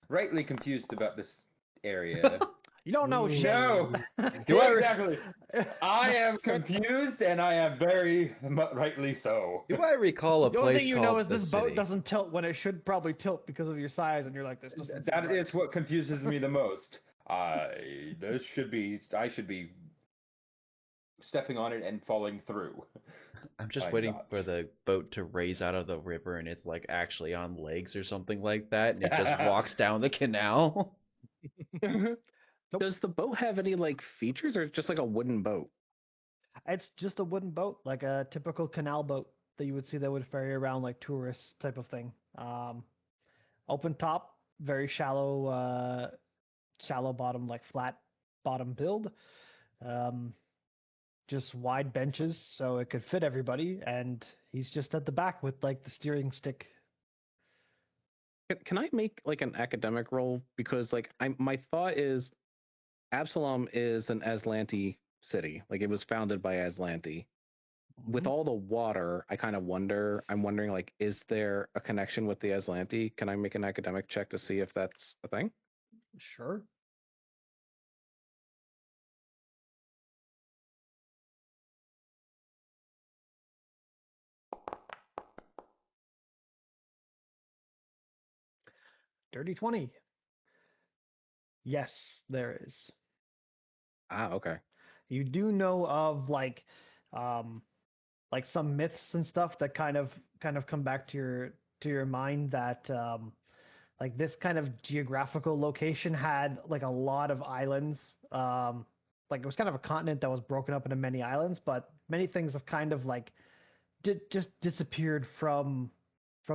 rightly confused about this area. You don't know shit. No, exactly. I am confused, and I am very rightly so. Do I recall a The only place thing you know called is the this boat City? doesn't tilt when it should probably tilt because of your size, and you're like, this doesn't. That seem right. is what confuses me the most. I should be stepping on it and falling through. I'm just I'm waiting not. for the boat to raise out of the river and it's like actually on legs or something like that, and it just walks down the canal. Nope. Does the boat have any like features, or just like a wooden boat? It's just a wooden boat, like a typical canal boat that you would see that would ferry around like tourists type of thing. Open top, very shallow, shallow bottom, like flat bottom build. Just wide benches so it could fit everybody, and he's just at the back with like the steering stick. Can I make like an academic roll? Because like my thought is Absalom is an Aslanti city. Like it was founded by Aslanti. With all the water, I'm wondering like, is there a connection with the Aslanti? Can I make an academic check to see if that's a thing? Sure. Dirty 20. Yes, there is. Ah, okay. You do know of like some myths and stuff that kind of come back to your mind that like this kind of geographical location had like a lot of islands. Like it was kind of a continent that was broken up into many islands, but many things have kind of like just disappeared from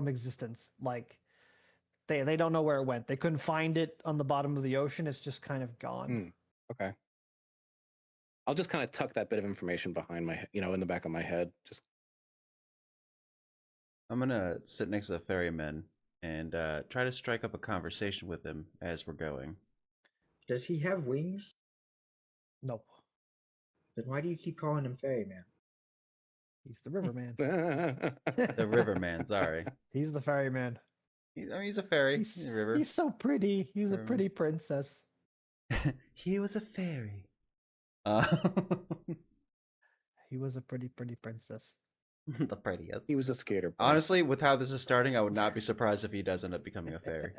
existence. Like they don't know where it went. They couldn't find it on the bottom of the ocean. It's just kind of gone. Okay. I'll just kind of tuck that bit of information behind my, in the back of my head. Just I'm gonna sit next to the ferryman and try to strike up a conversation with him as we're going. Does he have wings? Nope. Then why do you keep calling him ferryman? He's the riverman. The riverman, sorry. He's the ferryman. He's a fairy. He's a river. He's so pretty. He's a Riverman. pretty princess. He was a fairy. He was a pretty princess. The prettiest. he was a skater. Boy. Honestly, with how this is starting, I would not be surprised if he does end up becoming a fairy.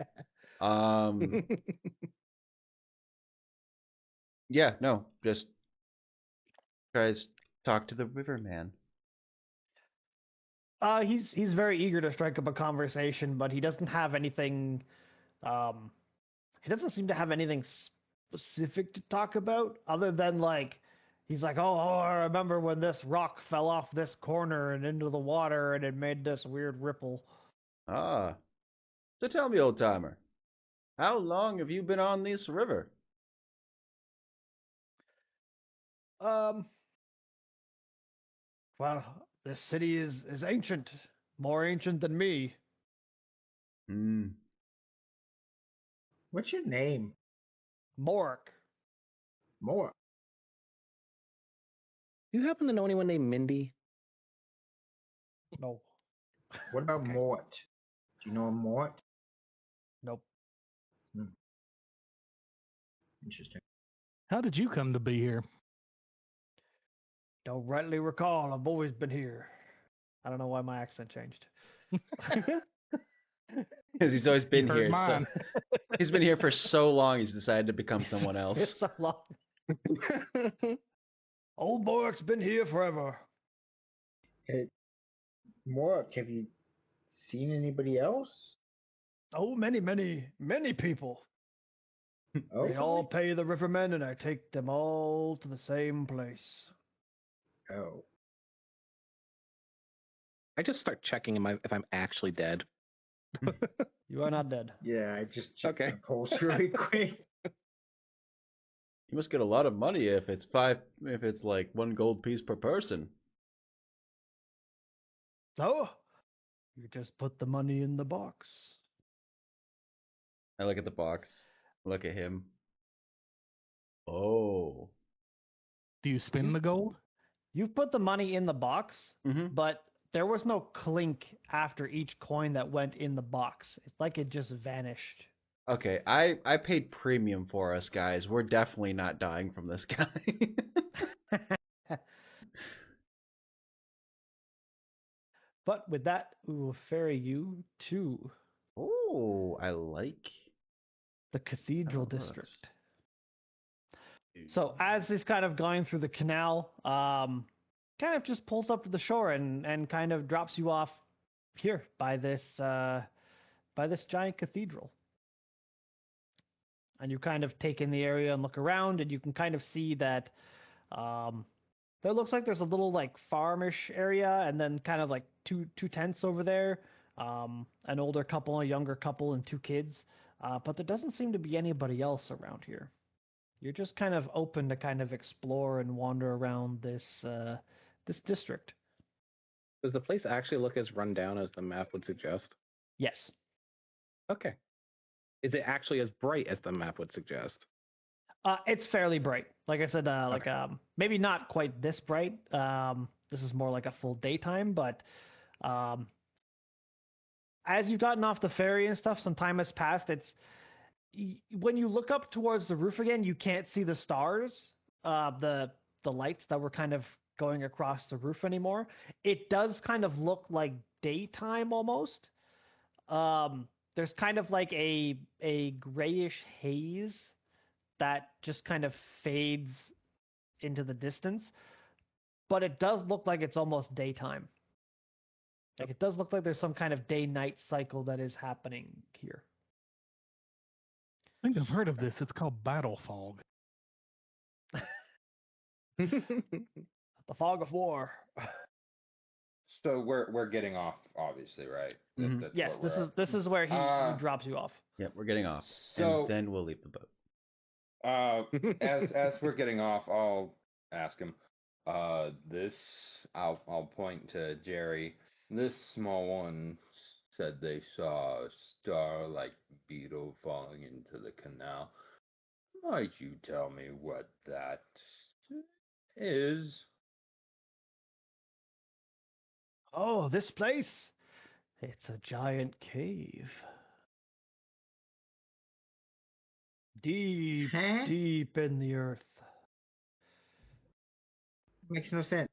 Yeah, no, just try to talk to the riverman. He's very eager to strike up a conversation, but he doesn't have anything. He doesn't seem to have anything specific to talk about, other than like he's like, oh, I remember when this rock fell off this corner and into the water, and it made this weird ripple. Ah, so tell me, old timer, how long have you been on this river? Well, this city is ancient, more ancient than me. What's your name? Morik. More. Do you happen to know anyone named Mindy? No. What about Okay. Mort? Do you know a Mort? Nope. Interesting. How did you come to be here? Don't rightly recall. I've always been here. I don't know why my accent changed. Because he's always been You heard here. mine. So, he's been here for so long, he's decided to become someone else. It's so long. Old Morik's been here forever. Mort, have you seen anybody else? Oh, many people. Oh, They all pay the rivermen, and I take them all to the same place. Oh. I just start checking if I'm actually dead. You are not dead. Yeah, I just checked Okay. my pulse really quick. You must get a lot of money if it's like 1 gold piece per person. So, you just put the money in the box. I look at the box, look at him. Oh. Do you spend the gold? You've put the money in the box, Mm-hmm. but there was no clink after each coin that went in the box. It's like it just vanished. Okay, I paid premium for us, guys. We're definitely not dying from this guy. But with that, we will ferry you to Oh, I like. the Cathedral Zarrathoz. District. So as he's kind of going through the canal, kind of just pulls up to the shore and kind of drops you off here by this giant cathedral. And you kind of take in the area and look around, and you can kind of see that there looks like there's a little like farmish area, and then kind of like two tents over there, an older couple, a younger couple, and 2 kids. But there doesn't seem to be anybody else around here. You're just kind of open to kind of explore and wander around this district. Does the place actually look as run down as the map would suggest? Yes. Okay. Is it actually as bright as the map would suggest? It's fairly bright. Like I said, Okay. maybe not quite this bright. This is more like a full daytime, but as you've gotten off the ferry and stuff, some time has passed. When you look up towards the roof again, you can't see the stars, the lights that were kind of going across the roof anymore. It does kind of look like daytime almost. There's kind of like a grayish haze that just kind of fades into the distance, but it does look like it's almost daytime. Like it does look like there's some kind of day-night cycle that is happening here. I think I've heard of this. It's called battle fog. The fog of war. So we're getting off, obviously, right? Mhm. That's Yes, where we're this is where he drops you off. Yep, we're getting off, So- and then we'll leave the boat. As we're getting off, I'll ask him. I'll point to Jerry. This small one said they saw a star-like beetle falling into the canal. Might you tell me what that is? Oh, this place. It's a giant cave. Deep, Huh? deep in the earth. Makes no sense.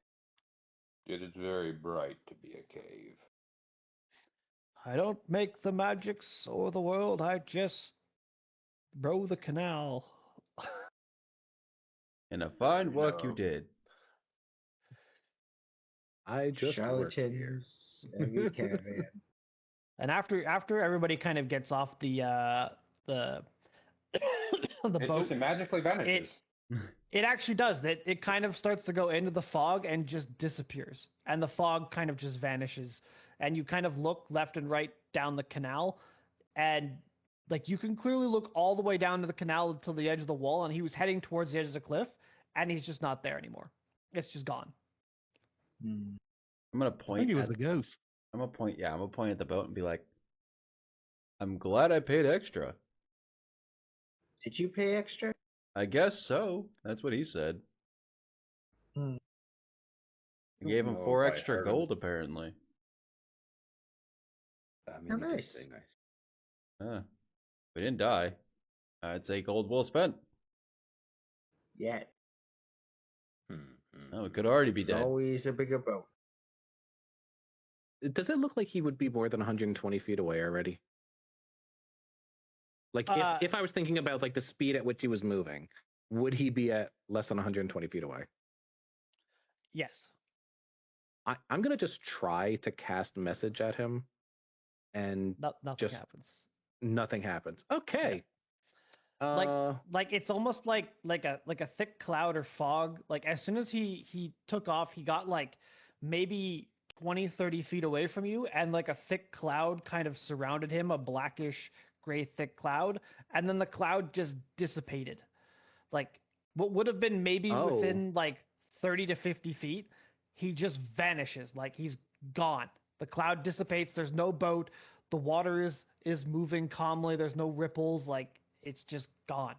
It is very bright to be a cave. I don't make the magics or the world, I just row the canal. And a fine work you No. did. I just work here. Charlatans, every caravan. And after everybody kind of gets off the the It boat, just magically vanishes. it actually does. It kind of starts to go into the fog and just disappears. And the fog kind of just vanishes. And you kind of look left and right down the canal, and like you can clearly look all the way down to the canal to the edge of the wall, and he was heading towards the edge of the cliff, and he's just not there anymore. It's just gone. Hmm. I'm gonna I point. think it was at, a ghost. I'm gonna point. Yeah, I'm gonna point at the boat and be like, "I'm glad I paid extra." Did you pay extra? I guess so. That's what he said. Hmm. I gave him Don't know 4 if I extra heard him. gold, apparently. I mean, How he did nice. say nice. We didn't die. I'd say gold well spent. Yeah. Oh, it could already be It's dead. always a bigger boat. Does it look like he would be more than 120 feet away already? Like if I was thinking about like the speed at which he was moving, would he be at less than 120 feet away? Yes. I'm gonna just try to cast message at him, and Nothing just happens. nothing happens. Okay. Like it's almost like a thick cloud or fog. Like as soon as he took off, he got like maybe 20-30 feet away from you, and like a thick cloud kind of surrounded him, a blackish gray thick cloud, and then the cloud just dissipated. Like what would have been maybe Oh. within like 30 to 50 feet, he just vanishes. Like he's gone. The cloud dissipates. There's no boat. The water is moving calmly. There's no ripples. Like it's just gone.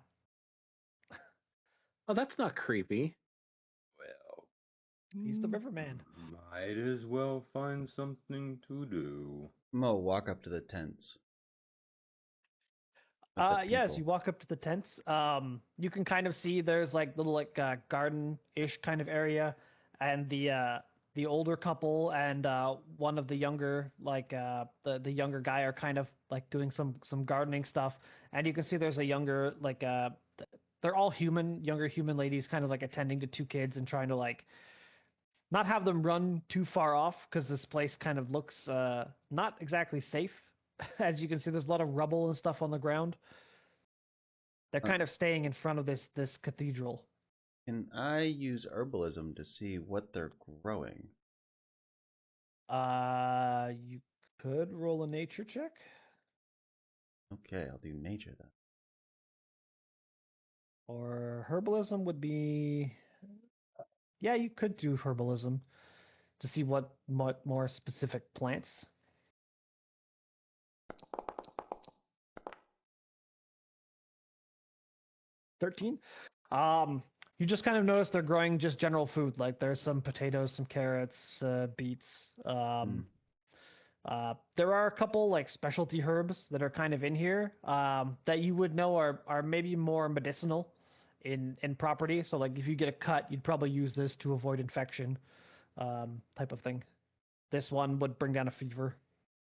Oh, that's not creepy. Well, He's the riverman. might as well find something to do. I'm gonna walk up to the tents. with the Yes, people. you walk up to the tents. You can kind of see there's like little like garden-ish kind of area, and the older couple and one of the younger the younger guy are kind of like doing some gardening stuff, and you can see there's a younger they're all younger human ladies kind of like attending to 2 kids and trying to like not have them run too far off because this place kind of looks not exactly safe. As you can see, there's a lot of rubble and stuff on the ground. They're kind of staying in front of this cathedral. Can I use herbalism to see what they're growing? You could roll a nature check. Okay, I'll do nature then. Or herbalism would be. Yeah, you could do herbalism to see what more specific plants. 13. You just kind of notice they're growing just general food. Like there's some potatoes, some carrots, beets. There are a couple like specialty herbs that are kind of in here that you would know are maybe more medicinal in property. So like if you get a cut, you'd probably use this to avoid infection, type of thing. This one would bring down a fever.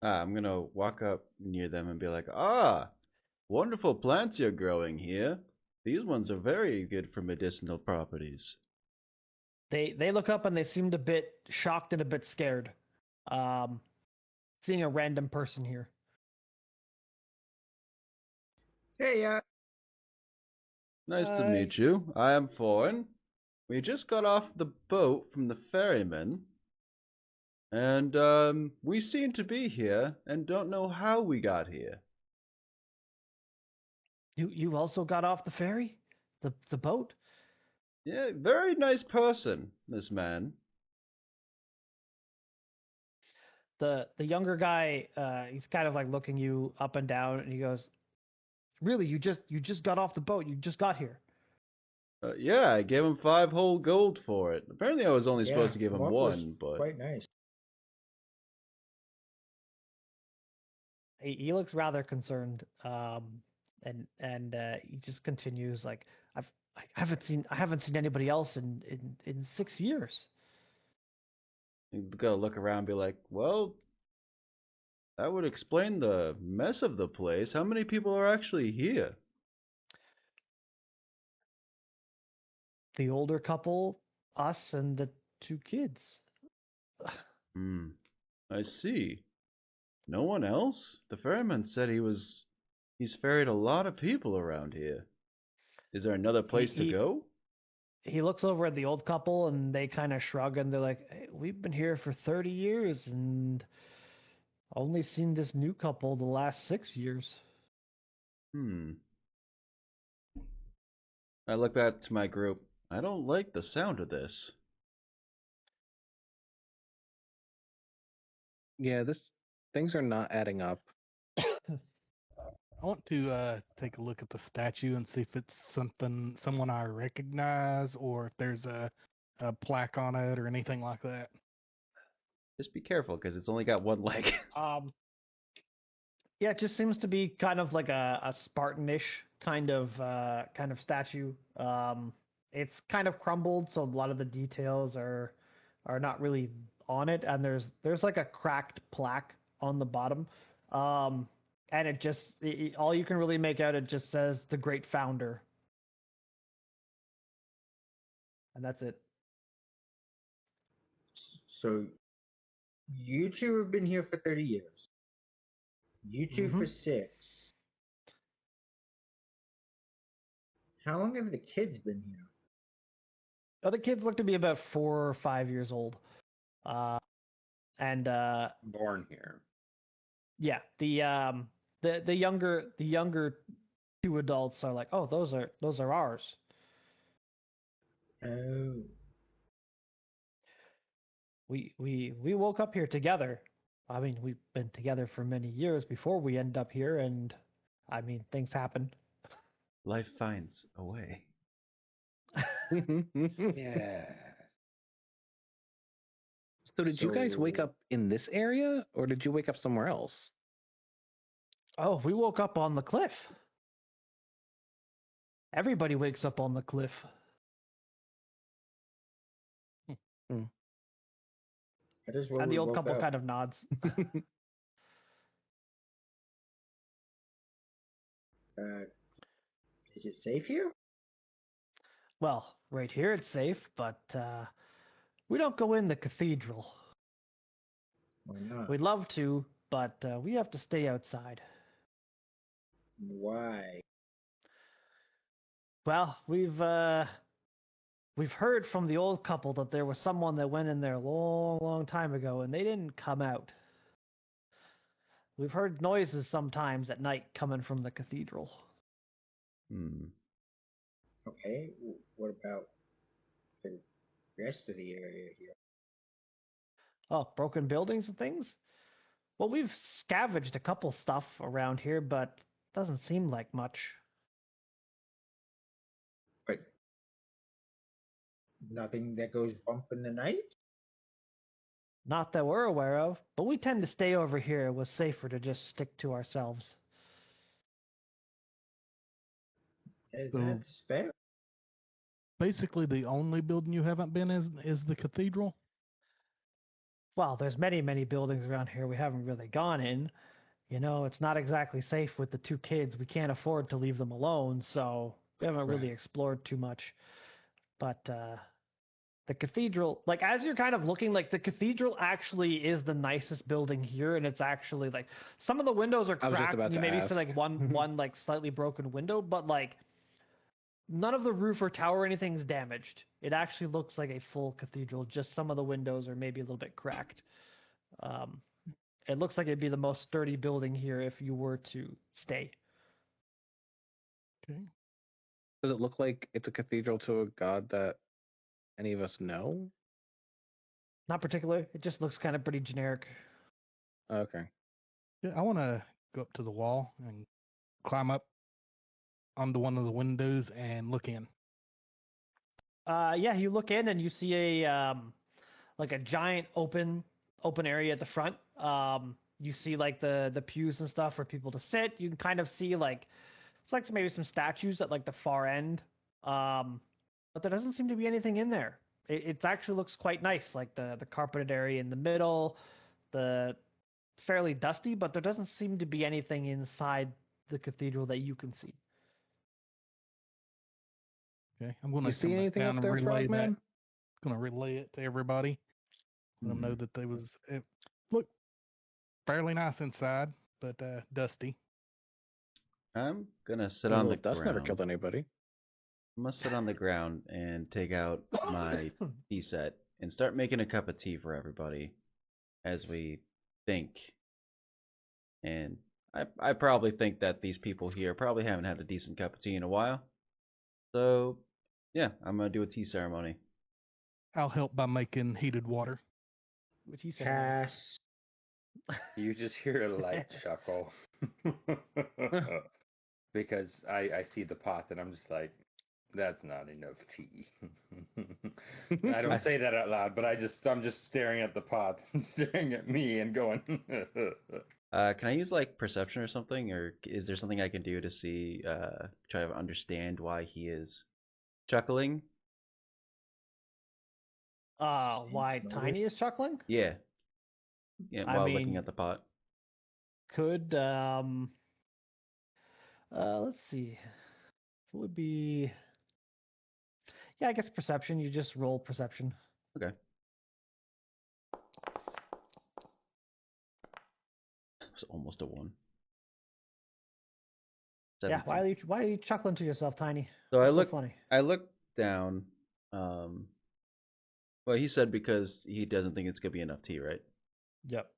I'm gonna walk up near them and be like, wonderful plants you're growing here. These ones are very good for medicinal properties. They look up and they seemed a bit shocked and a bit scared, seeing a random person here. Hey, Nice to meet you. I am foreign. We just got off the boat from the ferryman. And we seem to be here and don't know how we got here. You also got off the ferry? The boat? Yeah, very nice person, this man. The younger guy, he's kind of like looking you up and down, and he goes, "Really, you just got off the boat. You just got here." Yeah, I gave him 5 whole gold for it. Apparently I was only supposed to give him what was 1, but... quite nice. He looks rather concerned, and he just continues like, I haven't seen anybody else in 6 years. You gotta look around and be like, well, that would explain the mess of the place. How many people are actually here? The older couple, us, and the 2 kids. Hmm, I see. No one else? The ferryman said he's ferried a lot of people around here. Is there another place to go? He looks over at the old couple, and they kind of shrug, and they're like, hey, we've been here for 30 years, and only seen this new couple the last 6 years. Hmm. I look back to my group. I don't like the sound of this. Yeah, things are not adding up. I want to take a look at the statue and see if it's someone I recognize, or if there's a plaque on it or anything like that. Just be careful, because it's only got 1 leg. Yeah, it just seems to be kind of like a Spartanish kind of statue. It's kind of crumbled, so a lot of the details are not really on it, and there's like a cracked plaque on the bottom. And it just all you can really make out, it just says the great founder. And that's it. So you two have been here for 30 years. You 2 for 6. How long have the kids been here? Oh, the kids look to be about 4 or 5 years old. And Born here. yeah, the younger 2 adults are like, oh, those are ours. Oh. We woke up here together. I mean, we've been together for many years before we end up here, and I mean, things happen. Life finds a way. Yeah. So did you guys wake up in this area, or did you wake up somewhere else? Oh, we woke up on the cliff. Everybody wakes up on the cliff. Hmm. And the old couple kind of nods. Is it safe here? Well, right here it's safe, but we don't go in the cathedral. Why not? We'd love to, but we have to stay outside. Why? Well, we've heard from the old couple that there was someone that went in there a long, long time ago, and they didn't come out. We've heard noises sometimes at night coming from the cathedral. Okay, what about the rest of the area here? Oh, broken buildings and things? Well, we've scavenged a couple stuff around here, but doesn't seem like much. But nothing that goes bump in the night? Not that we're aware of, but we tend to stay over here. It was safer to just stick to ourselves. That's fair. Basically, the only building you haven't been is the cathedral. Well, there's many, many buildings around here we haven't really gone in. You know, it's not exactly safe with the 2 kids. We can't afford to leave them alone, so we haven't really explored too much. But the cathedral, like, as you're kind of looking, like, the cathedral actually is the nicest building here, and it's actually, like, some of the windows are cracked, and you maybe see, like, one like, slightly broken window, but, like, none of the roof or tower or anything's damaged. It actually looks like a full cathedral, just some of the windows are maybe a little bit cracked. It looks like it'd be the most sturdy building here if you were to stay. Okay. Does it look like it's a cathedral to a god that any of us know? Not particular. It just looks kind of pretty generic. Okay. Yeah, I want to go up to the wall and climb up onto one of the windows and look in. Yeah, you look in and you see a like a giant open area at the front. You see like the pews and stuff for people to sit. You can kind of see like it's like maybe some statues at like the far end. But there doesn't seem to be anything in there. It actually looks quite nice, like the carpeted area in the middle, the fairly dusty, but there doesn't seem to be anything inside the cathedral that you can see. Okay, I'm going You to see come back anything down up and there, relay that. Frogman? Going to relay it to everybody. Let them know that it looked fairly nice inside, but dusty. I'm gonna sit Well, on the dust never killed ground. anybody. I'm gonna sit on the ground and take out my tea set and start making a cup of tea for everybody as we think. And I probably think that these people here probably haven't had a decent cup of tea in a while. So, yeah, I'm gonna do a tea ceremony. I'll help by making heated water. Which he said. Pass. You just hear a light chuckle. Because I see the pot and I'm just like, that's not enough tea. I don't say that out loud, but I'm just staring at the pot, staring at me and going. Can I use like perception or something, or is there something I can do to see, try to understand why he is chuckling? Why Tiny is chuckling? Yeah, yeah, I while looking mean, at the pot. could let's see. It would be, yeah, I guess perception. You just roll perception. Okay. It was almost a 1. Yeah, 17. why are you chuckling to yourself, Tiny? So What's so funny? I look down. Um, well, he said because he doesn't think it's gonna be enough tea, right? Yep.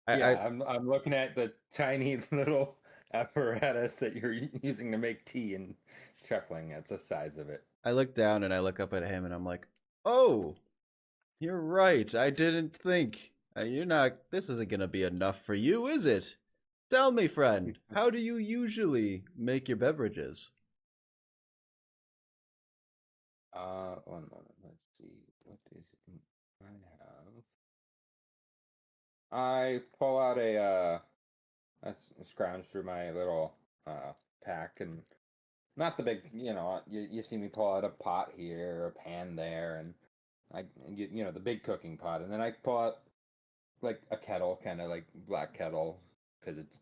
Yeah, I'm looking at the tiny little apparatus that you're using to make tea and chuckling at the size of it. I look down and I look up at him and I'm like, oh, you're right. I didn't think. You're not. This isn't gonna be enough for you, is it? Tell me, friend, how do you usually make your beverages? One moment. Let's see. What is it I have? I pull out I scrounge through my little pack and not the big, you see me pull out a pot here, a pan there, and the big cooking pot, and then I pull out like a kettle, kind of like black kettle, because it's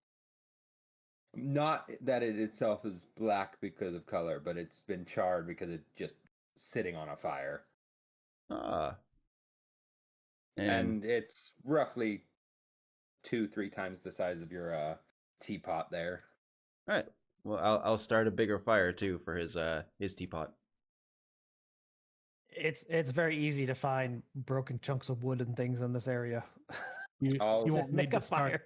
not that it itself is black because of color, but it's been charred because it's just sitting on a fire. Ah, And it's roughly 2-3 times the size of your teapot there. all right. Well, I'll start a bigger fire too for his teapot. It's very easy to find broken chunks of wood and things in this area. You I'll won't Make need a to start. fire.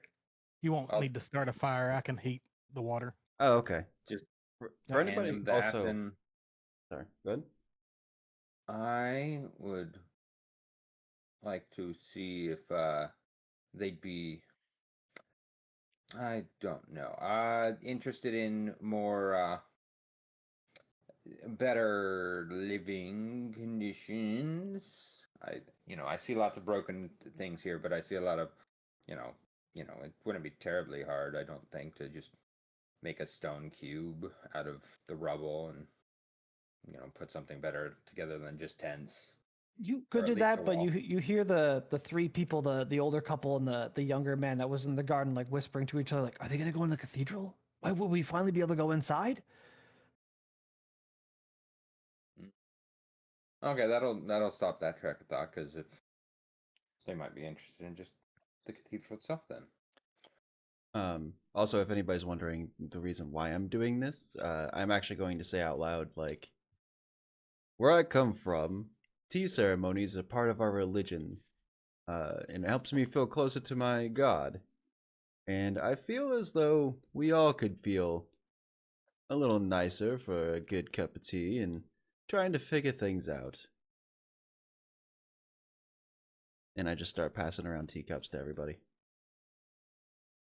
You won't I'll- need to start a fire. I can heat the water. Oh, okay. just For hand anybody him that, also, and sorry, good. I would like to see if they'd be, I don't know, interested in more better living conditions. I see lots of broken things here, but I see a lot of, you know, it wouldn't be terribly hard, I don't think, to just make a stone cube out of the rubble and, put something better together than just tents. You Or could at do least that, a but wall. you hear the three people, the older couple and the younger man that was in the garden, like whispering to each other, like, "Are they gonna go in the cathedral? Why will we finally be able to go inside?" Okay, that'll stop that track of thought, because if they might be interested in just the cathedral itself, then. Also, if anybody's wondering the reason why I'm doing this, I'm actually going to say out loud, like, where I come from, tea ceremonies are part of our religion. and it helps me feel closer to my God. And I feel as though we all could feel a little nicer for a good cup of tea and trying to figure things out. And I just start passing around teacups to everybody.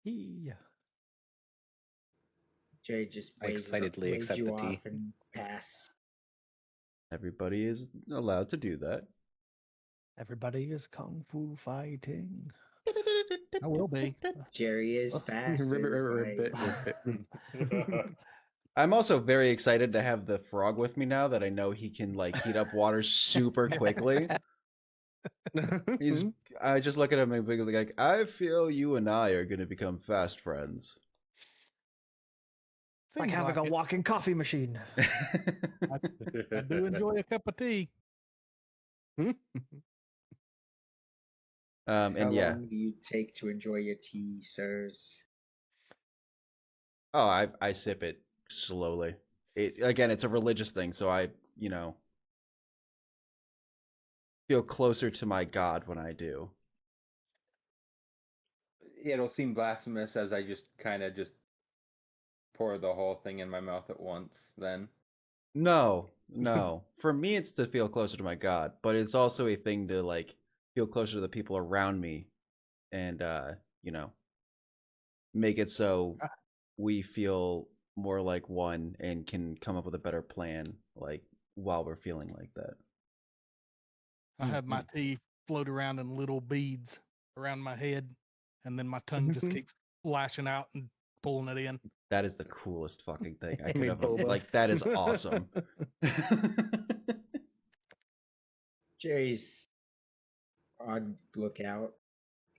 Yeah. Jay just I excitedly waves accept you the off tea. and pass. Everybody is allowed to do that. Everybody is kung fu fighting. I will be. Jerry is fast Ribbit, as ribbit, like, ribbit. I'm also very excited to have the frog with me now that I know he can like heat up water super quickly. I just look at him and be like, I feel you and I are going to become fast friends. Like Seems having a it. walking coffee machine. I do enjoy a cup of tea. And how yeah, long do you take to enjoy your tea, sirs? oh, I sip it slowly. Again, it's a religious thing, so I, feel closer to my God when I do. It'll seem blasphemous as I just kind of just pour the whole thing in my mouth at once. Then No, no. For me, it's to feel closer to my God, but it's also a thing to like feel closer to the people around me, and make it so we feel more like one and can come up with a better plan, like while we're feeling like that. I have my tea float around in little beads around my head, and then my tongue just keeps flashing out and pulling it in. That is the coolest fucking thing I I could mean, have. boba. Like that is awesome. Jerry's on lookout.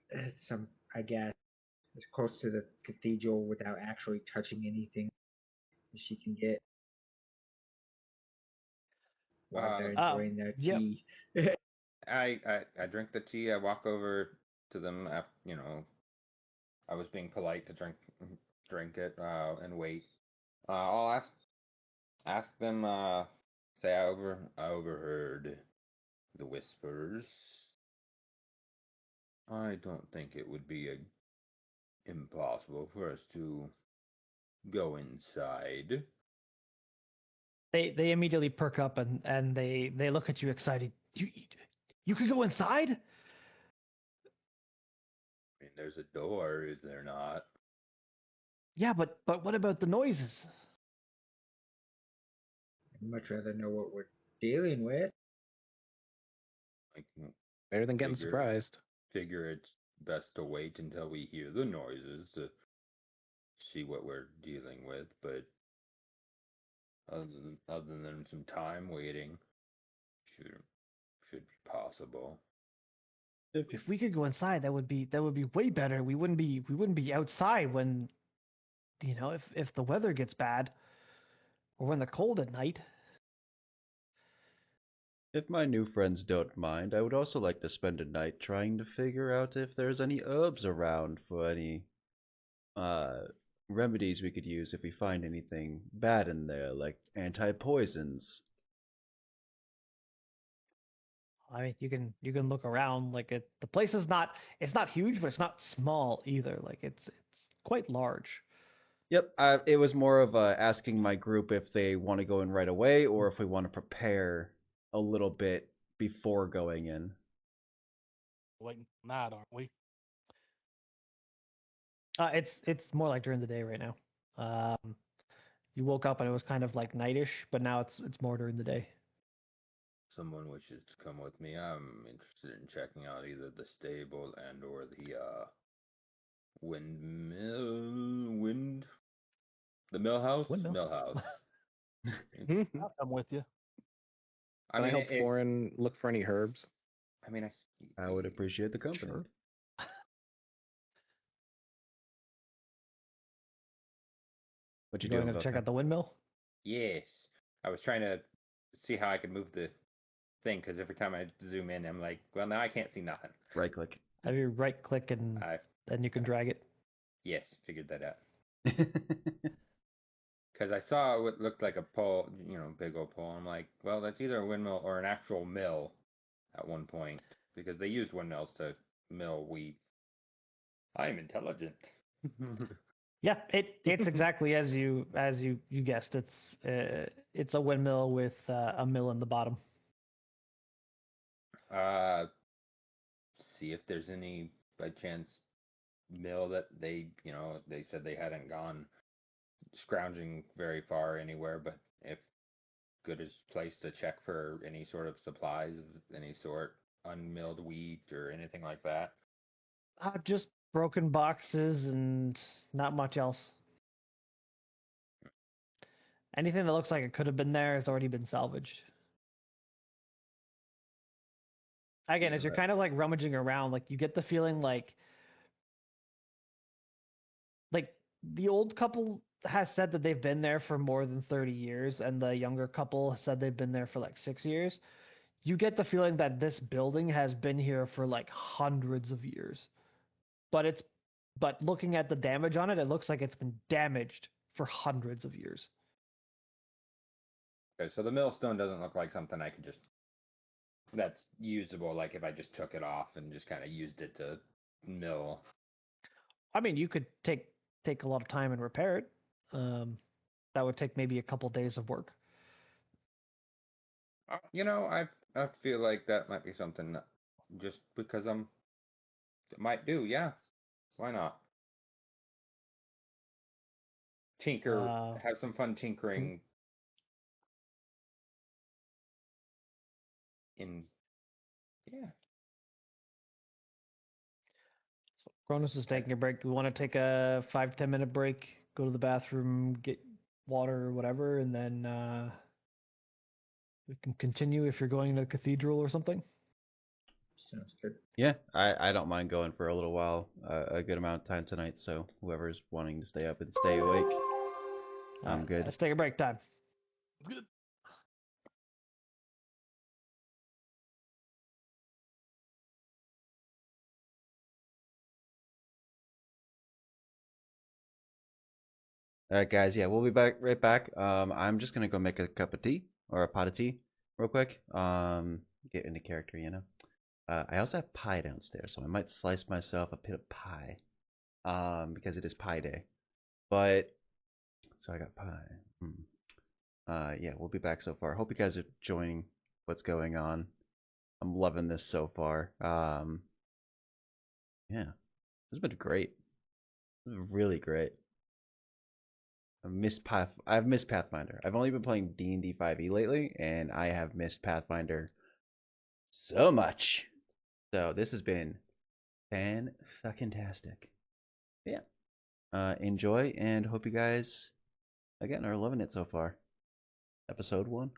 It's I guess, as close to the cathedral without actually touching anything as she can get while they're enjoying their Yep. tea. I drink the tea. I walk over to them. I was being polite to drink it and wait. I'll ask them. Say I overheard the whispers. I don't think it would be impossible for us to go inside. They immediately perk up and they look at you excited. You could go inside? I mean, there's a door, is there not? Yeah, but what about the noises? I'd much rather know what we're dealing with. I can Better than getting figure surprised. figure it's best to wait until we hear the noises to see what we're dealing with, but other than some time waiting, should be possible. If we could go inside, that would be way better. We wouldn't be outside when if the weather gets bad or when the cold at night. If my new friends don't mind, I would also like to spend a night trying to figure out if there's any herbs around for any uh remedies we could use if we find anything bad in there, like anti-poisons. I mean, you can look around. Like the place is not it's not huge, but it's not small either. Like it's quite large. Yep, it was more of asking my group if they want to go in right away or if we want to prepare a little bit before going in. Waiting for night, aren't we? It's more like during the day right now. You woke up and it was kind of like nightish, but now it's more during the day. Someone wishes to come with me. I'm interested in checking out either the stable and or the the mill house. Windmill. Mill house. I'll come with you. I Can I mean, help Thorin look for any herbs? I mean, I would appreciate the company. Sure. What you Going doing? to check out the windmill. Yes. I was trying to see how I could move the thing because every time I zoom in, I'm like, well, now I can't see nothing. Right click. Have you right click and then you can drag it. Yes, figured that out. Because I saw what looked like a pole, big old pole. I'm like, well, that's either a windmill or an actual mill at one point because they used windmills to mill wheat. I'm intelligent. Yeah, it's exactly as you guessed. It's a windmill with a mill in the bottom. See if there's any by chance mill that they said they hadn't gone scrounging very far anywhere, but if good as place to check for any sort of supplies of any sort, unmilled wheat or anything like that. Just broken boxes and not much else. Anything that looks like it could have been there has already been salvaged. Again, as you're kind of like rummaging around, like you get the feeling like the old couple has said that they've been there for more than 30 years, and the younger couple said they've been there for like 6 years. You get the feeling that this building has been here for like hundreds of years. But looking at the damage on it, it looks like it's been damaged for hundreds of years. Okay, so the millstone doesn't look like something I could just that's usable, like if I just took it off and just kind of used it to mill. I mean, you could take a lot of time and repair it. That would take maybe a couple days of work. I feel like that might be something that just because might do. Yeah, why not? Tinker, have some fun tinkering in. Yeah. So Cronus is taking a break. Do we want to take a 5-10 minute break, go to the bathroom, get water or whatever, and then we can continue if you're going to the cathedral or something? Sounds good. Yeah, I don't mind going for a little while, a good amount of time tonight. So whoever's wanting to stay up and stay awake, I'm good. Let's take a break time. Good. All right, guys. Yeah, we'll be right back. I'm just gonna go make a cup of tea or a pot of tea real quick. Get into character, you know. I also have pie downstairs, so I might slice myself a bit of pie. Because it is pie day. But so I got pie. Yeah, we'll be back so far. Hope you guys are enjoying what's going on. I'm loving this so far. Yeah, this has been great. This is really great. I've missed Pathfinder. I've only been playing D&D 5e lately, and I have missed Pathfinder so much. So this has been fan-fucking-tastic. Yeah. Enjoy, and hope you guys, again, are loving it so far. Episode 1.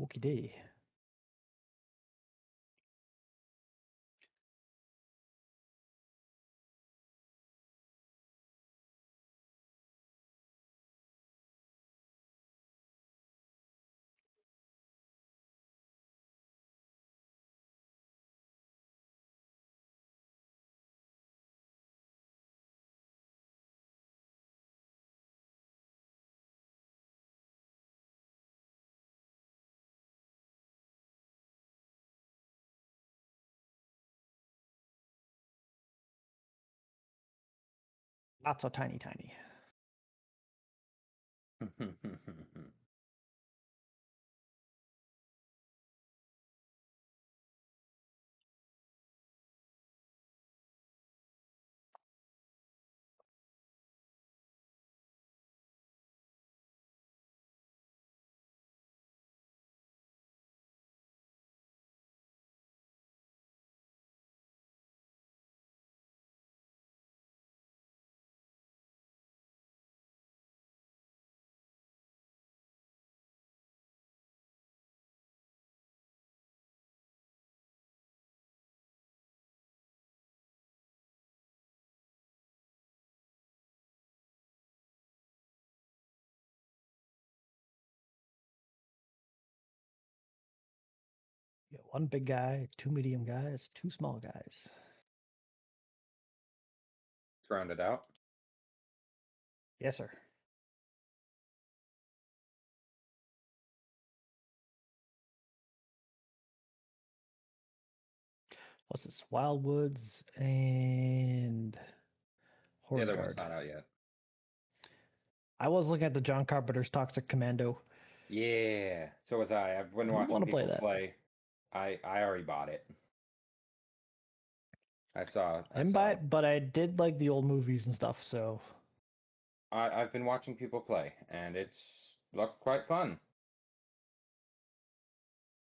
Okie day. Not so tiny. You got one big guy, two medium guys, two small guys. Let's round it out. Yes, sir. What's this? Wildwoods and The Horde other one's Guard. not out yet. I was looking at the John Carpenter's Toxic Commando. Yeah, so was I. I've been I watching wanna people play that. play. I already bought it. I didn't saw buy it, but I did like the old movies and stuff, so I've been watching people play, and it's looked quite fun.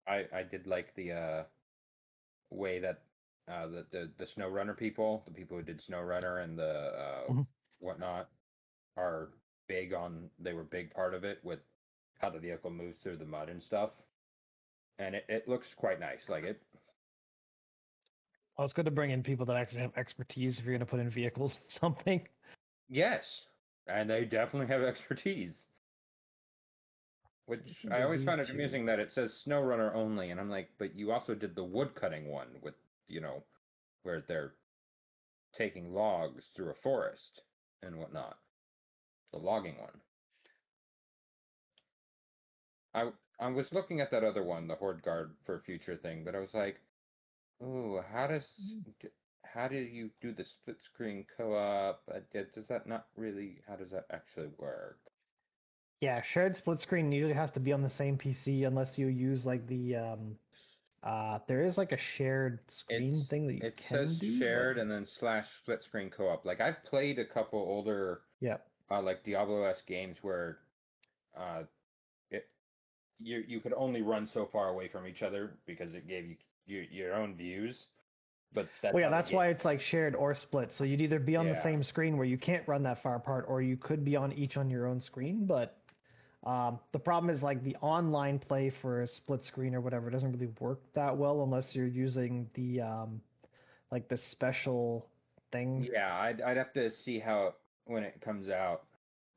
I did like the way that the SnowRunner people, the people who did SnowRunner and the Mhm. whatnot, are big on. They were a big part of it with how the vehicle moves through the mud and stuff, and it looks quite nice. Like it. well, it's good to bring in people that actually have expertise if you're going to put in vehicles or something. Yes, and they definitely have expertise. Which can I do always these found it two. amusing that it says SnowRunner only, and I'm like, but you also did the wood cutting one with, where they're taking logs through a forest and whatnot. The logging one. I was looking at that other one, the Horde Guard for a future thing, but I was like, ooh, how do you do the split screen co-op? Does that not really? How does that actually work? Yeah, shared split screen usually has to be on the same PC unless you use like the there is like a shared screen thing that you It can says do. shared and then slash split screen co-op. Like I've played a couple older Yeah. like Diablo-esque games where uh, it you could only run so far away from each other because it gave you your own views. But that's Well, yeah, how the that's game. why it's like shared or split. So you'd either be on the Yeah. same screen where you can't run that far apart, or you could be on each on your own screen. But the problem is like the online play for a split screen or whatever doesn't really work that well unless you're using the like the special thing. Yeah, I'd have to see how when it comes out.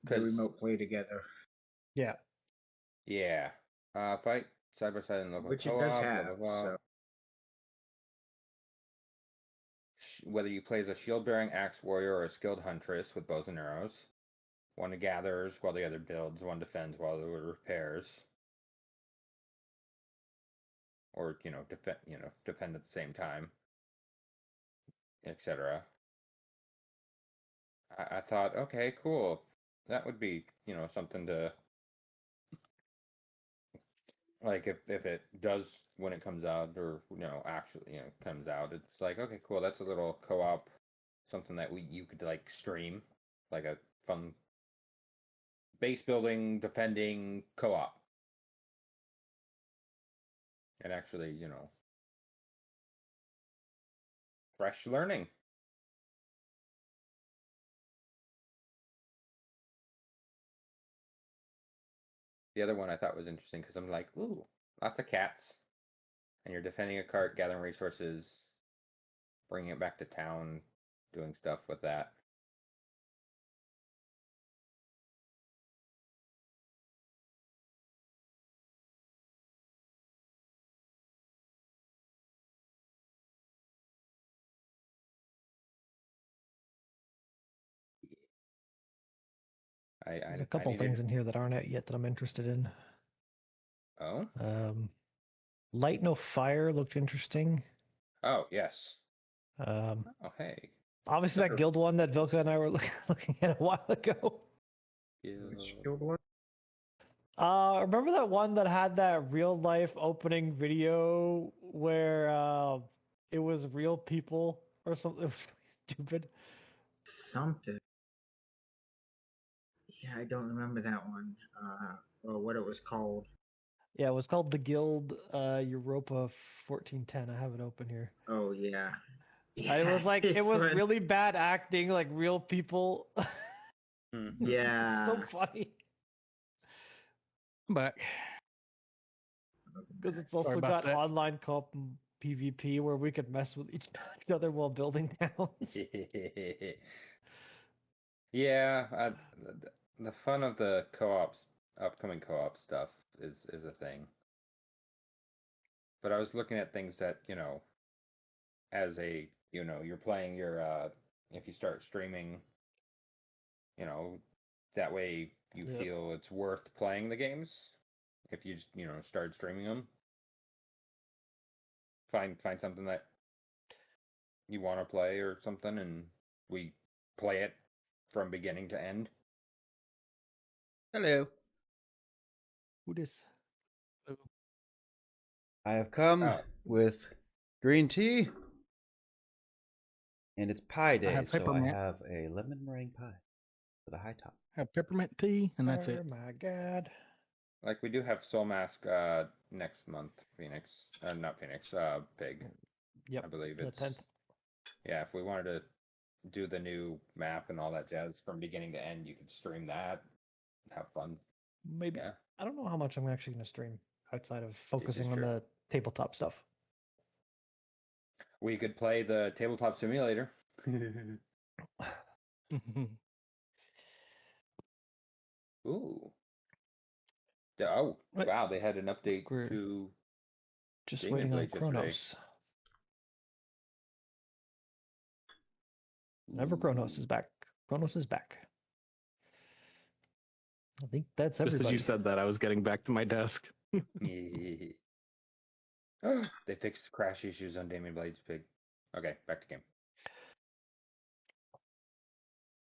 The remote play together, Yeah. Yeah, fight side by side in local which it co-op. does Blah have. blah blah. So Whether you play as a shield-bearing axe warrior or a skilled huntress with bows and arrows. One gathers while the other builds. One defends while the other repairs. Or defend at the same time, etc. I thought, okay, cool. That would be something to like if it does when it comes out or actually comes out. It's like, okay, cool. That's a little co-op, something that you could like stream, like a fun base building defending co-op, and actually fresh learning. The other one I thought was interesting because I'm like, ooh, Lots of cats. And you're defending a cart, gathering resources, bringing it back to town, doing stuff with that. There's a couple things in here that aren't out yet that I'm interested in. Oh? Light No Fire looked interesting. Oh, yes. Oh, hey. Obviously, that guild one that Vilka and I were looking at a while ago. Which guild one? Remember that one that had that real life opening video where it was real people or something? It was really stupid. Something. Yeah, I don't remember that one. Or what it was called. Yeah, it was called the Guild Europa 1410. I have it open here. Oh yeah. And it was like it was really bad acting, like real people. Yeah. So funny. I'm back. Because it's also got online co-op and PvP where we could mess with each other while building towns. Yeah, the fun of the upcoming co-op stuff is a thing. But I was looking at things that, as you're playing your, if you start streaming, that way you feel it's worth playing the games. If you, start streaming them. Find something that you want to play or something, and we play it from beginning to end. Hello. Who dis? I have come with green tea, and it's pie day, so I have a lemon meringue pie with a high top. I have peppermint tea, and that's it. Oh my god. Like, we do have Soul Mask next month, Phoenix. Not Phoenix, Pig. Yep. I believe the it's 10th. Yeah, if we wanted to do the new map and all that jazz from beginning to end, you could stream that. Have fun. Maybe. Yeah. I don't know how much I'm actually going to stream outside of focusing on the tabletop stuff. We could play the tabletop simulator. Ooh. Oh, wow, they had an update to just waiting on Chronos. Never Chronos is back. Chronos is back. I think that's everybody. Just as you said that, I was getting back to my desk. They fixed crash issues on Damien Blade's Pig. Okay, back to game.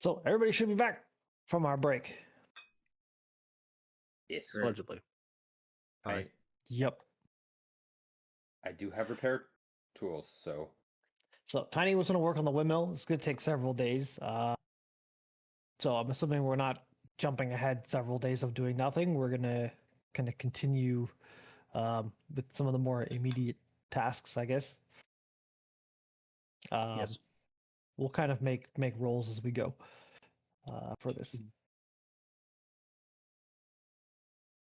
So everybody should be back from our break. Yes, allegedly. Yep. I do have repair tools, so. So Tiny was going to work on the windmill. It's going to take several days. So I'm assuming we're not jumping ahead several days of doing nothing. We're going to kind of continue with some of the more immediate tasks, I guess. Yes. We'll kind of make rolls as we go for this.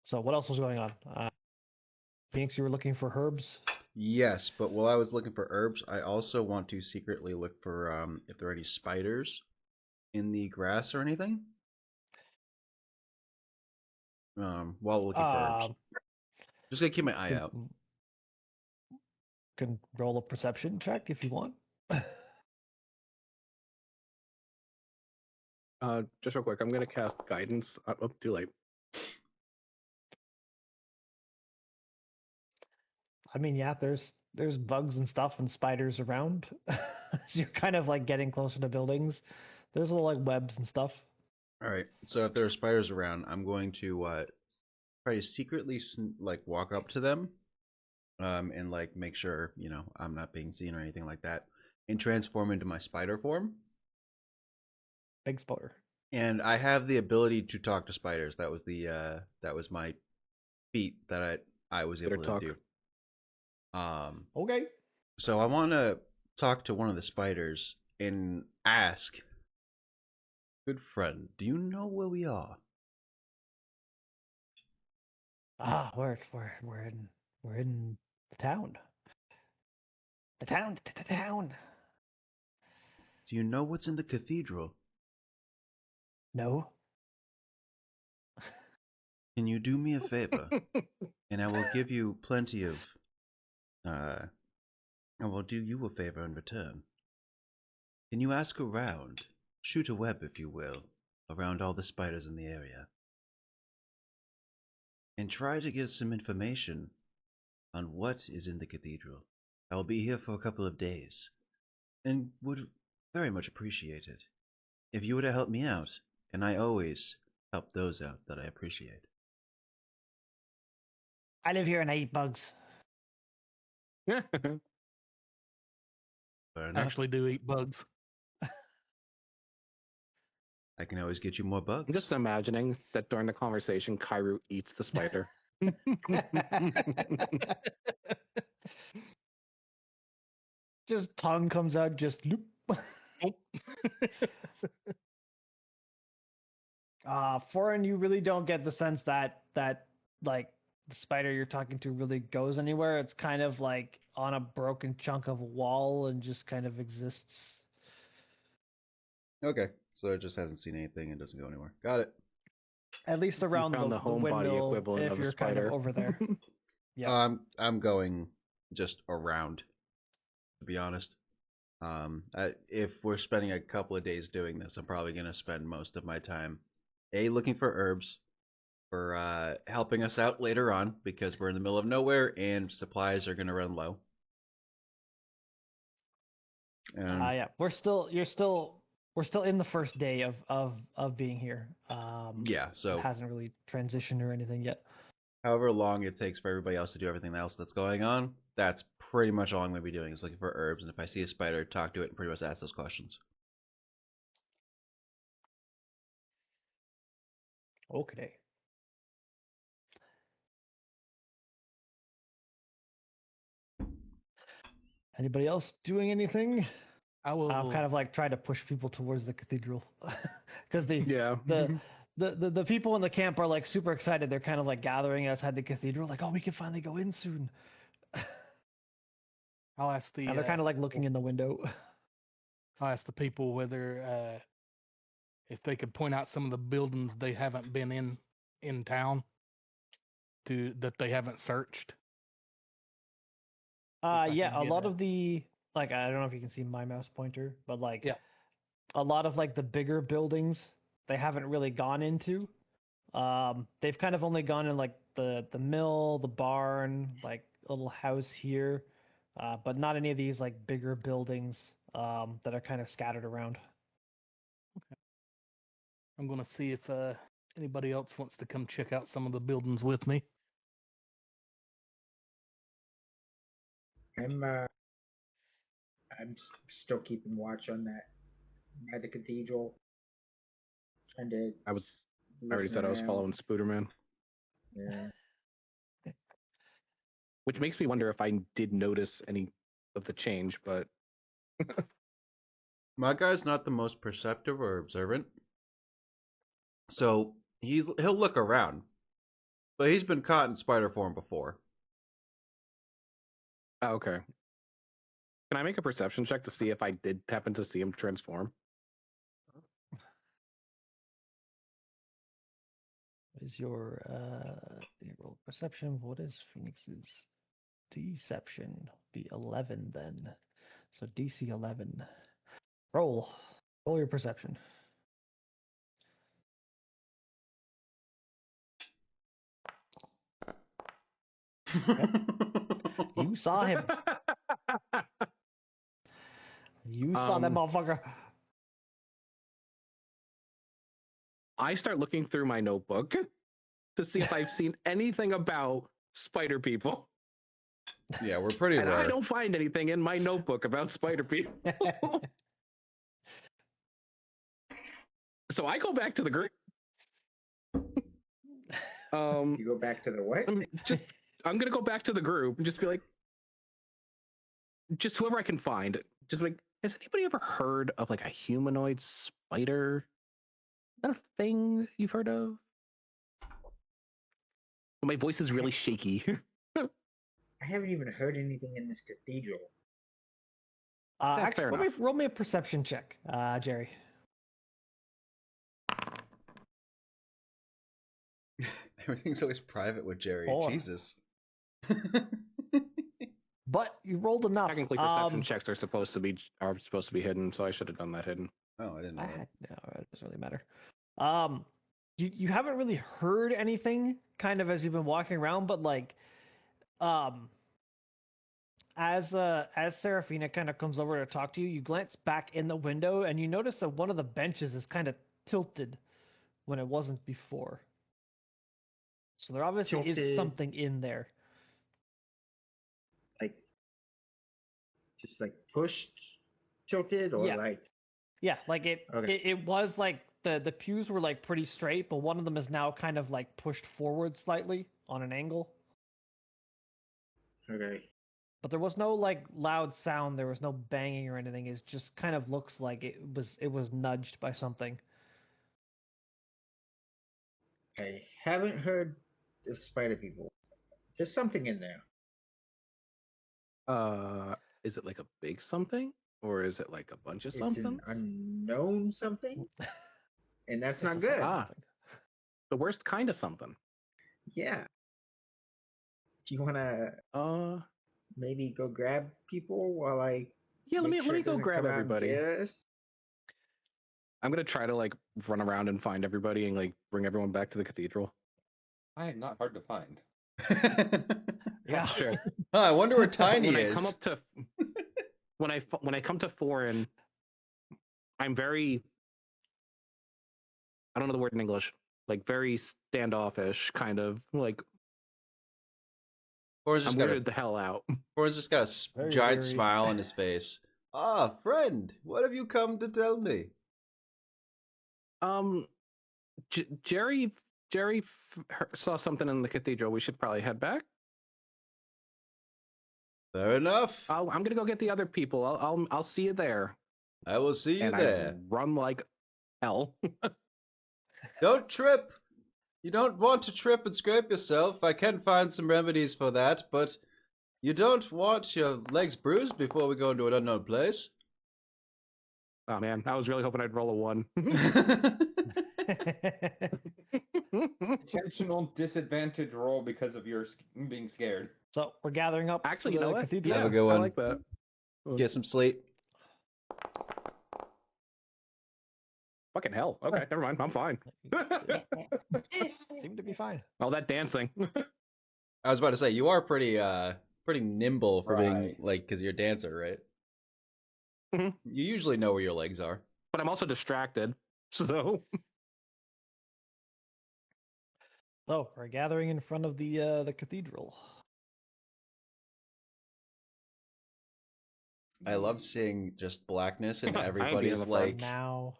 So what else was going on? Phoenix, you were looking for herbs? Yes, but while I was looking for herbs, I also want to secretly look for if there are any spiders in the grass or anything. While looking for herbs. Just gonna keep my eye out. Can roll a perception check if you want. Just real quick, I'm gonna cast guidance. Oh, too late. I mean, yeah, there's bugs and stuff and spiders around. So you're kind of like getting closer to buildings. There's little like webs and stuff. All right. So if there are spiders around, I'm going to try to secretly like walk up to them, and like make sure I'm not being seen or anything like that, and transform into my spider form. Big spider. And I have the ability to talk to spiders. That was my feat that I was able to do. Okay. So I want to talk to one of the spiders and ask, good friend, do you know where we are? We're We're in the town. The town. Do you know what's in the cathedral? No. Can you do me a favor? And I will give you plenty of... I will do you a favor in return. Can you ask around, shoot a web if you will, around all the spiders in the area, and try to get some information on what is in the cathedral? I will be here for a couple of days, and would very much appreciate it if you were to help me out, and I always help those out that I appreciate. I live here and I eat bugs. Fair I enough. actually do eat bugs. I can always get you more bugs. I'm just imagining that during the conversation, Kairu eats the spider. Just tongue comes out, just loop. Foreign, you really don't get the sense that like the spider you're talking to really goes anywhere. It's kind of like on a broken chunk of wall and just kind of exists. Okay, so it just hasn't seen anything and doesn't go anywhere. Got it. At least around found the the homebody windmill, equivalent if of a you're kind of spider. over there. Yeah. I'm going just around, to be honest. If we're spending a couple of days doing this, I'm probably going to spend most of my time, looking for herbs, for helping us out later on, because we're in the middle of nowhere and supplies are going to run low. Yeah, we're still in the first day of being here. Yeah, so it hasn't really transitioned or anything yet. However long it takes for everybody else to do everything else that's going on, that's pretty much all I'm going to be doing, is looking for herbs, and if I see a spider, talk to it and pretty much ask those questions. Okay. Anybody else doing anything? I will I'm kind of like trying to push people towards the cathedral because Yeah. the people in the camp are like super excited. They're kind of like gathering outside the cathedral, like, oh, we can finally go in soon. I'll ask the And they're kind of like looking in the window. I'll ask the people whether if they could point out some of the buildings they haven't been in town that they haven't searched. I Yeah, can a get lot of the, like, I don't know if you can see my mouse pointer, but like, Yeah. a lot of like the bigger buildings they haven't really gone into. They've kind of only gone in like the mill, the barn, like a little house here, but not any of these like bigger buildings that are kind of scattered around. I'm going to see if anybody else wants to come check out some of the buildings with me. I'm still keeping watch on that by the cathedral, trying to I already listen said I was around. following Spooderman. Yeah. Which makes me wonder if I did notice any of the change, but My guy's not the most perceptive or observant, so he'll look around, but he's been caught in spider form before. oh, okay. Can I make a perception check to see if I did happen to see him transform? What is your roll perception? What is Phoenix's deception? Be 11 then. So DC 11. Roll your perception. You saw him. You saw that motherfucker. I start looking through my notebook to see if I've seen anything about spider people. Yeah, we're pretty And rare. I don't find anything in my notebook about spider people. So I go back to the group. You go back to the what? I'm gonna go back to the group and just be like, just whoever I can find, just like, has anybody ever heard of like a humanoid spider? Is that a thing you've heard of? My voice is really shaky. haven't even heard anything in this cathedral. Fair Actually, enough. roll me a perception check, Jerry. Everything's always private with Jerry. 4. Jesus. But you rolled enough. Technically, perception checks are supposed to be hidden, so I should have done that hidden. Oh, I didn't know that. No, it doesn't really matter. You haven't really heard anything kind of as you've been walking around, but like, as Seraphina kind of comes over to talk to you, you glance back in the window and you notice that one of the benches is kind of tilted when it wasn't before. So there obviously is Tilted. something in there. Like, just like pushed, tilted, or Yeah. like. Yeah, like it was like the pews were like pretty straight, but one of them is now kind of like pushed forward slightly on an angle. Okay. But there was no like loud sound, there was no banging or anything. It just kind of looks like it was nudged by something. I haven't heard the spider people. There's something in there. Is it like a big something, or is it like a bunch of It's something? an unknown something, and that's not It's a good. something. The worst kind of something. Yeah. Do you want to maybe go grab people while I? Yeah, let make me sure it go doesn't grab come out and everybody. get us? I'm gonna try to like run around and find everybody and like bring everyone back to the cathedral. I am not hard to find. Yeah. Sure. Oh, I wonder where Tiny when is. I come up to when I come to foreign, I'm very, I don't know the word in English, like very standoffish, kind of like Foreign's I'm just got weirded the hell out. Foreign's just got a Very giant weary. smile on his face. Ah, friend, what have you come to tell me? Jerry saw something in the cathedral. We should probably head back. Fair enough. I'm gonna go get the other people. I'll see you there. I will see you And there. I run like hell. Don't trip. You don't want to trip and scrape yourself. I can find some remedies for that, but you don't want your legs bruised before we go into an unknown place. Oh man, I was really hoping I'd roll a 1. Intentional disadvantage roll because of your being scared. So we're gathering up. Actually, to you know the what? cathedral. Have a good one. I like that. Get some sleep. Fucking hell. Okay, never mind. I'm fine. Seem to be fine. All that dancing. I was about to say, you are pretty nimble for being, Right. like, because you're a dancer, right? Mhm. You usually know where your legs are. But I'm also distracted. So So we're gathering in front of the cathedral. I love seeing just blackness and I am being everybody's in the front. like, Now,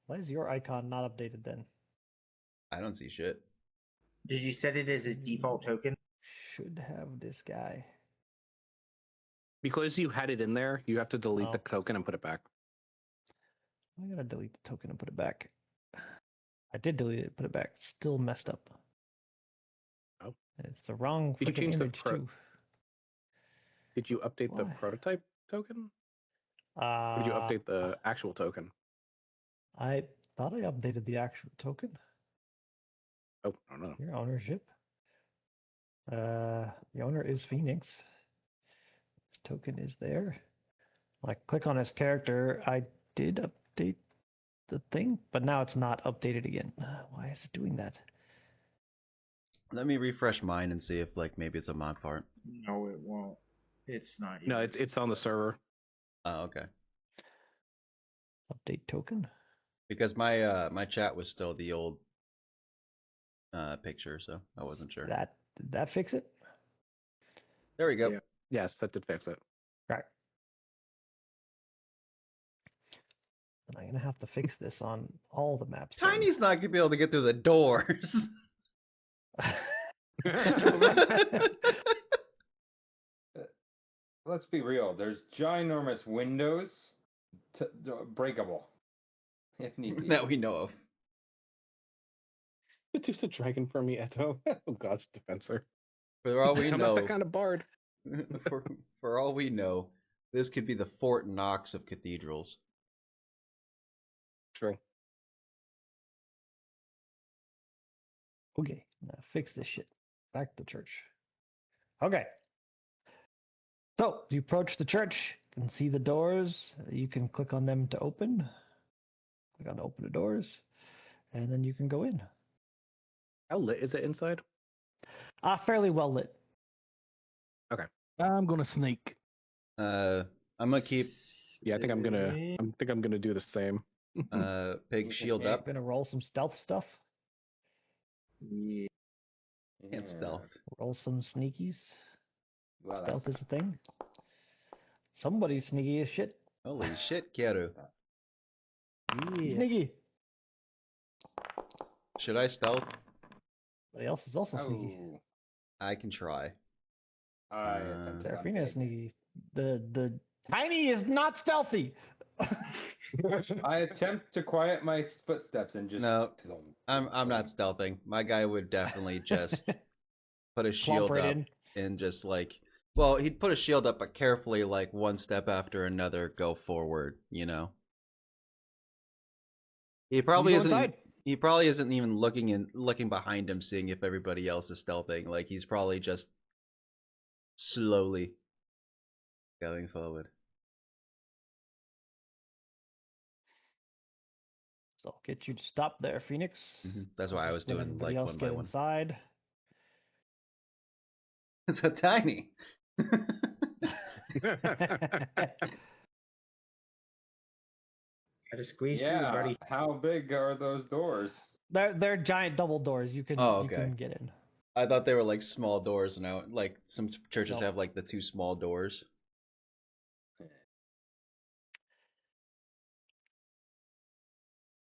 why is your icon not updated then? I don't see shit. Did you set it as a default token? Should have this guy. because you had it in there, you have to delete Oh. the token and put it back. I'm gonna delete the token and put it back. I did delete it, put it back. Still messed up. Oh. It's the wrong Did you freaking change the image too. Did you update the Why? prototype token? Or did you Uh, update the actual token? I thought I updated the actual token. Oh, I don't know. Your ownership. The owner is Phoenix. This token is there. Like, click on his character. I did update the thing, but now it's not updated again. Why is it doing that? Let me refresh mine and see if, like, maybe it's a mod part. No, it won't. It's not. No, even. it's on the server. Oh, okay. Update token. Because my my chat was still the old picture, so I wasn't sure. Did that fix it? There we go. Yeah. Yes, that did fix it. Right. Then I'm gonna have to fix this on all the maps. then. Tiny's not gonna be able to get through the doors. Let's be real. There's ginormous windows, breakable, if need be. that we know of. Produce a dragon for me, Eto. Oh gosh, Defensor. For all we I'm not that know, kind of bard. for all we know, this could be the Fort Knox of cathedrals. True. Okay, now fix this shit. Back to church. Okay. So you approach the church. You can see the doors. You can click on them to open. Click on open the doors, and then you can go in. How lit is it inside? Fairly well lit. I'm gonna sneak. I'm gonna keep Yeah, I think I'm gonna do the same. Pig shield up. Gonna roll some stealth stuff. Yeah. Can't stealth. Roll some sneakies. Well, Stealth is a thing. Somebody's sneaky as shit. Holy shit, Keru. Yeah. Sneaky. Should I stealth? Somebody else is also sneaky. Oh, I can try. I attempt Seraphina is something. sneaky. The tiny is not stealthy. I attempt to quiet my footsteps and just No, I'm not stealthing. My guy would definitely just put a shield right up in. and just like, well, he'd put a shield up, but carefully, like one step after another, go forward. You know. He probably go isn't. inside. He probably isn't even looking behind him, seeing if everybody else is stealthing. Like he's probably just slowly going forward. So I'll get you to stop there, Phoenix. That's why I was Just let doing everybody like else one by get one. inside. It's so tiny. Gotta squeeze through, Yeah, buddy. how big are those doors? They're giant double doors. You can Oh, you okay. can get in. I thought they were like small doors. Now, like some churches No. have like the two small doors.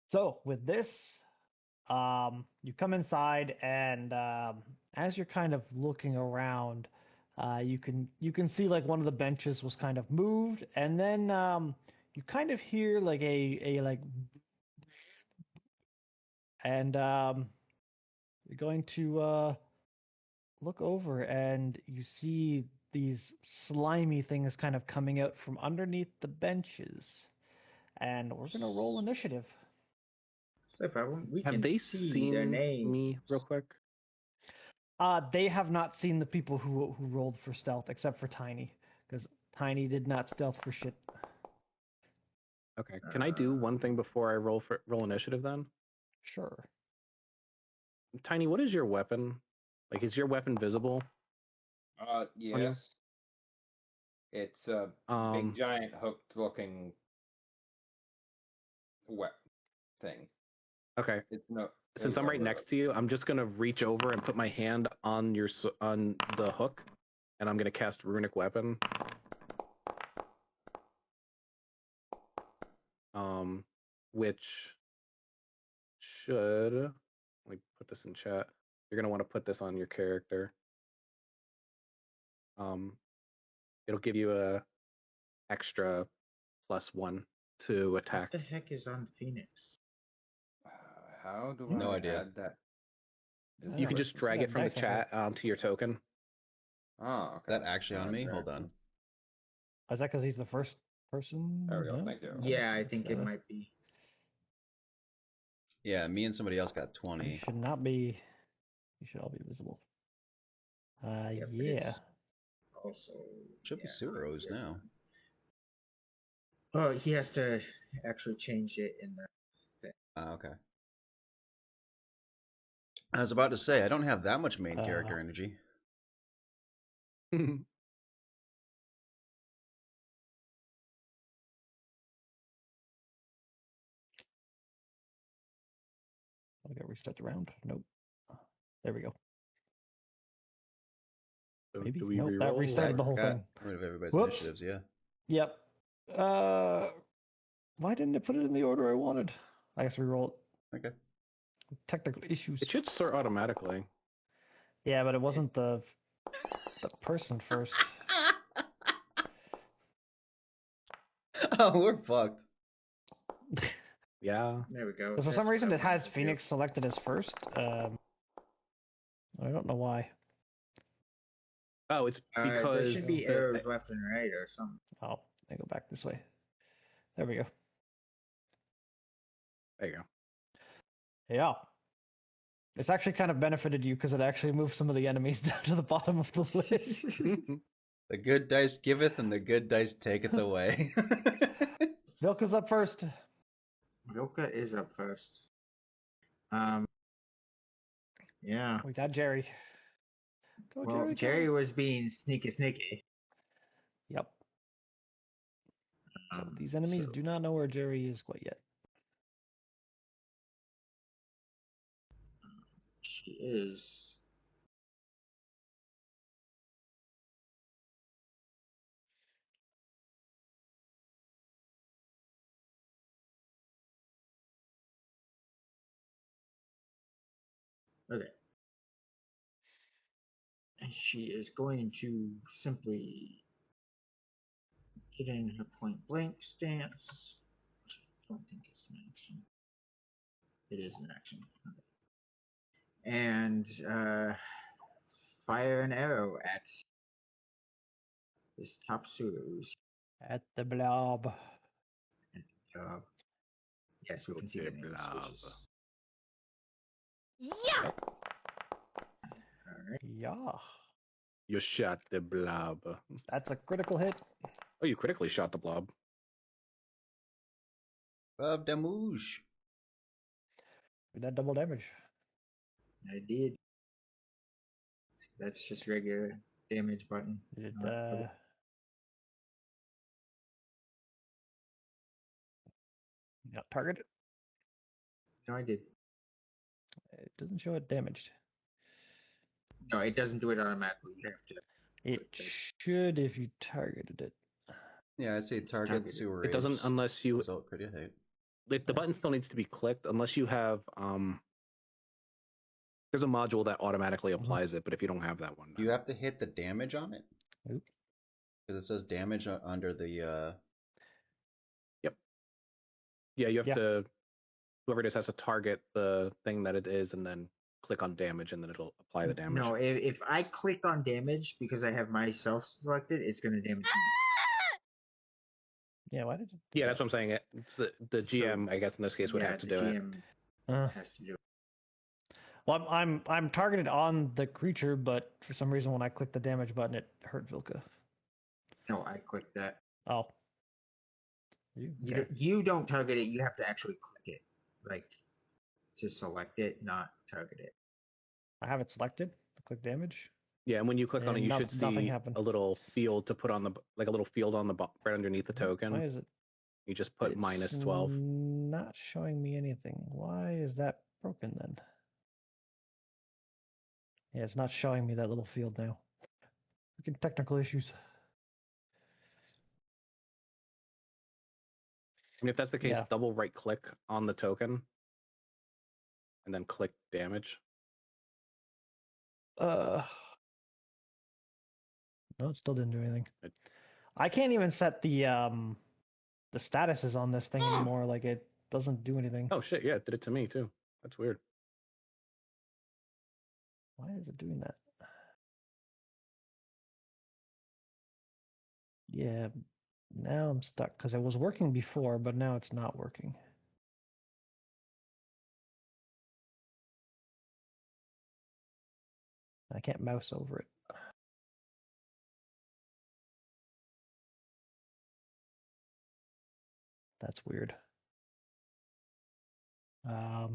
So with this, you come inside, and as you're kind of looking around, you can see like one of the benches was kind of moved, and then you kind of hear like a like, and you're going to look over, and you see these slimy things kind of coming out from underneath the benches, and we're gonna roll initiative. No problem. We Have can they see their seen name. me real quick? They have not seen the people who rolled for stealth, except for Tiny, because Tiny did not stealth for shit. Okay. Can I do one thing before I roll initiative then? Sure. Tiny, what is your weapon? Like, is your weapon visible? Yes. It's a Um, big, giant, hooked-looking thing. Okay. It's no. Since I'm right next to you, I'm just gonna reach over and put my hand on on the hook, and I'm gonna cast Runic Weapon. Which should, let me put this in chat. You're gonna want to put this on your character. It'll give you a extra +1 to attack. What the heck is on Phoenix? How do No I idea. add that? You can just drag it from the chat onto your token. Oh, okay. Is that actually on me? Hold on. Is that because he's the first person? There we go. No? Thank you. Yeah, I think it might be. Yeah, me and somebody else got You 20. should not be. You should all be visible. Yeah, but Yeah. it's also Should be Suros now. Oh, he has to actually change it in the. Okay. I was about to say I don't have that much main character energy. I gotta restart the round. Nope. There we go. So Maybe. do we Nope, that re-roll? restarted the whole Got thing. rid of everybody's Whoops. initiatives, yeah. Yep. Why didn't it put it in the order I wanted? I guess we roll it. Okay. Technical issues. It should sort automatically. Yeah, but it wasn't the person first. Oh, we're fucked. Yeah. There we go. For That's some what reason, I it has wanted to do. Phoenix selected as first. I don't know why. Oh, it's There because should be the, arrows left and right or something. Oh, I go back this way. There we go. there you go. Yeah. It's actually kind of benefited you because it actually moved some of the enemies down to the bottom of the list. The good dice giveth, and the good dice taketh away. Vilka's up first. Vilka is up first. Yeah. We got Jerry. Go, Well, Jerry. Jerry Go. was being sneaky. Yep. So these enemies do not know where Jerry is quite yet. She is. Okay. And she is going to simply get in her point blank stance. I don't think it's an action. It is an action. Okay. And fire an arrow at this top suitors. At the blob. Yes, we can see the names. Blob. Yeah! Alright. Yeah. You shot the blob. That's a critical hit. Oh, you critically shot the blob. Bob Damouge. With that double damage. I did. That's just regular damage button. Did Not not target it? No, I did. It doesn't show it damaged. No, it doesn't do it automatically. You have to. It should if you targeted it. Yeah, I say target targeted. sewer. It doesn't unless you. Result critical hit. The button still needs to be clicked unless you have. There's a module that automatically applies it, but if you don't have that one, You have to hit the damage on it. Oop. Because it says damage under the. Yep. Yeah, you have to. Whoever it is has to target the thing that it is, and then click on damage, and then it'll apply the damage. No, if I click on damage because I have myself selected, it's going to damage me. Yeah, why did it? Yeah, that's what I'm saying. It's the GM, I guess in this case, would have to do it. GM has to do it. Well, I'm targeted on the creature, but for some reason when I clicked the damage button, it hurt Vilka. No, I clicked that. Oh. You don't target it. You have to actually click it, like to select it, not target it. I have it selected. Click damage. Yeah, and when you click on it, you should see happened. a little field to put on a little field on the right underneath the token. Why is it? You just put It's -12. Not showing me anything. Why is that broken then? Yeah, it's not showing me that little field now. Freaking technical issues. And if that's the case, Yeah. double right click on the token and then click damage. No, it still didn't do anything. It- I can't even set the statuses on this thing anymore. Like it doesn't do anything. Oh shit, yeah, it did it to me too. That's weird. Why is it doing that? Yeah, now I'm stuck because it was working before, but now it's not working. I can't mouse over it. That's weird. Okay.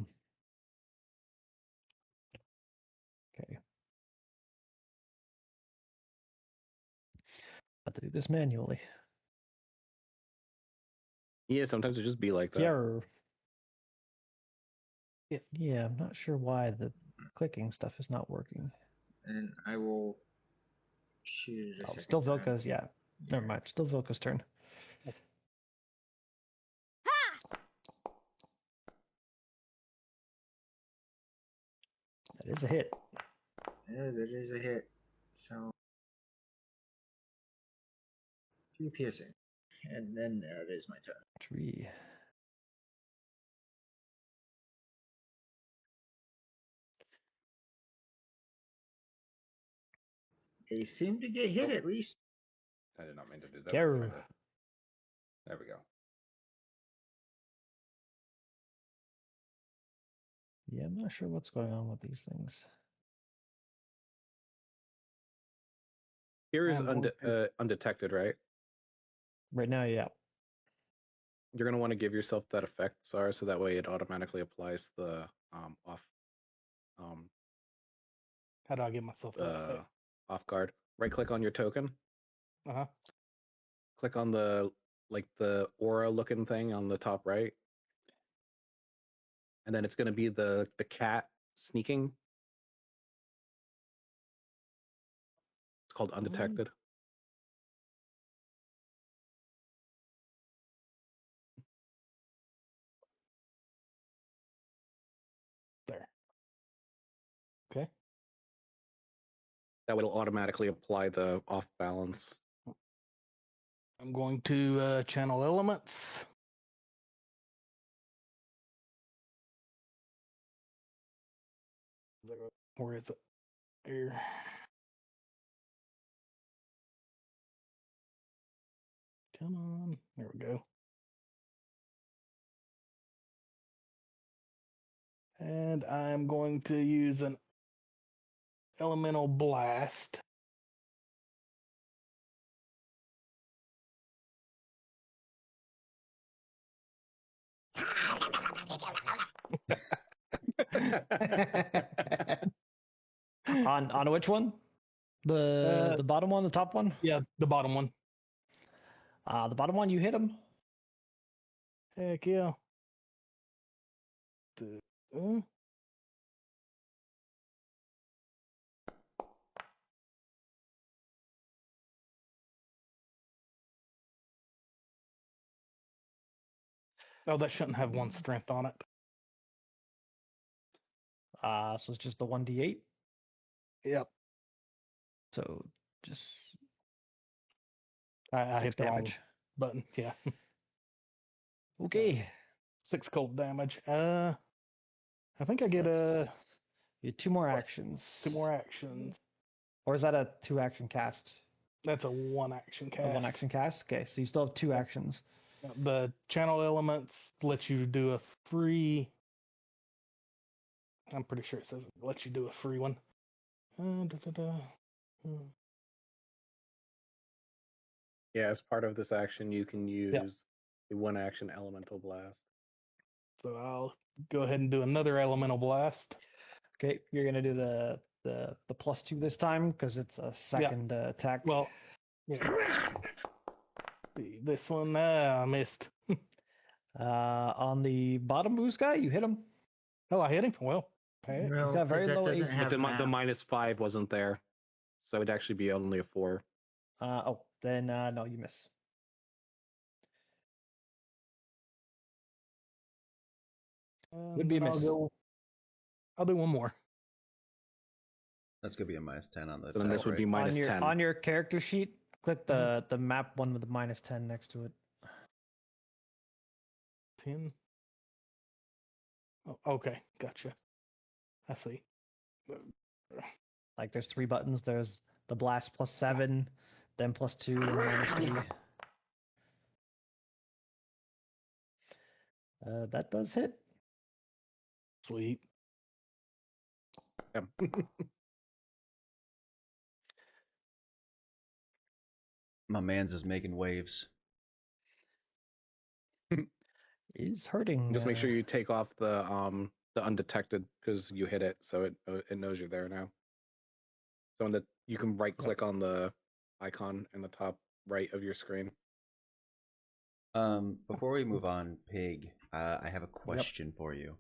Have to do this manually. Yeah, sometimes it just be like that. Yeah, I'm not sure why the clicking stuff is not working. And I will shoot it a second still time. Vilka's, yeah. Never mind, still Vilka's turn. That is a hit. Yeah, that is a hit. So 3 piercing. And then it is my turn. 3. They seem to get hit at least. I did not mean to do that. Garu. There we go. Yeah, I'm not sure what's going on with these things. Here is I'm going undetected, right? Right now, yeah. You're going to want to give yourself that effect, Zara, so that way it automatically applies the off How do I give myself that effect? off guard. Right click on your token. Uh-huh. Click on the aura looking thing on the top right. And then it's going to be the cat sneaking. It's called undetected. There. Okay. That will automatically apply the off balance. I'm going to channel elements. Where is it? Here. Come on. There we go. And I'm going to use an elemental blast. On which one? The bottom one, the top one? Yeah, the bottom one. The bottom one, you hit him. Heck yeah. Oh, that shouldn't have one strength on it. So it's just the 1d8. Yep. So just I 6 hit the wrong damage. button. Yeah. Okay. 6 cold damage. I think I get You get 2 more actions. 2 more actions. Or is that a 2-action cast? That's a 1-action cast. A 1-action cast? Okay, so you still have 2 actions. The channel elements let you do a free. I'm pretty sure it says it lets you do a free one. Yeah, as part of this action, you can use the 1-action elemental blast. So I'll go ahead and do another elemental blast. Okay, you're gonna do the +2 this time because it's a second attack. Well, yeah. This one I missed. On the bottom boost guy, you hit him. Oh, I hit him. Well, hey. No, He's got very 'cause that low doesn't AC. But have the map. -5 wasn't there, so it'd actually be only a 4. Then no, you miss. Would be a miss. I'll do one more. That's gonna be a -10 on this. So then this would be -10. On your character sheet, click the map one with the -10 next to it. 10. Oh, okay, gotcha. I see. Like there's 3 buttons. There's the blast +7, then +2, then -3. That does hit. Sweet. Yep. My man's is making waves. Is hurting. Just make sure you take off the undetected because you hit it, so it knows you're there now. So you can right click on the icon in the top right of your screen. Before we move on, Pig, I have a question for you.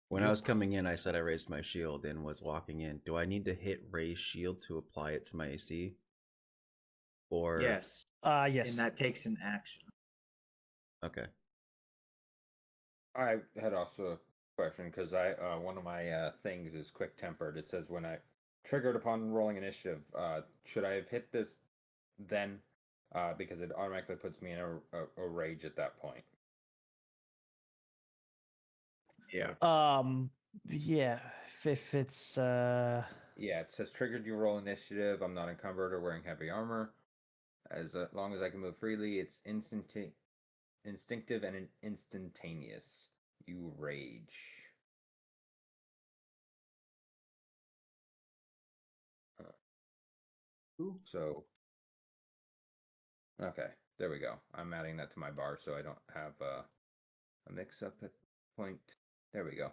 When I was coming in, I said I raised my shield and was walking in. Do I need to hit raise shield to apply it to my AC? Or Yes. Yes. And that takes an action. Okay. I had also a question because one of my things is quick tempered. It says when I triggered upon rolling initiative, should I have hit this then? Because it automatically puts me in a rage at that point. Yeah. Yeah. If it's Yeah, it says triggered. You roll initiative. I'm not encumbered or wearing heavy armor. As long as I can move freely, it's instinctive and instantaneous. You rage. So, okay, there we go. I'm adding that to my bar so I don't have a mix-up at point. There we go.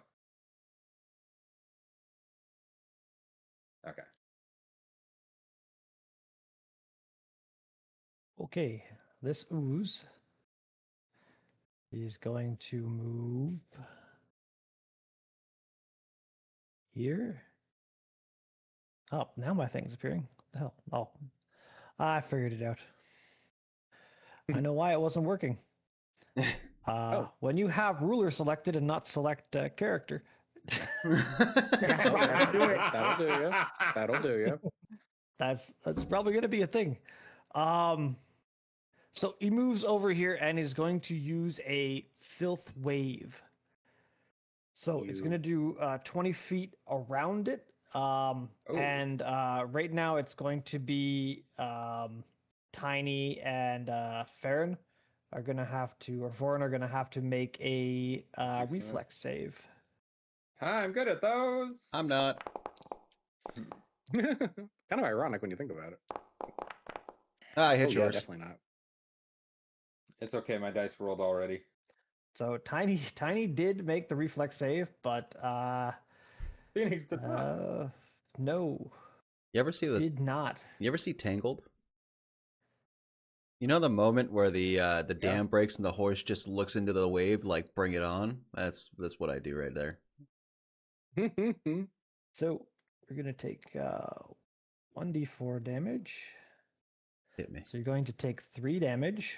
Okay. Okay, this ooze is going to move here. Oh, now my thing's appearing. What the hell? Oh, I figured it out. I know why it wasn't working. When you have ruler selected and not select character. That'll do it. That'll do you. That's probably going to be a thing. So he moves over here and is going to use a filth wave. So it's going to do 20 feet around it. And right now it's going to be Tiny and Farron are going to have to, or Vorin are going to have to make a reflex save. I'm good at those. I'm not. Kind of ironic when you think about it. I hit yours. Yeah, definitely not. It's okay. My dice rolled already. So Tiny did make the reflex save, but Phoenix did not. No. You ever see did not. You ever see Tangled? You know the moment where the dam breaks and the horse just looks into the wave like bring it on? That's what I do right there. So we're gonna take 1d4 damage. Hit me. So you're going to take 3 damage.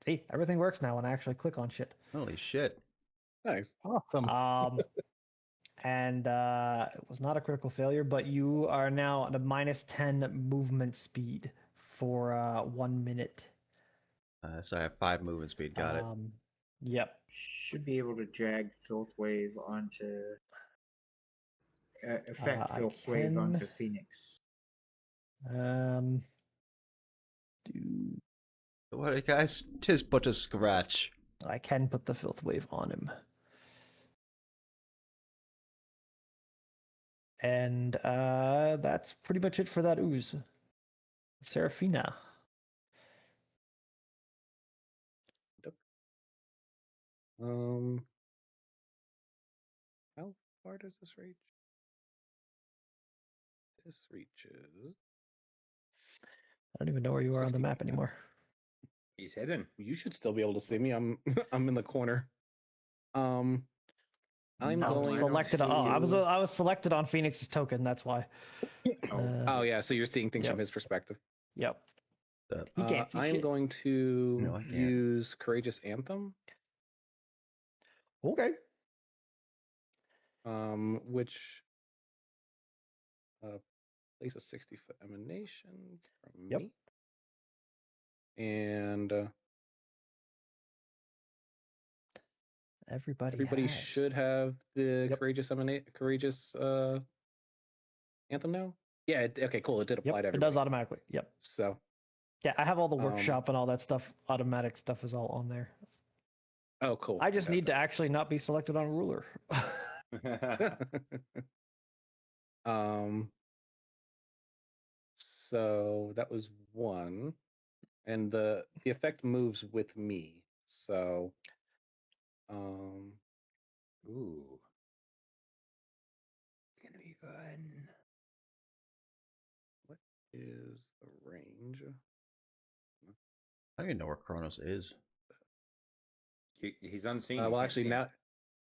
See, everything works now when I actually click on shit. Holy shit. Nice. Awesome. And it was not a critical failure, but you are now at a -10 movement speed for 1 minute. So I have 5 movement speed. Got it. Yep. Should be able to drag Filth Wave onto Filth Wave onto Phoenix. What, guys? Tis but a scratch. I can put the Filth Wave on him. And that's pretty much it for that ooze. Serafina. How far does this reach? This reaches. I don't even know where you are on the map anymore. He's hidden. You should still be able to see me. I'm in the corner. I'm going selected. to... I was selected on Phoenix's token. That's why. Yeah. So you're seeing things from his perspective. Yep. He can't see shit. Going to use Courageous Anthem. Okay. Which places a 60-foot emanation from me. And everybody should have the Courageous Anthem now. Yeah. Okay. Cool. It did apply to everybody. It does automatically. Yep. So. Yeah, I have all the workshop and all that stuff. Automatic stuff is all on there. Oh, cool. I just need to actually not be selected on ruler. So that was 1, and the effect moves with me. So, ooh, it's gonna be fun. What is the range? I don't even know where Kronos is. He's unseen. Well, actually,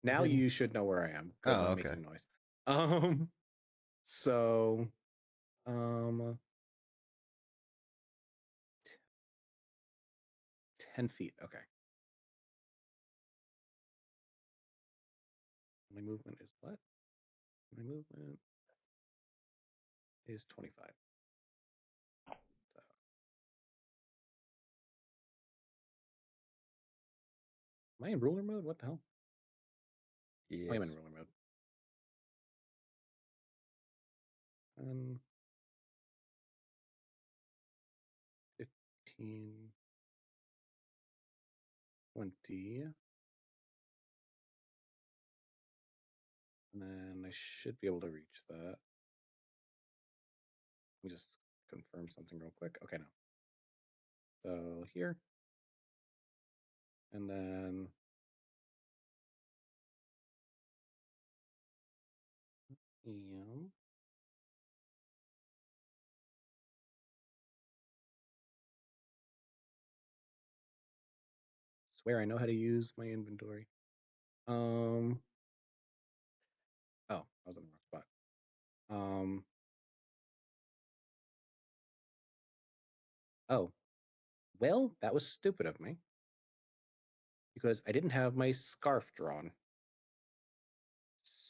now you should know where I am because I'm making noise. So, 10 feet. Okay. My movement is what? My movement is 25. So. Am I in ruler mode? What the hell? Yes. I am in ruler mode. 10, 15, 20. And then I should be able to reach that. Let me just confirm something real quick. Okay, no. So here. And then swear I know how to use my inventory. Oh, I was in the wrong spot. Oh, well, that was stupid of me because I didn't have my scarf drawn.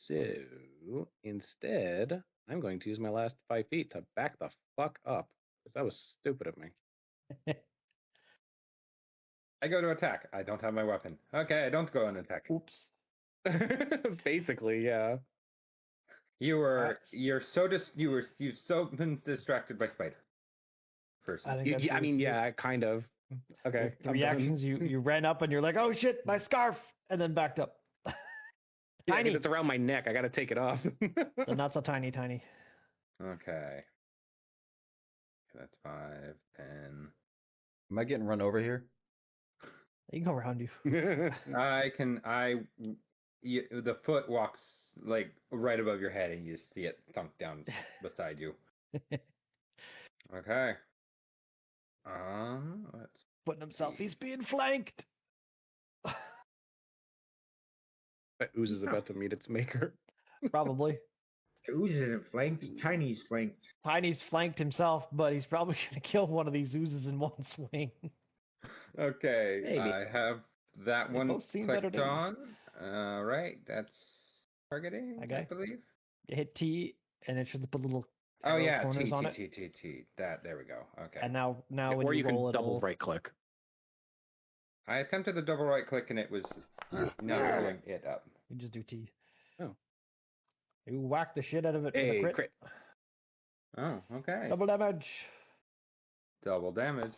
So instead, I'm going to use my last 5 feet to back the fuck up because that was stupid of me. I go to attack. I don't have my weapon. Okay, I don't go and attack. Oops. Basically, yeah. You've so been distracted by Spider. I think that's I mean, yeah, kind of. Okay. The reactions, you ran up and you're like, oh shit, my scarf, and then backed up. Yeah, because it's around my neck. I got to take it off. They're not so tiny. Okay. That's 5, 10. Am I getting run over here? He can go around you. The foot walks like right above your head and you just see it thunk down beside you. Okay. Let's Putting himself, see. he's being flanked. That ooze is about to meet its maker. Probably. The ooze isn't flanked. Tiny's flanked. Tiny's flanked himself, but he's probably going to kill one of these oozes in one swing. Okay, Maybe. I have that They one both seem better clicked days. on. Right, that's targeting, I Okay. believe. You hit T, and it should put little Oh arrow yeah, corners T, on T, it. T, T, T. There we go. Okay. And now when or you you can roll, double right click. I attempted the double right click and it was not pulling it up. You just do T. Oh. You whack the shit out of it with a Hey, crit. Oh, okay. Double damage. Double damage.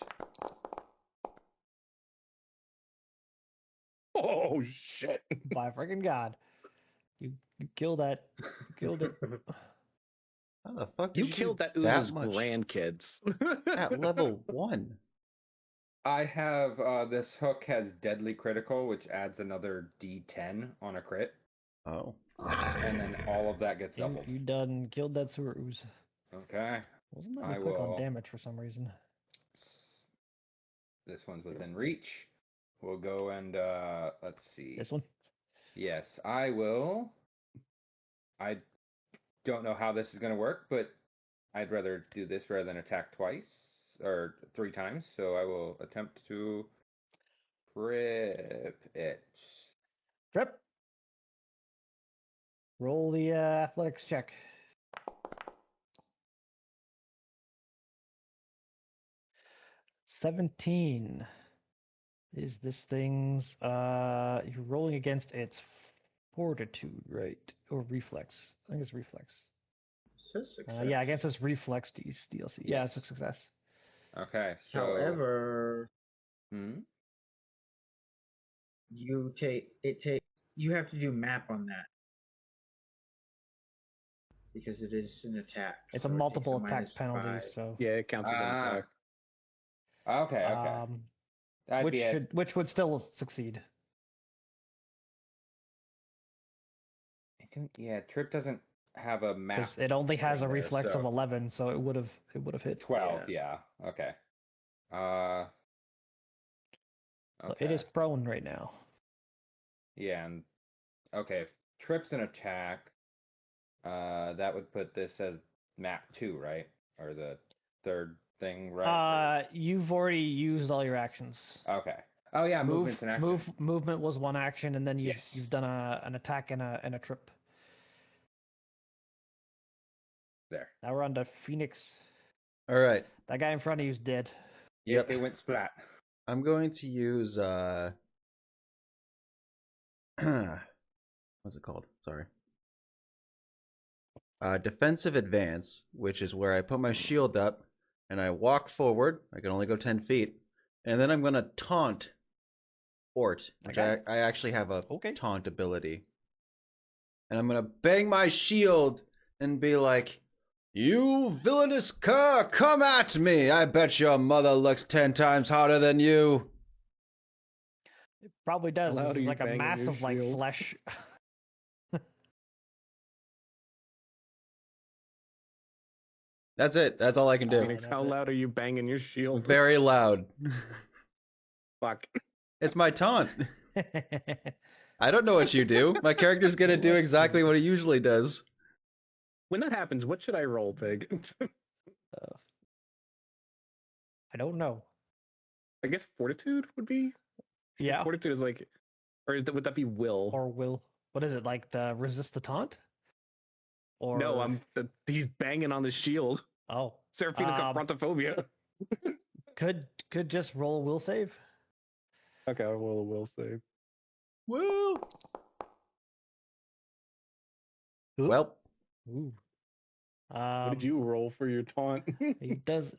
Oh shit! By freaking God. You killed that. You killed it. How the fuck You did killed do that ooze's much grandkids. at level 1? I have this hook has deadly critical, which adds another D10 on a crit, Oh. and then all of that gets doubled. You done killed that sewer ooze. Okay. Wasn't letting I me click on will- damage for some reason. This one's within reach. We'll go and let's see. This one? Yes, I will. I don't know how this is going to work, but I'd rather do this rather than attack twice or 3 times. So I will attempt to trip it. Trip. Roll the athletics check. $17 is this thing's you're rolling against its fortitude, right? Or reflex. I think it's reflex. Yeah, against its reflex DLC. Yeah, it's a success. Okay, so However, you have to do map on that because it is an attack. It's so a it multiple takes a attack -5. penalty, so Yeah, it counts as an attack. Okay. which would still succeed. Yeah, trip doesn't have a map. Because it only has a there, reflex so of 11, so it would have hit 12. Yeah. Okay. Okay. It is prone right now. Yeah, and okay, if trip's an attack, that would put this as map 2, right? Or the third thing, right? You've already used all your actions. Okay. Oh yeah, movement's an action. Movement was one action, and then you've Yes. done an attack and a trip. There. Now we're on to Phoenix. All right. That guy in front of you is dead. Yep. It went splat. I'm going to use what's it called? Sorry. defensive advance, which is where I put my shield up and I walk forward. I can only go 10 feet. And then I'm going to taunt Ort, which I actually have a taunt ability. And I'm going to bang my shield and be like, "You villainous cur, come at me! I bet your mother looks 10 times harder than you." It probably does. How loud This are is you like a banging your massive like shield? flesh. That's it. That's all I can do. Phoenix, how loud are you banging your shield? Very loud. Fuck. It's my taunt. I don't know what you do. My character's gonna do exactly what he usually does. When that happens, what should I roll, Pig? I don't know. I guess fortitude would be. Yeah. Fortitude is like, or would that be will? Or will. What is it, like the resist the taunt? Or No, he's banging on the shield. Oh. Seraphina confrontophobia. Could just roll a will save. Okay, I'll roll a will save. Woo! Well. Ooh. What did you roll for your taunt? He does.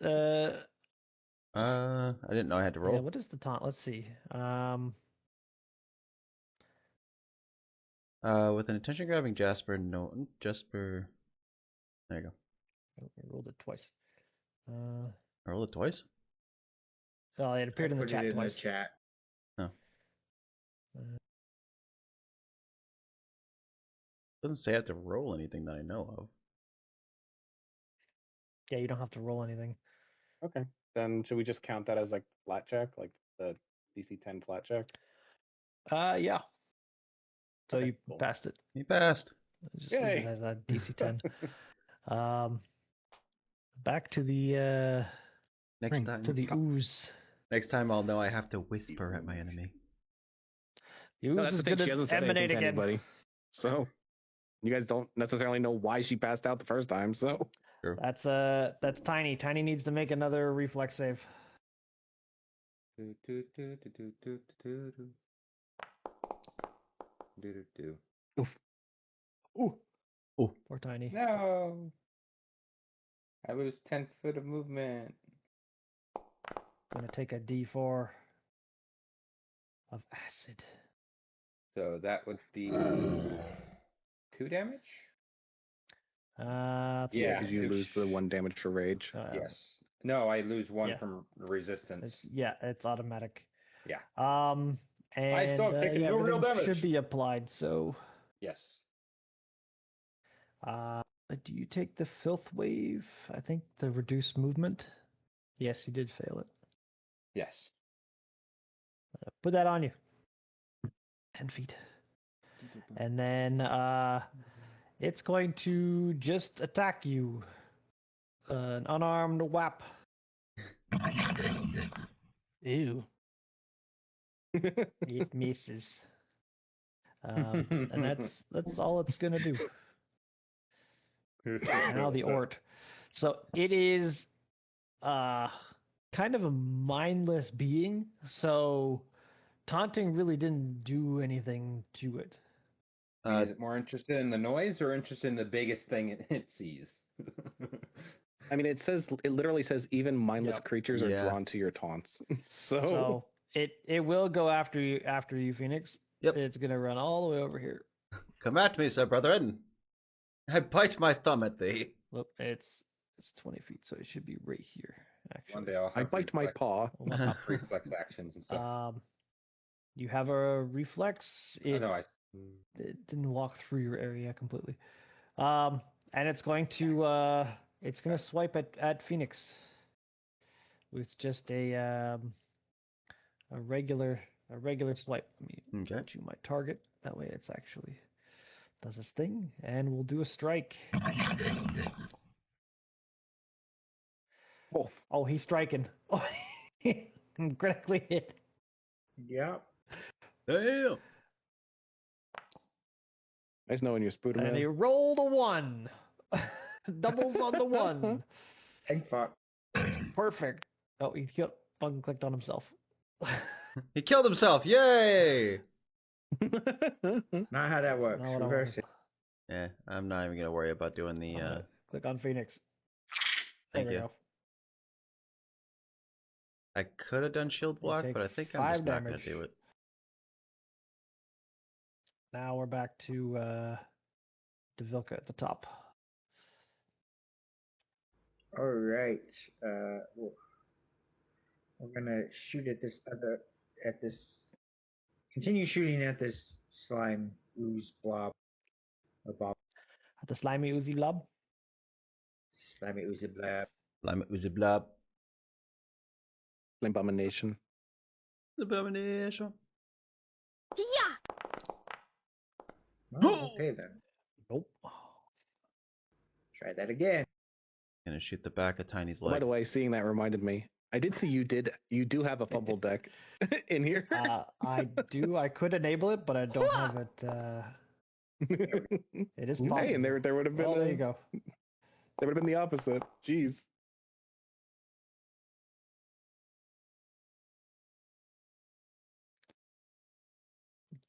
I didn't know I had to roll. Yeah. What is the taunt? Let's see. With an attention grabbing Jasper, no Jasper. There you go. I rolled it twice. I rolled it twice. Oh, it appeared in the Put chat it in twice. the chat. Oh. Doesn't say I have to roll anything that I know of. Yeah, you don't have to roll anything. Okay. Then should we just count that as like flat check, like the DC 10 flat check? Yeah. So Okay, you cool. passed it. He passed. Just leave it as a DC 10. Back to the Next time. to the ooze. Next time I'll know I have to whisper at my enemy. The ooze is going to emanate again. Anybody. So you guys don't necessarily know why she passed out the first time. So True. That's Tiny. Tiny needs to make another reflex save. Oof. Ooh. Ooh. Poor Tiny. No. I lose 10 foot of movement. Gonna take a D4 of acid. So that would be 2 damage? yeah, because you lose the 1 damage for rage. Yes. No, I lose 1 yeah. from resistance. It's automatic. Yeah. And I still have taken no real damage. Should be applied. So. Yes. Do you take the filth wave? I think the reduced movement. Yes, you did fail it. Yes. Put that on you. 10 feet. And then it's going to just attack you. An unarmed whap. Ew. It misses. And that's all it's gonna do. Now the Ort. So it is kind of a mindless being. So taunting really didn't do anything to it. Is it more interested in the noise or interested in the biggest thing it sees? I mean, it literally says even mindless creatures are drawn to your taunts. So it will go after you, Phoenix. Yep. It's gonna run all the way over here. Come at me, sir, brethren. I bite my thumb at thee. Look, it's 20 feet, so it should be right here. Actually, One day I'll have I bite my paw. reflex actions and stuff. You have a reflex. It didn't walk through your area completely. And it's going to swipe at Phoenix with just a regular swipe. Let me put you my target. That way it's actually does its thing, and we'll do a strike. Oh, he's striking. Oh, critically hit. Yep. Damn. Nice knowing you, Spooderman. And he rolled a 1. Doubles on the 1. Thank fuck. Perfect. Oh, he button clicked on himself. He killed himself. Yay! Not how that works. Not what I Reverse wanted. it. I'm not even gonna worry about doing the. I'm gonna click on Phoenix. Thank There we you. go. I could have done shield You block, take but I think I'm 5 just not gonna damage. do it. Now we're back to Vilka at the top. All right. We're gonna shoot at this. Continue shooting at this slime ooze blob. About At the slimy oozy blob. slimy oozy blob. Lime oozy blob. Abomination. Abomination. Oh, okay then. Nope. Try that again. Gonna shoot the back of Tiny's By leg. the way, seeing that reminded me. I did see you do have a fumble deck in here. I do. I could enable it, but I don't have it. It is possible. Hey, and there would have been. Well, there you go. There would have been the opposite. Jeez.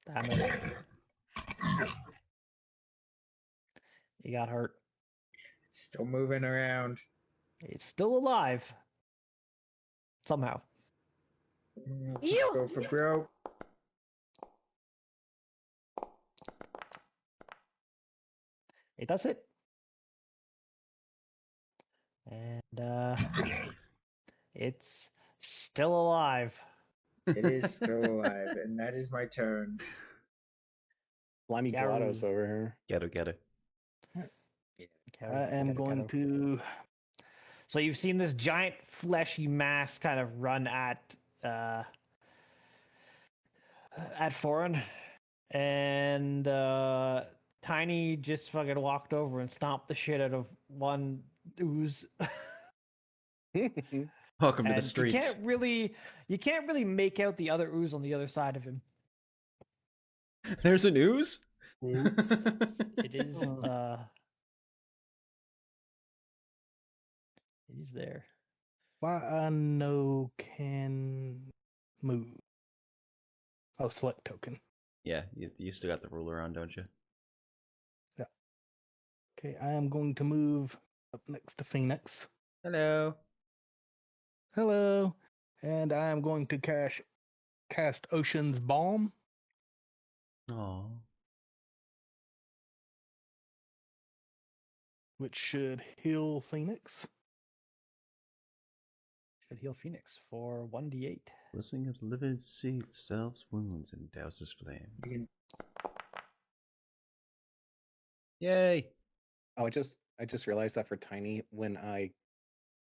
Damn it. He got hurt. Still moving around. It's still alive. Somehow. Go for broke. Hey, that's it. And it's still alive. It is still alive, and that is my turn. Slimy GLaDOS over here. Get it. I am going to. So you've seen this giant fleshy mass kind of run at Foreign, and Tiny just fucking walked over and stomped the shit out of one ooze. Welcome to And the streets. you can't really make out the other ooze on the other side of him. There's an ooze? It is it is there. No can move. Oh, select token. Yeah, you still got the ruler on, don't you? Yeah. Okay, I am going to move up next to Phoenix. Hello. Hello. And I am going to cast Ocean's Balm. Aww. Which should heal Phoenix. Should heal Phoenix for 1d8. Blessing of livid seed selves wounds and douses flame. Yay! Oh, I just realized that for Tiny, when I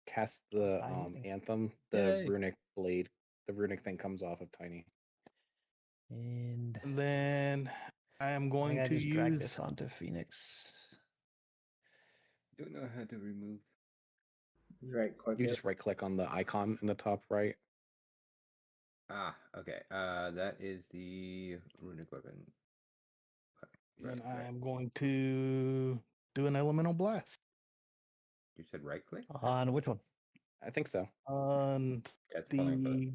cast the anthem, the runic blade, the runic thing comes off of Tiny. And then I am going to use drag this onto Phoenix. Don't know how to remove. Right click. You just right click on the icon in the top right. Ah, okay. That is the runic weapon. And I am going to do an elemental blast. You said right click? On which one? I think so. On the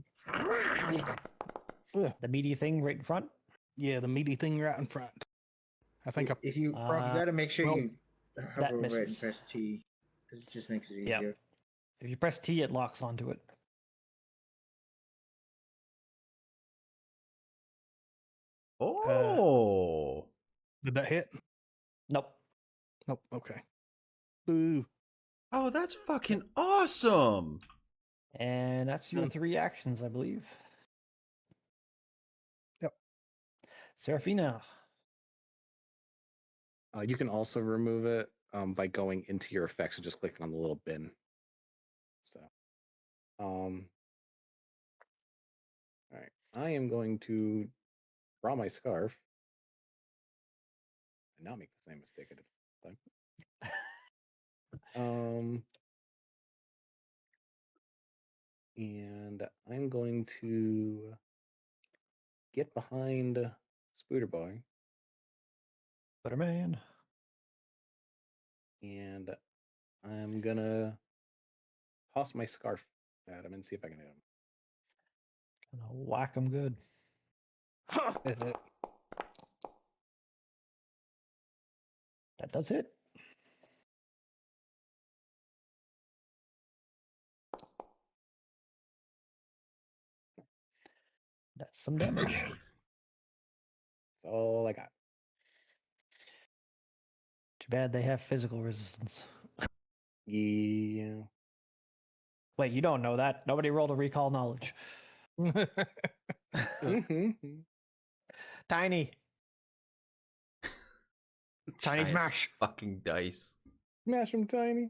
meaty thing right in front? Yeah, the meaty thing right in front. I think if you gotta make sure you hover over it and press T, because it just makes it easier. Yeah. If you press T, it locks onto it. Oh! Did that hit? Nope. Nope. Okay. Boo. Oh, that's fucking awesome! And that's your 3 actions, I believe. Yep. Serafina. You can also remove it by going into your effects and just clicking on the little bin. So, all right. I am going to draw my scarf and not make the same mistake I did last time. And I'm going to get behind Spooter Boy. Spooderman. And I'm gonna toss my scarf at him and see if I can hit him. Gonna whack him good. That does hit. That's some damage. That's all I got. Too bad they have physical resistance. Yeah. Wait, you don't know that. Nobody rolled a recall knowledge. Tiny. Tiny Giant smash. Fucking dice. Smash him, Tiny.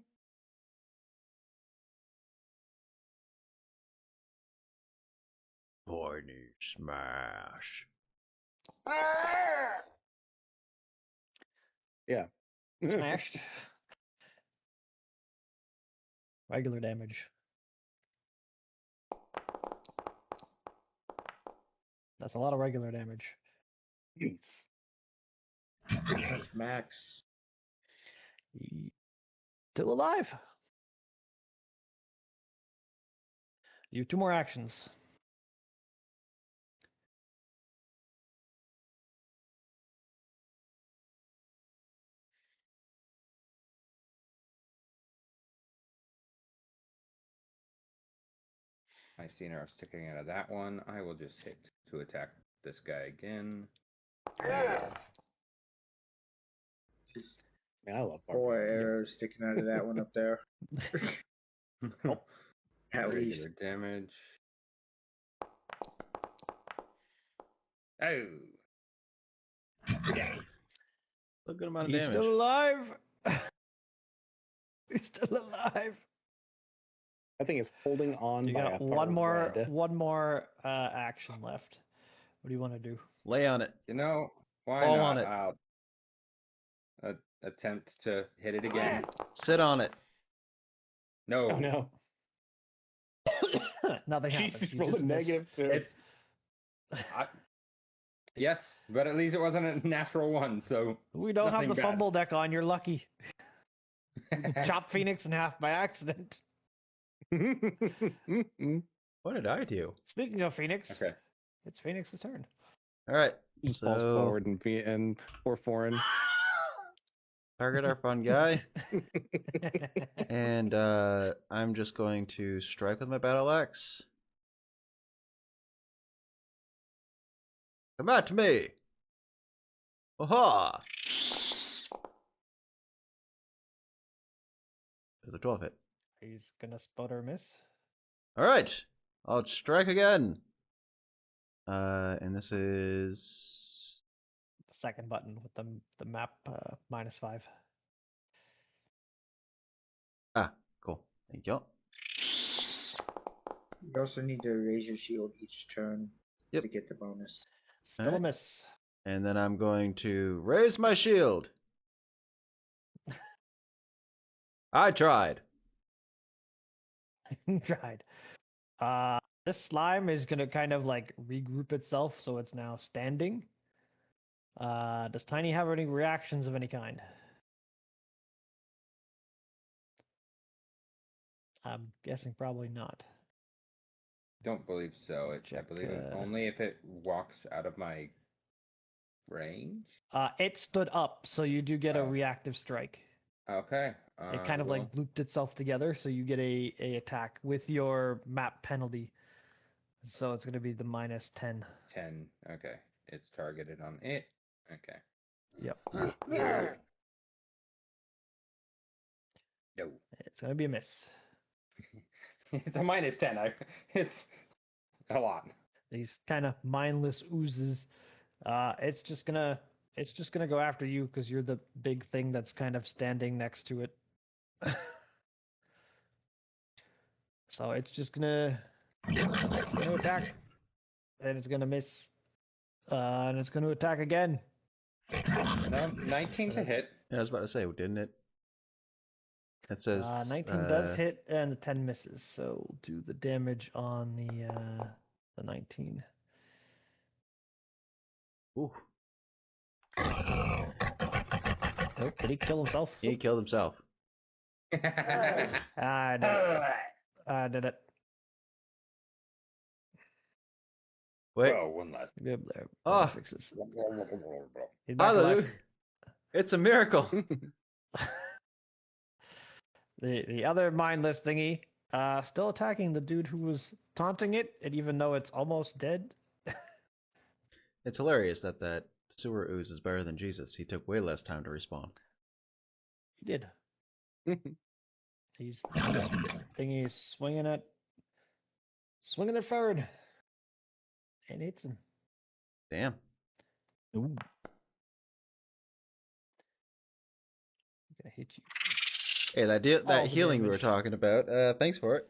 Tiny smash. Yeah. Smashed. Regular damage. That's a lot of regular damage. Jeez. That's max. Still alive. You have 2 more actions. I see an arrow sticking out of that one. I will just hit to attack this guy again. Man, I love 4 barbarian. arrows sticking out of that one up there. At Regular least. damage. Oh. Yeah. A good amount of He's damage. still alive. He's still alive. That thing is holding on You by got a one more thread. action left. What do you want to do? Lay on it. You know, why Fall not? on it. I'll attempt to hit it again. Sit on it. No. Oh no. Nothing happens. Jesus, You rolled just a miss. negative too. It's yes, but at least it wasn't a natural one, so We don't have nothing the bad. fumble deck on. You're lucky. Chop Phoenix in half by accident. What did I do? Speaking of Phoenix, Okay. it's Phoenix's turn. All right. Just falls So forward and poor foreign. target our fun guy, and I'm just going to strike with my battle axe. Come at me! Aha! There's a 12 hit. He's gonna spot or miss. All right, I'll strike again. And this is The second button with the map -5. cool. Thank you. You also need to raise your shield each turn Yep. to get the bonus. Still a Alright. miss. And then I'm going to raise my shield. I tried. Tried. This slime is gonna kind of like regroup itself, so it's now standing. Does Tiny have any reactions of any kind? I'm guessing probably not. Don't believe so. I Check, believe it only if it walks out of my range. It stood up, so you do get a Oh. reactive strike. Okay. It kind of like looped itself together, so you get a attack with your map penalty. So it's gonna be the -10. 10. Okay. It's targeted on it. Okay. Yep. No. It's gonna be a miss. It's a -10. It's a lot. These kind of mindless oozes. It's just gonna go after you because you're the big thing that's kind of standing next to it. So it's just gonna attack, and it's gonna miss, and it's gonna attack again. No, 19 to hit. Yeah, I was about to say, didn't it? It says 19 does hit, and the 10 misses. So we'll do the damage on the 19. Ooh, Nope, did he kill himself? he killed himself. I did it. I did it. Wait. Oh, one last. Good there. Ah. Fixes. Oh, He's back alive. It's a miracle. The other mindless thingy, still attacking the dude who was taunting it, and even though it's almost dead. It's hilarious that sewer ooze is better than Jesus. He took way less time to respawn. He did. He's thingy's swinging it forward, and hits him. Damn. Ooh. Gonna hit you. Hey, that the healing we were damage. talking about. Thanks for it.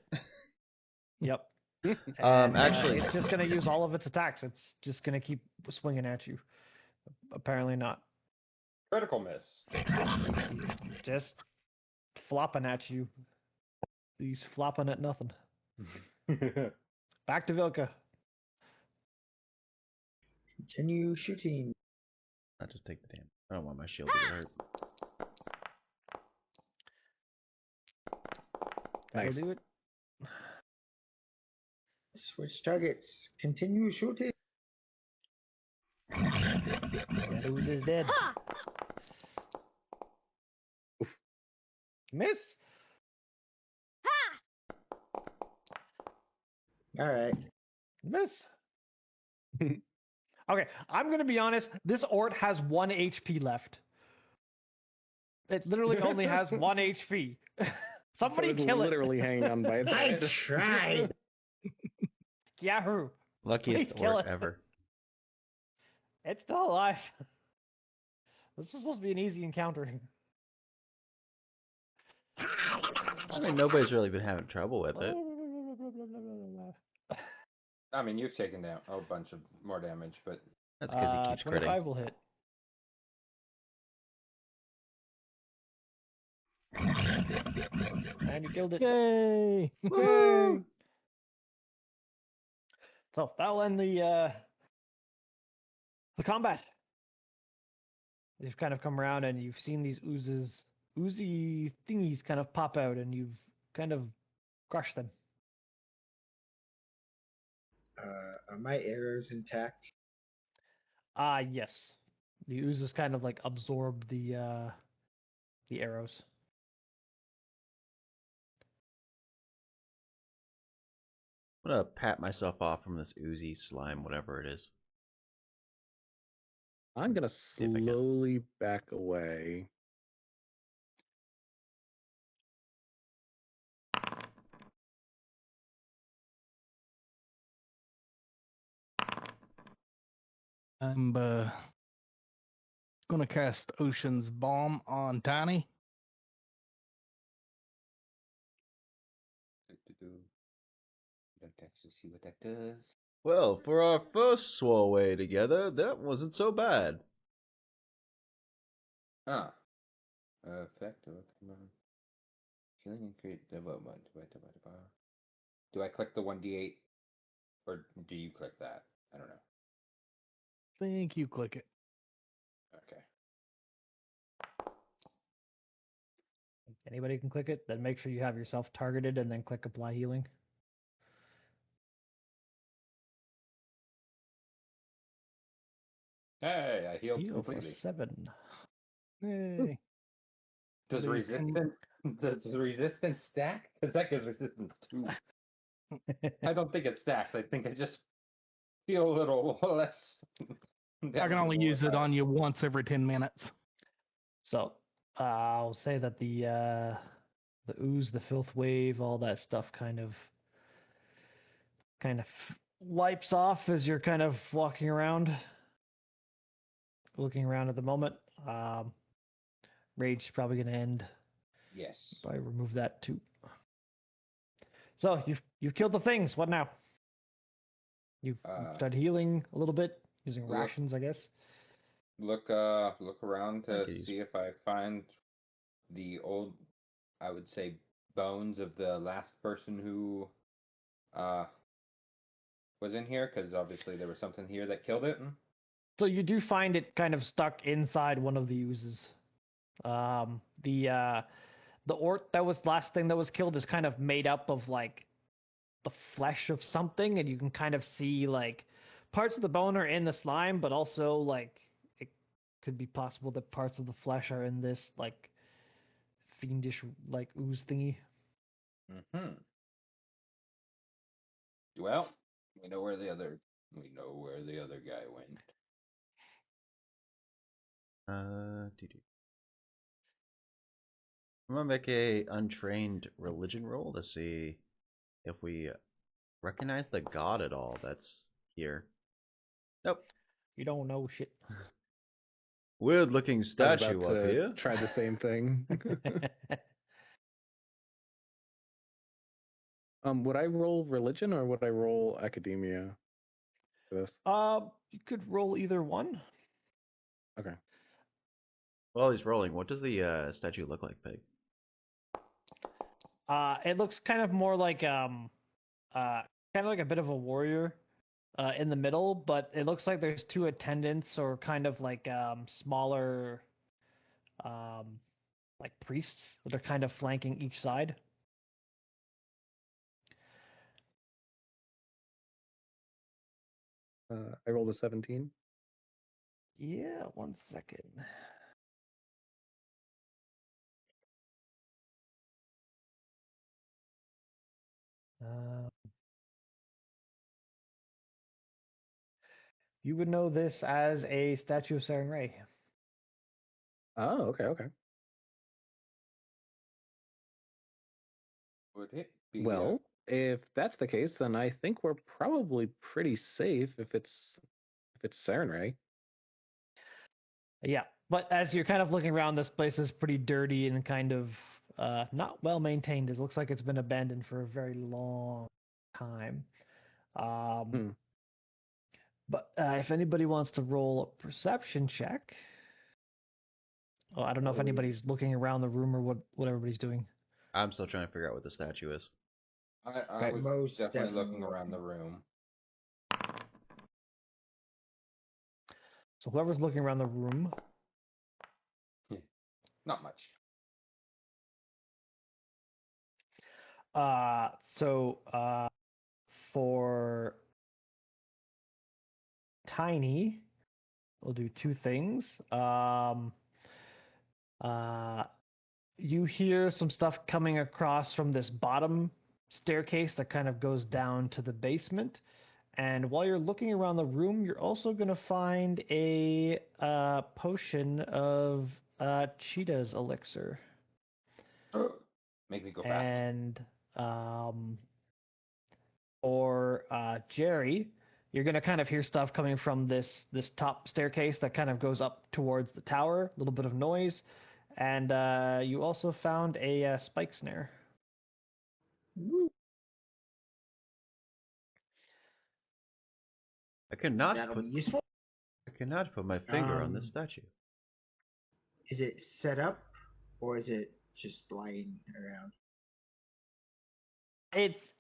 Yep. Actually, it's just gonna use all of its attacks. It's just gonna keep swinging at you. Apparently not. Critical miss. Just flopping at you. He's flopping at nothing. Back to Vilka. Continue shooting. I'll just take the damage. I don't want my shield to get hurt. That'll Nice. do it. Switch targets. Continue shooting. That ooze is dead. Miss. All right. Miss. Okay, I'm gonna be honest. This Ort has 1 HP left. It literally only has 1 HP. Somebody So it's kill literally hanging on by its I head. tried. it. Yahoo! Luckiest Please kill Ort it. ever. It's still alive. This was supposed to be an easy encounter. I mean, nobody's really been having trouble with it. I mean, you've taken down a bunch of more damage, but That's because he keeps 25 critting. will hit. And you killed it. Yay! Yay! So that'll end the combat. You've kind of come around and you've seen these oozy thingies kind of pop out, and you've kind of crushed them. Are my arrows intact? Yes. The oozes kind of like absorb the arrows. I'm gonna pat myself off from this oozy slime, whatever it is. I'm gonna if I can. slowly back away. I'm gonna cast Ocean's Bomb on Tiny. let's actually see what that does. Well, for our first swaway together, that wasn't so bad. Ah. Effect of healing and create development. Do I click the 1d8? Or do you click that? I don't know. Think you click it. Okay. Anybody can click it. Then make sure you have yourself targeted, and then click apply healing. Hey, I healed Heal for completely. 7. Yay! Does So you can- resistance stack? Because that gives resistance 2. I don't think it stacks. I think I just feel a little less. I can only use it on you once every 10 minutes. So I'll say that the ooze, the filth wave, all that stuff kind of wipes off as you're kind of walking around, looking around at the moment. Rage is probably going to end. Yes. I remove that too. So you've killed the things. What now? You've started healing a little bit using rations, I guess. Look around to see if I find the old, I would say, bones of the last person who was in here, because obviously there was something here that killed it. So you do find it kind of stuck inside one of the oozes. The Ort that was last thing that was killed is kind of made up of like the flesh of something, and you can kind of see like parts of the bone are in the slime, but also like it could be possible that parts of the flesh are in this like fiendish like ooze thingy. Mm-hmm. Well, we know where the other guy went. Doo-doo. I'm gonna make a untrained religion roll to see if we recognize the god at all that's here. Nope. You don't know shit. Weird looking I was statue about up to here. try the same thing. Would I roll religion or would I roll academia for this? You could roll either one. Okay. While he's rolling, what does the statue look like, Pig? It looks kind of more like kind of like a bit of a warrior in the middle, but it looks like there's two attendants or kind of like smaller like priests that are kind of flanking each side. I rolled a 17. Yeah, 1 second. You would know this as a statue of Saren Ray. Oh, okay. Would it be? Well, if that's the case, then I think we're probably pretty safe if it's Saren Ray. Yeah, but as you're kind of looking around, this place is pretty dirty and kind of not well maintained. It looks like it's been abandoned for a very long time. But if anybody wants to roll a perception check, I don't know if anybody's looking around the room or what everybody's doing. I'm still trying to figure out what the statue is. I was Most definitely definitely looking around the room. So whoever's looking around the room, Not much. For Tiny, we'll do two things. You hear some stuff coming across from this bottom staircase that kind of goes down to the basement. And while you're looking around the room, you're also going to find a potion of Cheetah's elixir. Make me go fast. And for Jerry, you're going to kind of hear stuff coming from this top staircase that kind of goes up towards the tower, a little bit of noise. And you also found a spike snare. Woo. I cannot That'll put be useful. my finger on this statue. Is it set up or is it just lying around?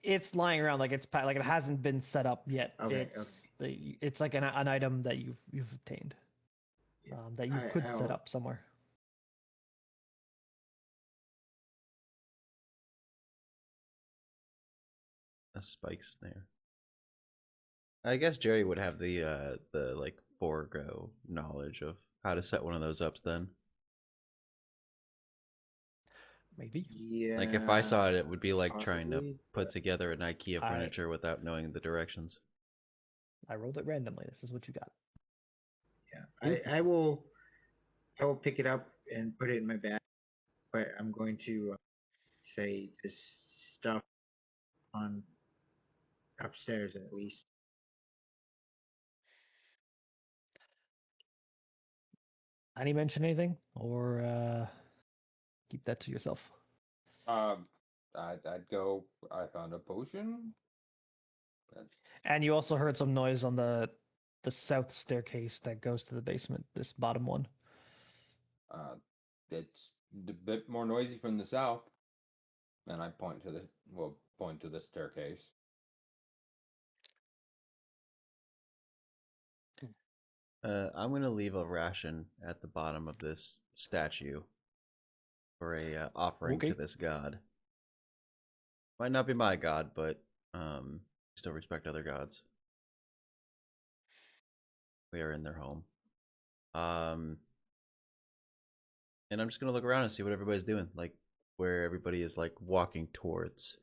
It's lying around like it's like it hasn't been set up yet. Okay, It's like an item that you've obtained that you could set up somewhere. A spike snare. I guess Jerry would have the like forego knowledge of how to set one of those up then. Maybe. Yeah. Like if I saw it, it would be like possibly, trying to put together an IKEA furniture without knowing the directions. I rolled it randomly. This is what you got. Yeah. I will pick it up and put it in my bag, but I'm going to say this stuff on upstairs at least. Any mention anything or keep that to yourself? I'd go. I found a potion. And you also heard some noise on the south staircase that goes to the basement. This bottom one. It's a bit more noisy from the south. And I point to the staircase. I'm gonna leave a ration at the bottom of this statue for a offering to this god. Might not be my god, but still respect other gods. We are in their home. and I'm just gonna look around and see what everybody's doing, like where everybody is like walking towards.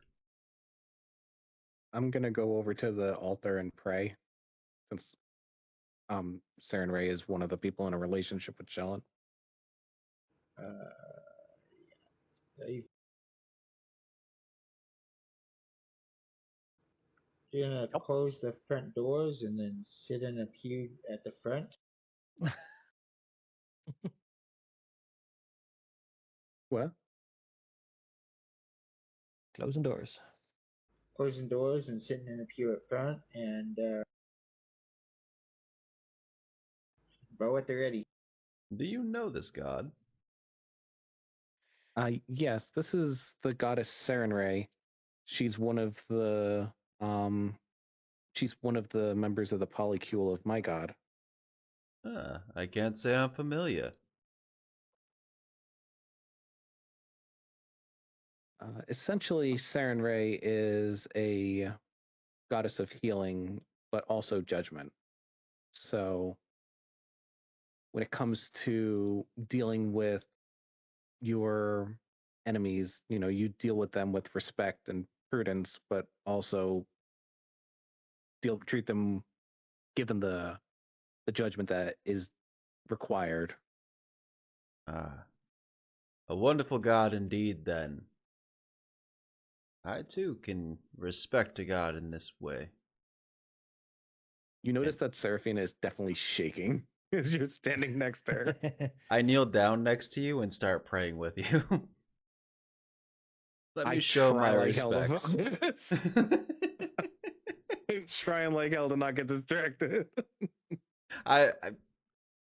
I'm gonna go over to the altar and pray, since Saren Ray is one of the people in a relationship with Shellen. You- You're gonna close the front doors and then sit in a pew at the front. What? Closing doors. Closing doors and sitting in a pew up front, and bow at the ready. Do you know this god? Yes, this is the goddess Saren Ray. She's one of the members of the polycule of my god. I can't say I'm familiar. Essentially, Saren Ray is a goddess of healing, but also judgment. So, when it comes to dealing with your enemies, you deal with them with respect and prudence, but also treat them, give them the judgment that is required. Ah, a wonderful god indeed, then. I too can respect a god in this way. You notice that Seraphina is definitely shaking as you're standing next to her. I kneel down next to you and start praying with you. Let me show my respects. I'm trying like hell to not get distracted.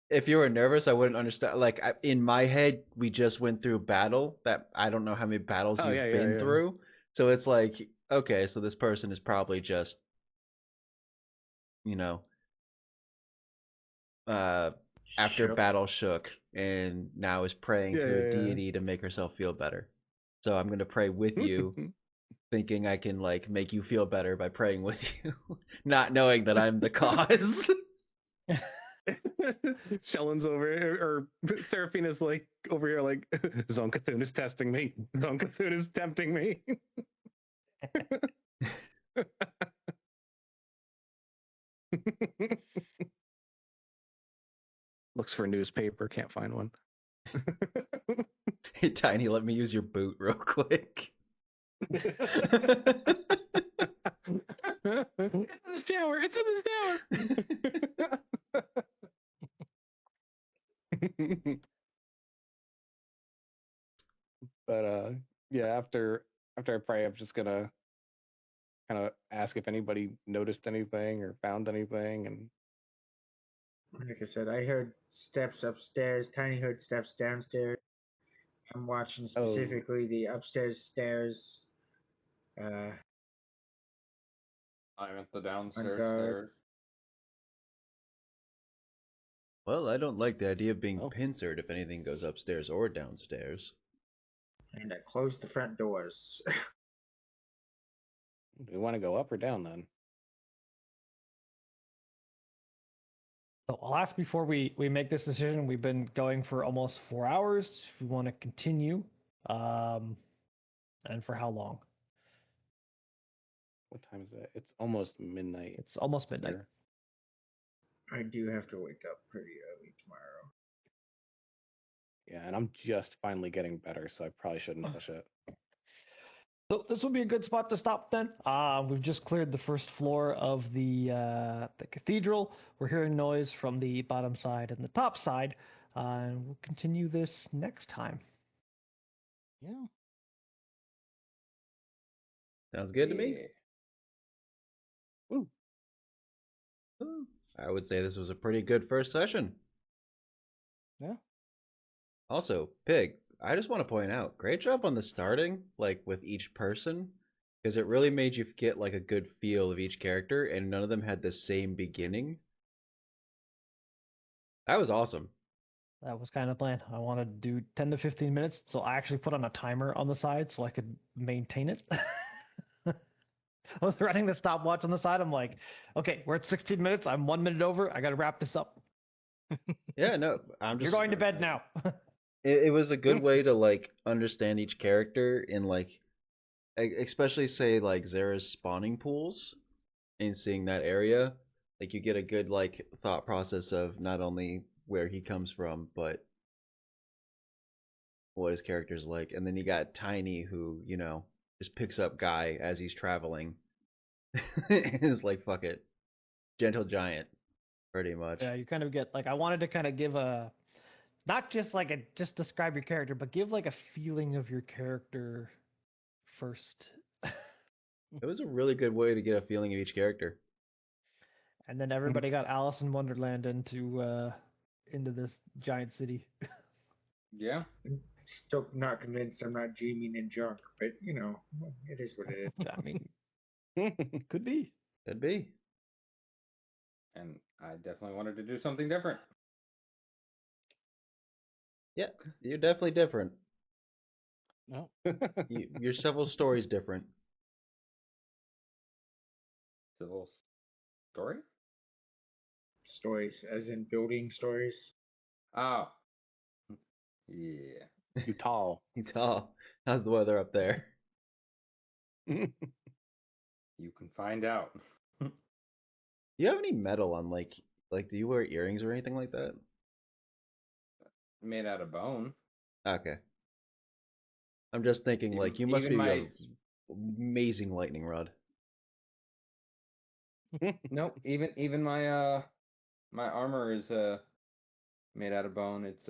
If you were nervous, I wouldn't understand. Like in my head, we just went through battle. That I don't know how many battles you've been through. So it's like, okay, so this person is probably just, after battle shook and now is praying to a deity to make herself feel better. So I'm gonna pray with you, thinking I can like make you feel better by praying with you, not knowing that I'm the cause. Shellen's over here, or Seraphina's like over here, like Zonkathun is testing me. Zonkathun is tempting me. Looks for a newspaper, can't find one. Hey, Tiny, let me use your boot real quick. It's in the shower. It's in the shower. But yeah, after I pray, I'm just gonna kind of ask if anybody noticed anything or found anything, and Like I said, I heard steps upstairs. Tiny heard steps downstairs. I'm watching specifically the upstairs stairs. I'm at the downstairs stairs. Well, I don't like the idea of being pincered if anything goes upstairs or downstairs. And I closed the front doors. Do we want to go up or down then? So I'll ask before we make this decision. We've been going for almost 4 hours. If we want to continue, and for how long? What time is it? It's almost midnight. It's almost midnight. I do have to wake up pretty early tomorrow. Yeah, and I'm just finally getting better, so I probably shouldn't push it. So this would be a good spot to stop then. We've just cleared the first floor of the cathedral. We're hearing noise from the bottom side and the top side, and we'll continue this next time. Yeah. Sounds good to me. Woo. I would say this was a pretty good first session. Yeah. Also, Pig, I just want to point out, great job on the starting, like with each person, because it really made you get like a good feel of each character, and none of them had the same beginning. That was awesome. That was kind of the plan. I wanted to do 10 to 15 minutes, so I actually put on a timer on the side so I could maintain it. I was running the stopwatch on the side. I'm like, okay, we're at 16 minutes. I'm 1 minute over. I got to wrap this up. Yeah, no, You're going to bed now. it was a good way to like understand each character in like especially say like Zara's spawning pools and seeing that area. Like you get a good like thought process of not only where he comes from, but what his character's like. And then you got Tiny who, just picks up Guy as he's traveling. And is like, fuck it. Gentle giant, pretty much. Yeah, you kind of get like I wanted to kind of give a not just like a just describe your character, but give like a feeling of your character first. It was a really good way to get a feeling of each character. And then everybody got Alice in Wonderland into this giant city. Yeah. I'm still not convinced I'm not dreaming in junk, but it is what it is. I mean, could be. Could be. And I definitely wanted to do something different. Yeah, you're definitely different. No. Your several stories different. Civil story? Stories, as in building stories. Oh. Yeah. You tall. You tall. How's the weather up there? You can find out. Do you have any metal on like do you wear earrings or anything like that? Made out of bone. Okay. I'm just thinking like you must even be my- an amazing lightning rod. Nope. Even my my armor is made out of bone. It's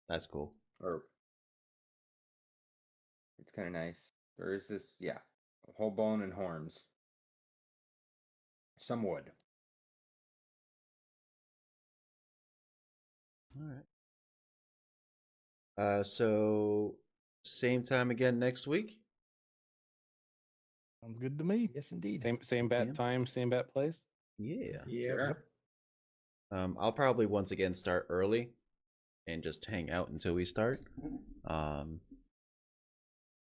That's cool. or it's kind of nice. There is this whole bone and horns. Some wood. All right. So same time again next week. Sounds good to me. Yes, indeed. Same bat Yeah. time, same bat place. Yeah. Sure. I'll probably once again start early and just hang out until we start.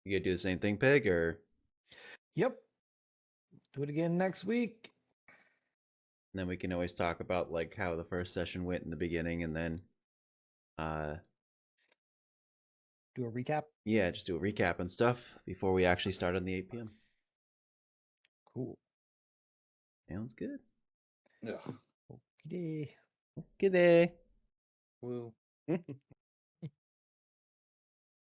You gonna do the same thing, Pig, or Yep. Do it again next week. then we can always talk about like how the first session went in the beginning, and then, Do a recap. yeah, just do a recap and stuff before we actually start on the 8 p.m. Cool. Sounds good. Ugh. Okay. Okay. Woo.